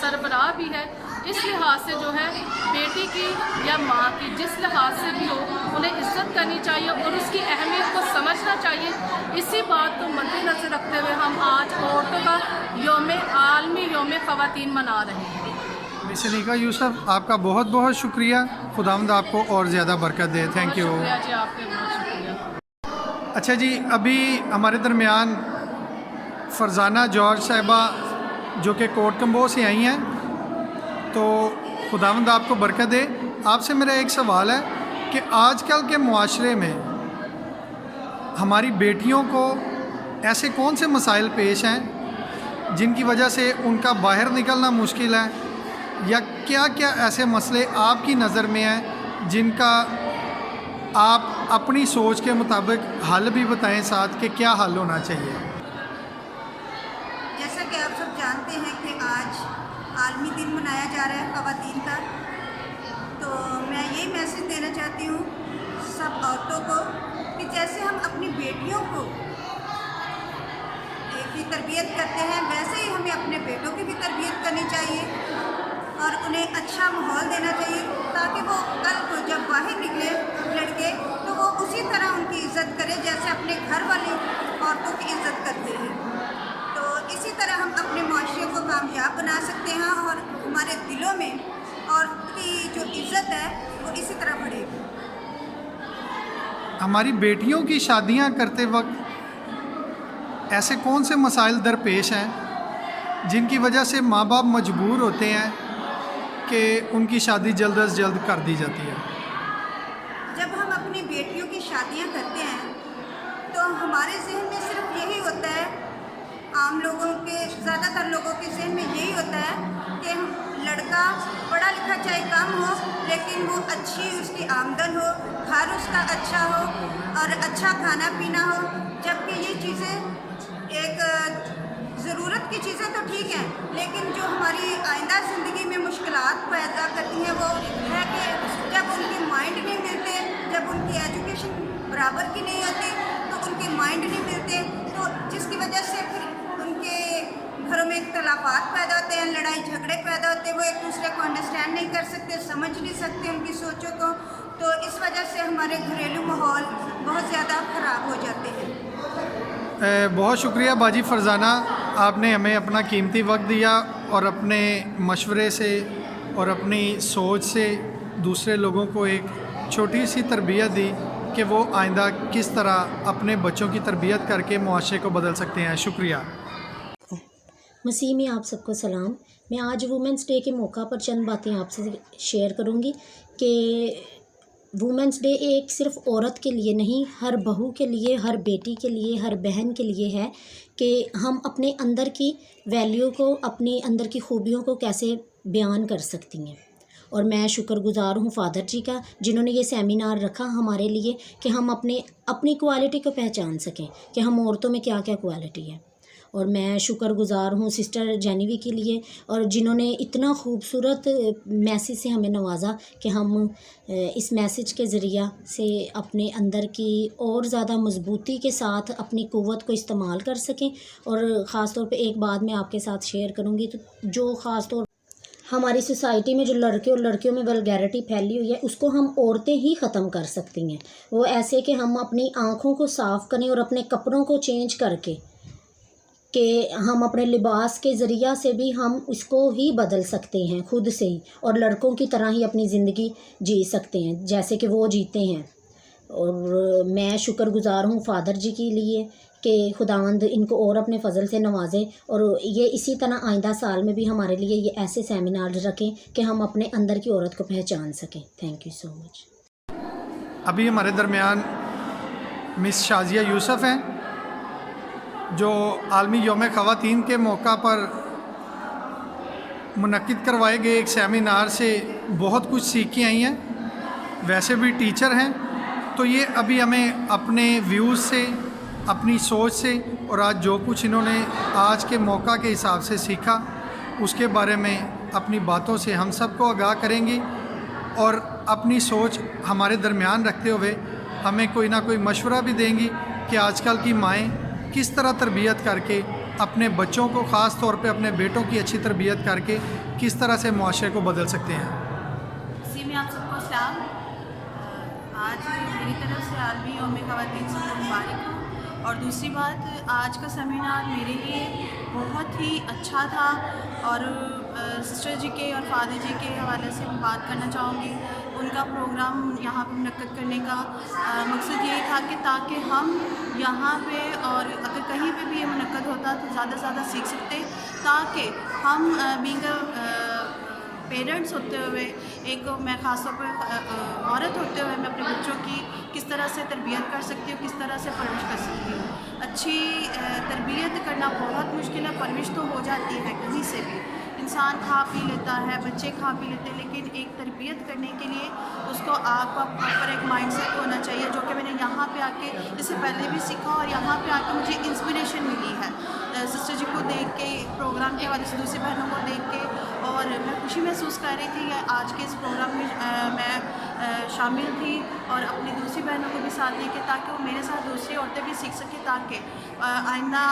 सरबराह भी है। इस लिहाज से जो है बेटी की या माँ की जिस लिहाज से भी हो, उन्हें इज्जत करनी चाहिए और उसकी अहमियत को समझना चाहिए। इसी बात को मद्देनज़र रखते हुए हम आज औरतों का आलमी योम ख़वातीन मना रहे हैं। मिस अनीका यूसुफ, आपका बहुत बहुत शुक्रिया। खुदावंद आपको और ज़्यादा बरकत दे। Thank you. शुक्रिया जी, आपके बहुत शुक्रिया। अच्छा जी, अभी हमारे दरमियान फरजाना जॉर्ज साहिबा जो कि कोट कम्बो से आई हैं, तो खुदावंद आपको बरकत दे। आपसे मेरा एक सवाल है कि आजकल के मुआशरे में हमारी बेटियों को ऐसे कौन से मसाइल पेश हैं जिनकी वजह से उनका बाहर निकलना मुश्किल है, या क्या क्या ऐसे मसले आपकी नज़र में हैं जिनका आप अपनी सोच के मुताबिक हल भी बताएं साथ कि क्या हल होना चाहिए? जैसा कि आप सब जानते हैं कि आज आलमी दिन मनाया जा रहा है ख़वातीन का, तो मैं यही मैसेज देना चाहती हूँ सब औरतों को कि जैसे हम अपनी बेटियों को की तरबियत करते हैं, वैसे ही हमें अपने बेटों की भी तरबियत करनी चाहिए और उन्हें अच्छा माहौल देना चाहिए, ताकि वो कल को जब बाहर निकले लड़के तो वो उसी तरह उनकी इज़्ज़त करें जैसे अपने घर वाली औरतों की इज़्ज़त करते हैं। तो इसी तरह हम अपने माशरे को कामयाब बना सकते हैं और हमारे दिलों में औरत की जो इज़्ज़त है वो इसी तरह बढ़ेगी। हमारी बेटियों की शादियां करते वक्त ऐसे कौन से मसाइल दरपेश हैं जिनकी वजह से माँ बाप मजबूर होते हैं कि उनकी शादी जल्द अज जल्द कर दी जाती है? जब हम अपनी बेटियों की शादियां करते हैं तो हमारे जहन में सिर्फ यही होता है, आम लोगों के, ज़्यादातर लोगों के जहन में यही होता है कि लड़का पढ़ा लिखा चाहे कम हो लेकिन वो अच्छी उसकी आमदन हो, घर उसका अच्छा हो और अच्छा खाना पीना हो। जबकि ये चीज़ें एक ज़रूरत की चीज़ें तो ठीक हैं, लेकिन जो हमारी आइंदा ज़िंदगी में मुश्किलात पैदा करती हैं वो है कि जब उनके माइंड नहीं मिलते, जब उनकी एजुकेशन बराबर की नहीं होती तो उनके माइंड नहीं मिलते, तो जिसकी वजह से फिर उनके घरों में इख्तलाफात पैदा होते हैं, लड़ाई झगड़े पैदा होते हैं, वो एक दूसरे को अंडरस्टैंड नहीं कर सकते, समझ नहीं सकते उनकी सोचों को। तो इस वजह से हमारे घरेलू माहौल बहुत ज़्यादा ख़राब हो जाते हैं। बहुत शुक्रिया बाजी फरजाना, आपने हमें अपना कीमती वक्त दिया और अपने मशवरे से और अपनी सोच से दूसरे लोगों को एक छोटी सी तरबियत दी कि वो आइंदा किस तरह अपने बच्चों की तरबियत करके मुआशरे को बदल सकते हैं। शुक्रिया। मसीह में आप सबको सलाम। मैं आज वुमेंस डे के मौका पर चंद बातें आपसे शेयर करूंगी कि वुमेंस डे एक सिर्फ़ औरत के लिए नहीं, हर बहू के लिए, हर बेटी के लिए, हर बहन के लिए है कि हम अपने अंदर की वैल्यू को, अपने अंदर की खूबियों को कैसे बयान कर सकती हैं। और मैं शुक्रगुज़ार हूँ फ़ादर जी का, जिन्होंने ये सेमिनार रखा हमारे लिए कि हम अपनी क्वालिटी को पहचान सकें कि हम औरतों में क्या क्या क्वालिटी है। और मैं शुक्रगुज़ार हूँ सिस्टर जेनिवी के लिए, और जिन्होंने इतना खूबसूरत मैसेज से हमें नवाजा कि हम इस मैसेज के ज़रिया से अपने अंदर की और ज़्यादा मजबूती के साथ अपनी क़ुव्वत को इस्तेमाल कर सकें। और ख़ास तौर पे एक बात मैं आपके साथ शेयर करूँगी, तो जो ख़ास तौर हमारी सोसाइटी में जो लड़के और लड़कियों में वल्गैरिटी फैली हुई है, उसको हम औरतें ही ख़त्म कर सकती हैं। वो ऐसे कि हम अपनी आँखों को साफ़ करें और अपने कपड़ों को चेंज करके कि हम अपने लिबास के ज़रिया से भी हम इसको ही बदल सकते हैं खुद से ही, और लड़कों की तरह ही अपनी ज़िंदगी जी सकते हैं जैसे कि वो जीते हैं। और मैं शुक्रगुज़ार हूँ फ़ादर जी के लिए कि खुदावंद इनको और अपने फ़ज़ल से नवाजे, और ये इसी तरह आइंदा साल में भी हमारे लिए ये ऐसे सेमिनार रखें कि हम अपने अंदर की औरत को पहचान सकें। Thank you so much. अभी हमारे दरमियान मिस शाजिया यूसुफ हैं, जो आलमी यौम ख़वातीन के मौका पर मुनक्किद करवाए गए एक सेमिनार से बहुत कुछ सीख के आई हैं। वैसे भी टीचर हैं, तो ये अभी हमें अपने व्यूज़ से, अपनी सोच से, और आज जो कुछ इन्होंने आज के मौका के हिसाब से सीखा उसके बारे में अपनी बातों से हम सबको आगाह करेंगी, और अपनी सोच हमारे दरमियान रखते हुए हमें कोई ना कोई मशवरा भी देंगी कि आजकल की माएँ किस तरह तरबियत करके अपने बच्चों को, ख़ास तौर पे अपने बेटों की अच्छी तरबियत करके किस तरह से मुआशरे को बदल सकते हैं। इसी में आप सबको सलाम। आज मेरी तरफ से आलमी यौम ख़वातीन सबको मुबारक हो। और दूसरी बात, आज का सेमिनार मेरे लिए बहुत ही अच्छा था, और सिस्टर जी के और फादर जी के हवाले से मैं बात करना चाहूँगी। उनका प्रोग्राम यहाँ पर मुनक्किद करने का मकसद ये था कि ताकि हम यहाँ पे, और अगर कहीं पे भी ये मुनक्किद होता तो ज़्यादा से ज़्यादा सीख सकते, ताकि हम बीइंग पेरेंट्स होते हुए, एक मैं ख़ास तौर पर औरत होते हुए, मैं अपने बच्चों की किस तरह से तरबियत कर सकती हूँ, किस तरह से परवरिश कर सकती हूँ। अच्छी तरबियत करना बहुत मुश्किल है। परवरिश तो हो जाती है कहीं से भी, इंसान खा पी लेता है, बच्चे खा पी लेते हैं, लेकिन एक तरबियत करने के लिए उसको आपका प्रॉपर एक माइंडसेट होना चाहिए, जो कि मैंने यहाँ पे आके इससे पहले भी सीखा, और यहाँ पे आके मुझे इंस्पिरेशन मिली है सिस्टर जी को देख के, प्रोग्राम के हवाले से दूसरी बहनों को देख के, और मैं खुशी महसूस कर रही थी कि आज के इस प्रोग्राम में मैं शामिल थी, और अपनी दूसरी बहनों को भी साथ लेके, ताकि वो मेरे साथ दूसरी औरतें भी सीख सकें, ताकि आइंदा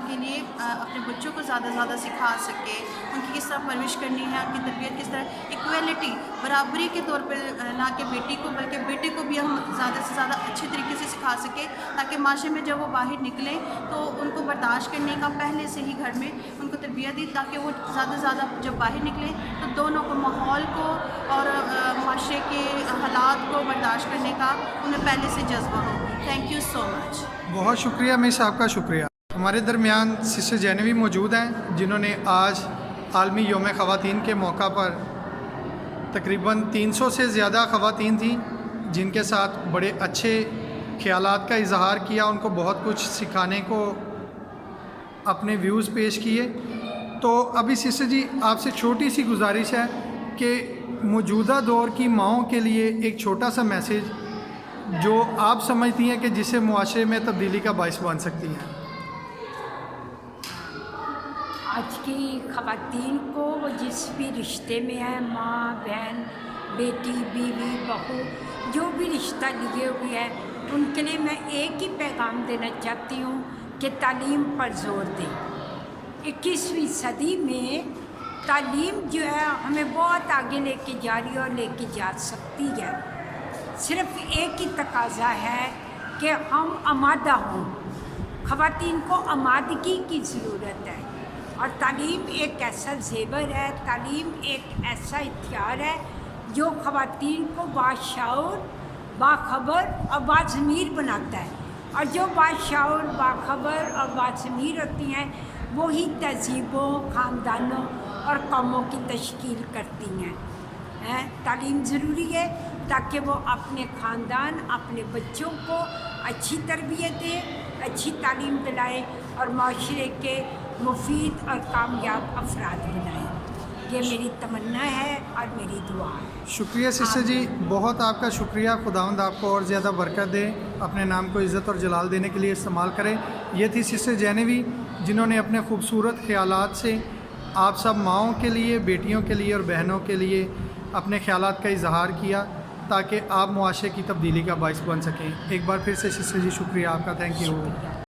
के लिए अपने बच्चों को ज़्यादा से ज़्यादा सिखा सके, उनकी किस तरह परवरिश करनी है, उनकी तरबियत किस तरह, इक्वलिटी, बराबरी के तौर पर, ना कि बेटी को बल्कि बेटे को भी हम ज़्यादा से ज़्यादा अच्छे तरीके से सिखा सकें, ताकि माशरे में जब वो बाहर निकलें तो उनको बर्दाश्त करने का पहले से ही घर में उनको तरबियत दी, ताकि वो ज़्यादा से ज़्यादा जब बाहर निकलें तो दोनों को, माहौल को और माशरे के हालात को बर्दाश्त करने का उन्हें पहले से जज्बा हो। Thank you so much. बहुत शुक्रिया मिस, आपका शुक्रिया। हमारे दरमियान सिस्टर जेनेवी मौजूद हैं, जिन्होंने आज आलमी यौम ख़वातीन के मौका पर तकरीबन 300 से ज़्यादा ख़वातीन थी, जिनके साथ बड़े अच्छे ख़यालात का इजहार किया, उनको बहुत कुछ सिखाने को अपने व्यूज़ पेश किए। तो अभी सिस्टर जी, आपसे छोटी सी गुजारिश है कि मौजूदा दौर की माओं के लिए एक छोटा सा मैसेज जो आप समझती हैं कि जिससे मुआशरे में तब्दीली का बाइस बन सकती हैं। आज की ख़वातीन को वो जिस भी रिश्ते में है, माँ, बहन, बेटी, बीवी, बहू, जो भी रिश्ता लिए हुए है, उनके लिए मैं एक ही पैगाम देना चाहती हूँ कि तालीम पर ज़ोर दें। 21वीं सदी में तालीम जो है हमें बहुत आगे लेके जा रही है और लेके जा सकती है। सिर्फ एक ही तकाजा है कि हम आमादा हों। ख़वातीन को आमादगी की ज़रूरत है और तालीम एक ऐसा ज़ेवर है, तालीम एक ऐसा हथियार है जो ख़वातीन को बाशऊर, बाखबर और बाज़मीर बनाता है। और जो बाशऊर, बाखबर और बाज़मीर होती हैं वही तहज़ीबों, ख़ानदानों और कौमों की तश्कील करती हैं। तालीम ज़रूरी है ताकि वो अपने ख़ानदान, अपने बच्चों को अच्छी तरबियत दें, अच्छी तालीम दिलाएं और माशरे के मुफीद और कामयाब अफराद बनाएं। ये मेरी तमन्ना है और मेरी दुआ है। शुक्रिया सिस्टर जी, बहुत आपका शुक्रिया। खुदावंद आपको और ज़्यादा बरकत दे, अपने नाम को इज़्ज़त और जलाल देने के लिए इस्तेमाल करें। ये थी सिस्टर जैनवी जिन्होंने अपने खूबसूरत ख़यालात से आप सब माओं के लिए, बेटियों के लिए और बहनों के लिए अपने ख़यालात का इजहार किया ताकि आप मुआशरे की तब्दीली का बाइस बन सकें। एक बार फिर से सिस्टर जी शुक्रिया आपका, थैंक यू।